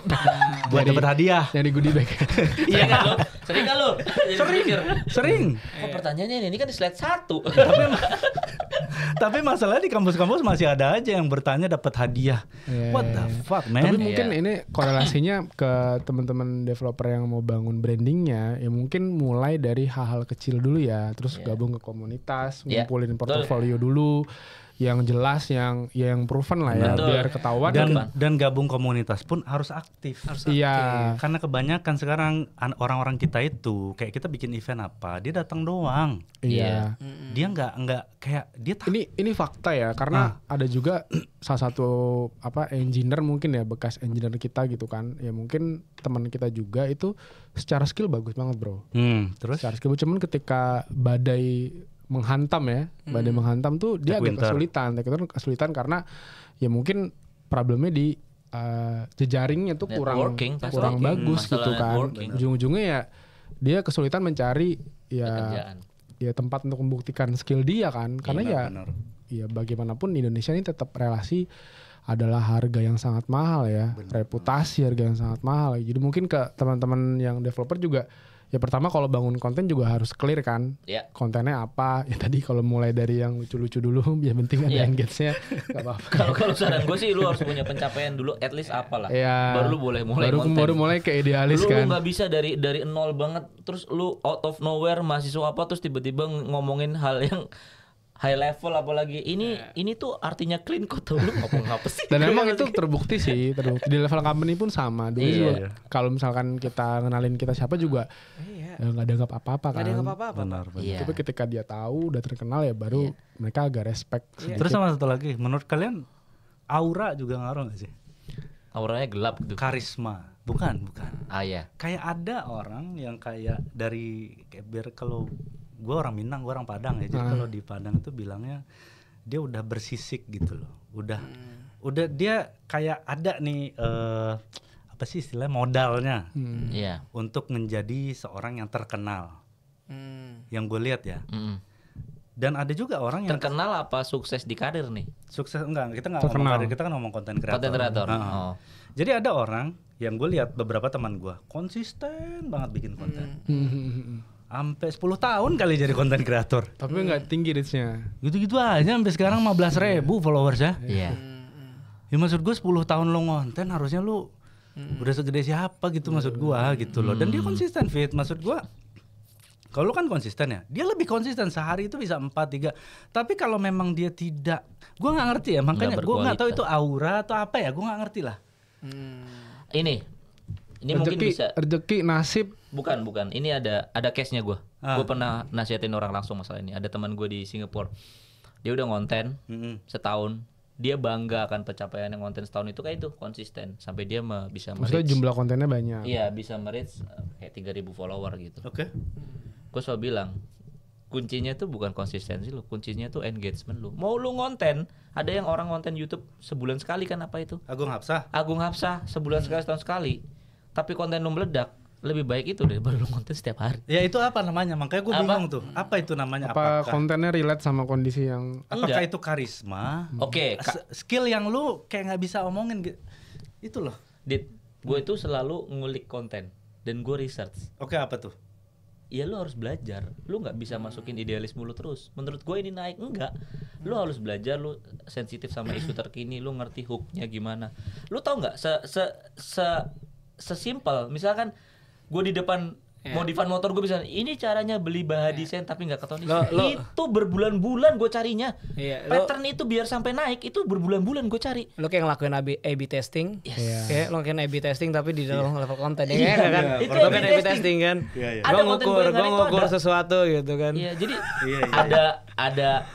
buat dapat hadiah. Yang di goodie bag. Iya kan lu? Sering kan lu? Sering. Kok pertanyaannya ini kan di slide 1. Tapi masalahnya di kampus-kampus masih ada aja yang bertanya dapat hadiah. What the fuck, man? Tapi mungkin ini korelasinya ke teman-teman developer yang mau bangun brandingnya, ya mungkin mulai dari hal-hal kecil dulu ya, terus gabung ke komunitas, ngumpulin portofolio dulu, yang jelas, yang proven lah ya, biar ketahuan. Dan gabung komunitas pun harus aktif. Iya. Karena kebanyakan sekarang orang-orang kita itu kayak kita bikin event apa, dia datang doang. Iya. Dia nggak kayak dia Ini fakta ya, karena ada juga salah satu engineer mungkin ya, bekas engineer kita gitu kan, ya mungkin teman kita juga itu secara skill bagus banget bro. Terus Secara skill, cuman ketika badai menghantam tuh dia agak kesulitan karena ya mungkin problemnya di jejaringnya tuh kurang bagus gitu kan. Ujung-ujungnya ya dia kesulitan mencari ya tempat untuk membuktikan skill dia kan, karena ya bagaimanapun di Indonesia ini tetap relasi adalah harga yang sangat mahal ya, reputasi harga yang sangat mahal. Jadi mungkin ke teman-teman yang developer juga, ya pertama kalau bangun konten juga harus clear kan, kontennya apa. Ya tadi kalau mulai dari yang lucu-lucu dulu, ya penting ada engage-nya, nggak apa-apa. Kalau saran gue sih lu harus punya pencapaian dulu, at least apalah. Ya, baru lu boleh mulai konten. Baru mulai ke idealis kan. Lu nggak bisa dari nol banget, terus lu out of nowhere mahasiswa apa, terus tiba-tiba ngomongin hal yang high level, apalagi ini tuh artinya clean code, tuh lu ngomong apa sih? Dan emang itu terbukti di level company pun sama. Dulu juga kalau misalkan kita ngenalin kita siapa juga nggak dianggap apa-apa kan. Benar. Tapi ketika dia tahu udah terkenal ya baru mereka agak respect. Terus sama satu lagi, menurut kalian aura juga ngaruh nggak sih? Auranya gelap gitu. Karisma, bukan. Iya. Kayak ada orang yang kayak biar kalau gue orang Minang, gue orang Padang ya. Jadi kalau di Padang itu bilangnya dia udah bersisik gitu loh. Udah dia kayak ada nih apa sih istilah modalnya untuk menjadi seorang yang terkenal. Yang gue lihat ya. Dan ada juga orang yang terkenal apa sukses di karir nih? Sukses enggak, kita nggak ngomong karir, kita kan ngomong konten kreator. Jadi ada orang yang gue lihat, beberapa teman gue konsisten banget bikin konten. Sampai 10 tahun kali jadi konten kreator. Tapi nggak tinggi reach-nya. Gitu-gitu aja sampai sekarang 15.000 followers ya. Iya. Ya maksud gue 10 tahun lo ngonten harusnya lo udah segede siapa gitu, maksud gue gitu loh. Dan dia konsisten fit, maksud gue. Kalau lo kan konsisten ya, dia lebih konsisten, sehari itu bisa 4-3. Tapi kalau memang dia tidak, gue nggak ngerti ya, makanya gue nggak tahu itu aura atau apa ya, gue nggak ngerti lah. Ini rezeki, mungkin bisa rezeki, nasib. Bukan. Ini ada case-nya gue. Gue pernah nasihatin orang langsung masalah ini. Ada teman gue di Singapura. Dia udah ngonten setahun. Dia bangga akan pencapaian yang konten setahun itu, kayak itu konsisten sampai dia bisa maksudnya jumlah kontennya banyak. Iya, bisa merits kayak 3.000 follower gitu. Oke. Gue selalu bilang kuncinya tuh bukan konsistensi lu, kuncinya tuh engagement lu. Mau lu ngonten, ada yang orang ngonten YouTube sebulan sekali kan, apa itu? Agung Hapsah sebulan sekali, setahun sekali. Tapi konten lu meledak, lebih baik itu deh baru lu konten setiap hari. Ya itu apa namanya? Makanya gue bingung tuh. Apa itu namanya? Apa kontennya relate sama kondisi yang? Apakah itu karisma? Oke. Skill yang lu kayak nggak bisa omongin gitu. Itu loh. Gue itu selalu ngulik konten dan gue research. Oke, apa tuh? ya lu harus belajar. Lu nggak bisa masukin idealisme lu terus. Menurut gue ini naik, enggak. Lu harus belajar, lu sensitif sama isu terkini, lu ngerti hooknya gimana. Lu tau nggak sesimpel misalkan gue di depan modifan motor gue bisa ini caranya beli bahan desain tapi nggak ketahuan itu berbulan-bulan gue carinya. Pattern itu biar sampai naik itu berbulan-bulan gue cari. Lo kayak ngelakuin A/B testing, kayak lo ngelakuin A/B testing tapi di dalam level konten ya kan? Itu kan A/B testing kan? Gue ngukur sesuatu gitu kan? Iya jadi ada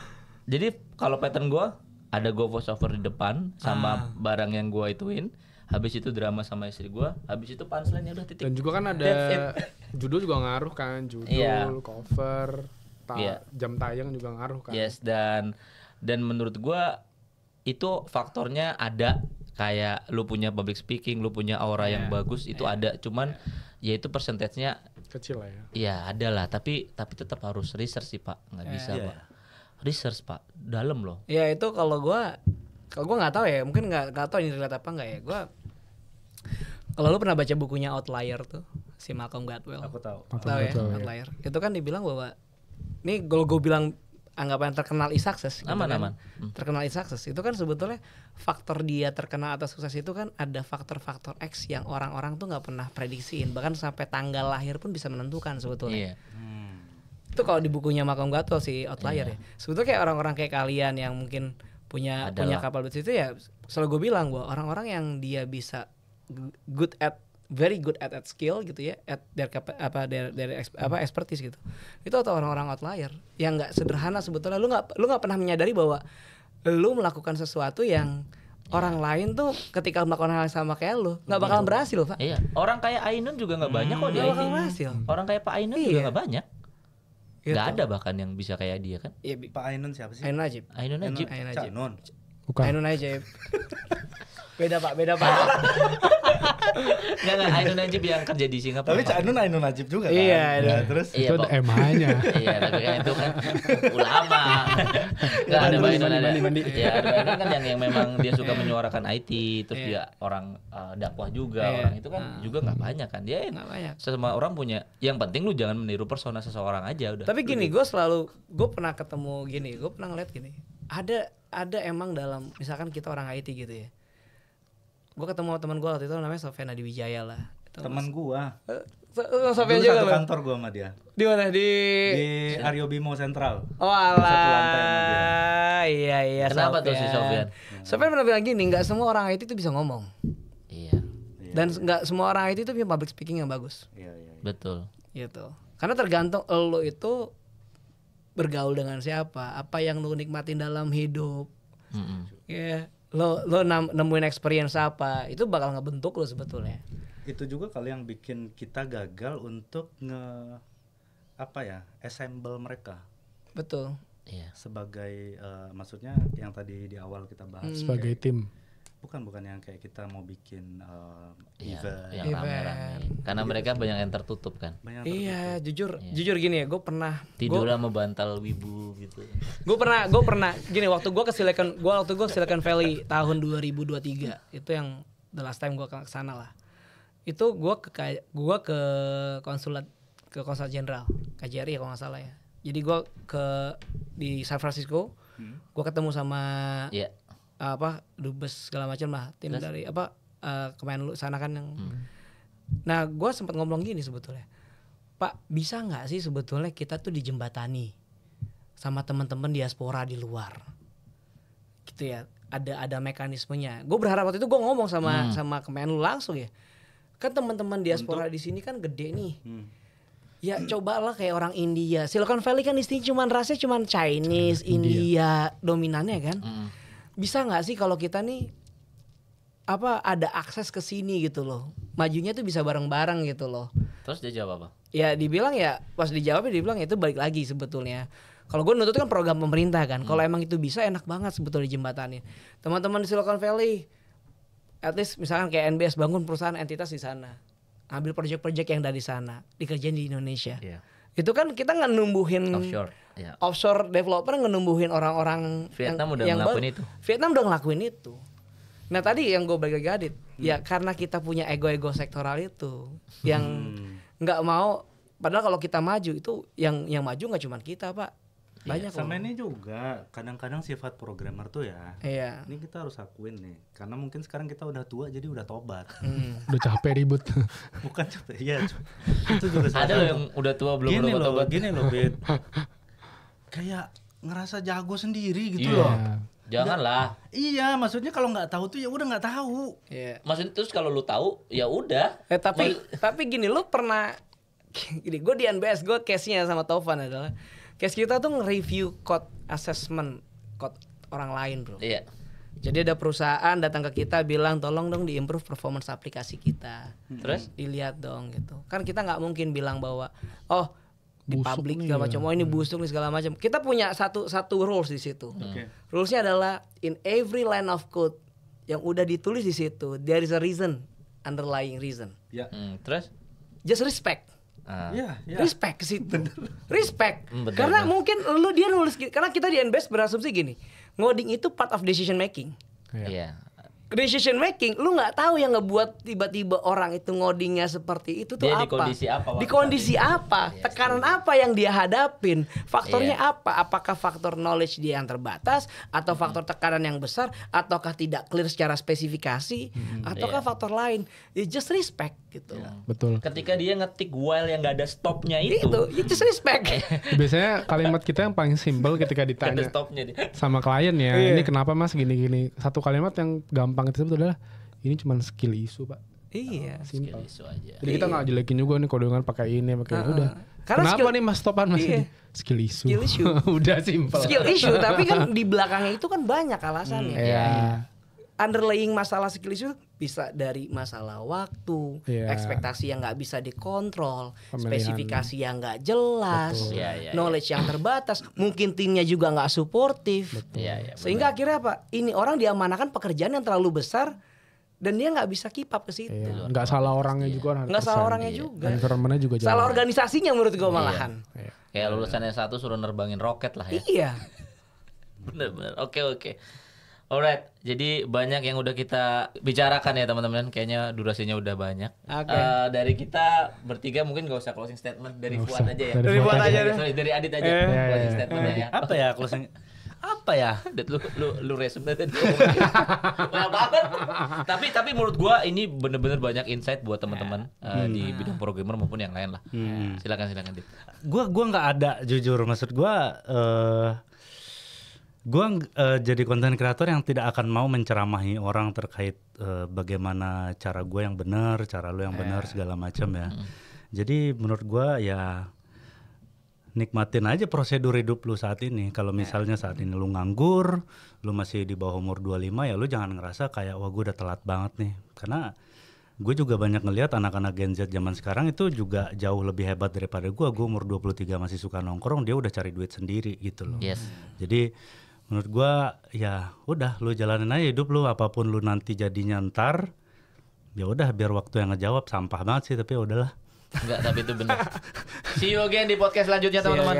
jadi kalau pattern gue ada gue voice over di depan sama barang yang gue ituin. Habis itu drama sama istri gue, habis itu punchline-nya udah titik. Dan juga kan ada judul juga ngaruh kan, judul, cover, jam tayang juga ngaruh kan. Yes, dan menurut gue itu faktornya ada, kayak lu punya public speaking, lu punya aura yang bagus itu ada, cuman ya itu persentasenya kecil lah ya. Iya, ada lah, tapi tetap harus research sih, Pak. Nggak bisa, Pak. Research, Pak. Dalam loh. Ya itu kalau gue nggak tahu ya, mungkin nggak tahu ini relate apa nggak ya. Kalau lu pernah baca bukunya Outlier tuh si Malcolm Gladwell. Aku tahu. Tahu ya, Outlier. Itu kan dibilang bahwa ini kalau gue bilang anggapan terkenal is success. Aman. Terkenal is success itu kan sebetulnya faktor dia terkenal atau sukses itu kan ada faktor-faktor X yang orang-orang tuh nggak pernah prediksiin, bahkan sampai tanggal lahir pun bisa menentukan sebetulnya. Itu kalau di bukunya Malcolm Gladwell si Outlier ya. Sebetulnya kayak orang-orang kayak kalian yang mungkin punya kapal itu ya selalu gue bilang bahwa orang-orang yang dia bisa very good at skill gitu ya, at their expertise gitu. Itu atau orang-orang outlier yang nggak sederhana sebetulnya. Lu nggak pernah menyadari bahwa lu melakukan sesuatu yang orang lain tuh ketika melakukan hal yang sama kayak lu nggak bakalan berhasil loh, Pak. Iya. Orang kayak Ainun juga nggak banyak kok di IT. Orang kayak Pak Ainun juga nggak banyak. Gitu. Gak ada bahkan yang bisa kayak dia kan. Iya, Pak Ainun siapa sih? Ainun Najib. Bukan. Ainun Najib. Beda pak. Nggak, Ainun Najib yang kerja di Singapura. Tapi Cak Ainun Najib juga kan? Iya. Terus? Itu ada MH-nya. Iya, tapi kan itu kan ulama. Nggak ada Ainun. Ya, ada kan yang memang dia suka menyuarakan IT, terus dia orang dakwah juga, orang itu kan juga nggak banyak kan. Dia nggak banyak. Semua orang punya. Yang penting lu jangan meniru persona seseorang aja udah. Tapi gini, gue pernah ketemu gini, gue pernah ngeliat gini. Ada emang dalam misalkan kita orang IT gitu ya. Gue ketemu teman gue waktu itu namanya Sofyan Adiwijaya lah. Teman gue. Sofyan juga satu kantor gue sama dia. Di mana? Di Aryo Bimo Sentral. Oh alah. Satu lantai sama dia. Iya. Kenapa tuh si Sofyan? Sofyan pernah bilang gini, nggak semua orang IT itu bisa ngomong. Iya. Dan nggak semua orang IT itu punya public speaking yang bagus. Iya. Betul. Gitu. Karena tergantung lo itu bergaul dengan siapa, apa yang lo nikmatin dalam hidup. Ya. Lo nemuin experience apa, itu bakal ngebentuk lo sebetulnya. Itu juga kali yang bikin kita gagal untuk assemble mereka. Betul. Iya. Sebagai maksudnya yang tadi di awal kita bahas sebagai tim. Bukan yang kayak kita mau bikin event yang rame-rame. Karena mereka banyak yang tertutup kan. Iya, jujur gini ya, gue pernah tidur sama bantal wibu gitu. Gue pernah gini waktu gue ke Silicon Valley tahun 2023. Itu yang the last time gue ke sana lah. Itu gue ke konsulat jenderal KJRI kalau nggak salah ya. Jadi gue di San Francisco, gue ketemu sama dubes segala macam lah, tim dari Kemenlu sana kan yang. Nah, gue sempat ngomong gini sebetulnya, Pak, bisa nggak sih sebetulnya kita tuh dijembatani sama teman-teman diaspora di luar, gitu ya? Ada mekanismenya. Gue berharap waktu itu gue ngomong sama Kemenlu langsung ya, kan teman-teman diaspora di sini kan gede nih. Ya cobalah kayak orang India. Silicon Valley kan isinya rasanya cuman Chinese, India dominannya kan. Bisa nggak sih kalau kita nih ada akses ke sini gitu loh, majunya tuh bisa bareng-bareng gitu loh. Terus dia jawab apa? Ya dibilang ya, pas dijawabnya dibilang itu balik lagi sebetulnya. Kalau gue nutut kan program pemerintah kan. Kalau emang itu bisa enak banget sebetulnya jembatannya. Teman-teman di Silicon Valley, at least misalkan kayak NBS bangun perusahaan entitas di sana, ambil project-project yang dari sana, dikerjain di Indonesia. Itu kan kita ngenumbuhin offshore developer, ngenumbuhin orang-orang Vietnam udah ngelakuin itu. Vietnam udah ngelakuin itu. Nah tadi yang gue balik lagi Adit, ya karena kita punya ego sektoral itu yang nggak mau Padahal kalau kita maju itu yang maju nggak cuma kita, Pak. Banyak sama ini juga kadang-kadang sifat programmer tuh ya. Iya. Ini kita harus akuin nih, karena mungkin sekarang kita udah tua jadi udah tobat. Udah capek ribut. Bukan capek, ya itu juga Ada loh yang udah tua belum tobat. Gini loh, Bet. Kayak ngerasa jago sendiri gitu loh. Janganlah. Iya, maksudnya kalau nggak tahu tuh ya udah nggak tahu. Iya. Maksudnya terus kalau lu tahu ya udah. Tapi gini, lu pernah gini, gue di NBS, gue case-nya sama Taufan adalah case kita tuh nge-review code assessment code orang lain, bro. Iya. Jadi ada perusahaan datang ke kita bilang tolong dong di-improve performance aplikasi kita. Terus dilihat dong gitu. Kan kita nggak mungkin bilang bahwa di Busuk publik nih segala ya. macam, ini busuk nih segala macam. Kita punya satu rules di situ. Rulesnya adalah in every line of code yang udah ditulis di situ, there is a reason, underlying reason. Ya. Terus Just respect. Iya, Respect ke situ. Respect. Bener, Karena bener. mungkin dia nulis karena kita di NBS berasumsi gini. Ngoding itu part of decision making. iya. Decision making, lu nggak tahu yang ngebuat tiba-tiba orang itu ngodingnya seperti itu tuh Dia apa? di kondisi apa waktu Di kondisi saat itu? apa? Tekanan apa yang dia hadapin? Faktornya Iya. apa? Apakah faktor knowledge dia yang terbatas, atau faktor tekanan yang besar, ataukah tidak clear secara spesifikasi, ataukah Iya. faktor lain? You just respect gitu. Betul. Ketika dia ngetik while yang nggak ada stopnya itu. You just respect. Biasanya kalimat kita yang paling simpel ketika Nggak ada ditanya stopnya dia. sama klien ya, Iya. ini kenapa mas gini-gini. Satu kalimat yang gampang itu adalah ini cuma skill issue pak. Iya. Simpel. Isu aja. Jadi kita nggak jelekin juga nih kodingan pakai ini pakai udah. Karena Kenapa skill- nih mas topan mas Iya. ini? Skill issue. Skill issue. Udah simpel. Skill issue, tapi kan di belakangnya itu kan banyak alasannya. Iya. Underlying masalah skill issue bisa dari masalah waktu, Iya. ekspektasi yang nggak bisa dikontrol, Pemilihan. spesifikasi yang nggak jelas, Betul. Iya, knowledge yang terbatas, mungkin timnya juga nggak suportif, Iya, sehingga akhirnya apa? Ini orang diamanahkan pekerjaan yang terlalu besar dan dia nggak bisa keep up ke situ. Iya. Nggak salah orangnya juga. Nggak salah 100%. orangnya juga. Environment-nya juga Salah jalan. organisasinya menurut gue malahan. Iya. Kayak lulusan S1 suruh nerbangin roket lah ya. Iya. Bener-bener. Oke. Alright, jadi banyak yang udah kita bicarakan ya teman-teman. Kayaknya durasinya udah banyak. Oke. Dari kita bertiga mungkin gak usah closing statement, dari Nggak Fuad usah. aja ya. Dari Fuad aja deh. Sorry, dari Adit aja. Iya, Closing iya. statementnya ya. Apa ya closing? Apa ya? Dit, lu resume tadi. Banyak banget. Tapi menurut gua ini bener-bener banyak insight buat teman-teman di bidang programmer maupun yang lain lah. Silakan Dit. Gua nggak ada, jujur, maksud gua jadi konten kreator yang tidak akan mau menceramahi orang terkait bagaimana cara gue yang benar, cara lu yang benar, segala macam ya. Jadi menurut gue ya nikmatin aja prosedur hidup lu saat ini. Kalau misalnya saat ini lu nganggur, lu masih di bawah umur 25, ya lu jangan ngerasa kayak wah gue udah telat banget nih. Karena gue juga banyak ngelihat anak-anak Gen Z zaman sekarang itu juga jauh lebih hebat daripada gue. Gue umur 23 masih suka nongkrong, dia udah cari duit sendiri gitu loh. Yes. Jadi menurut gua ya udah lu jalanin aja hidup lu, apapun lu nanti jadinya ntar ya udah biar waktu yang ngejawab. Sampah banget sih tapi ya udahlah. Enggak, tapi itu benar. See you again di podcast selanjutnya teman-teman.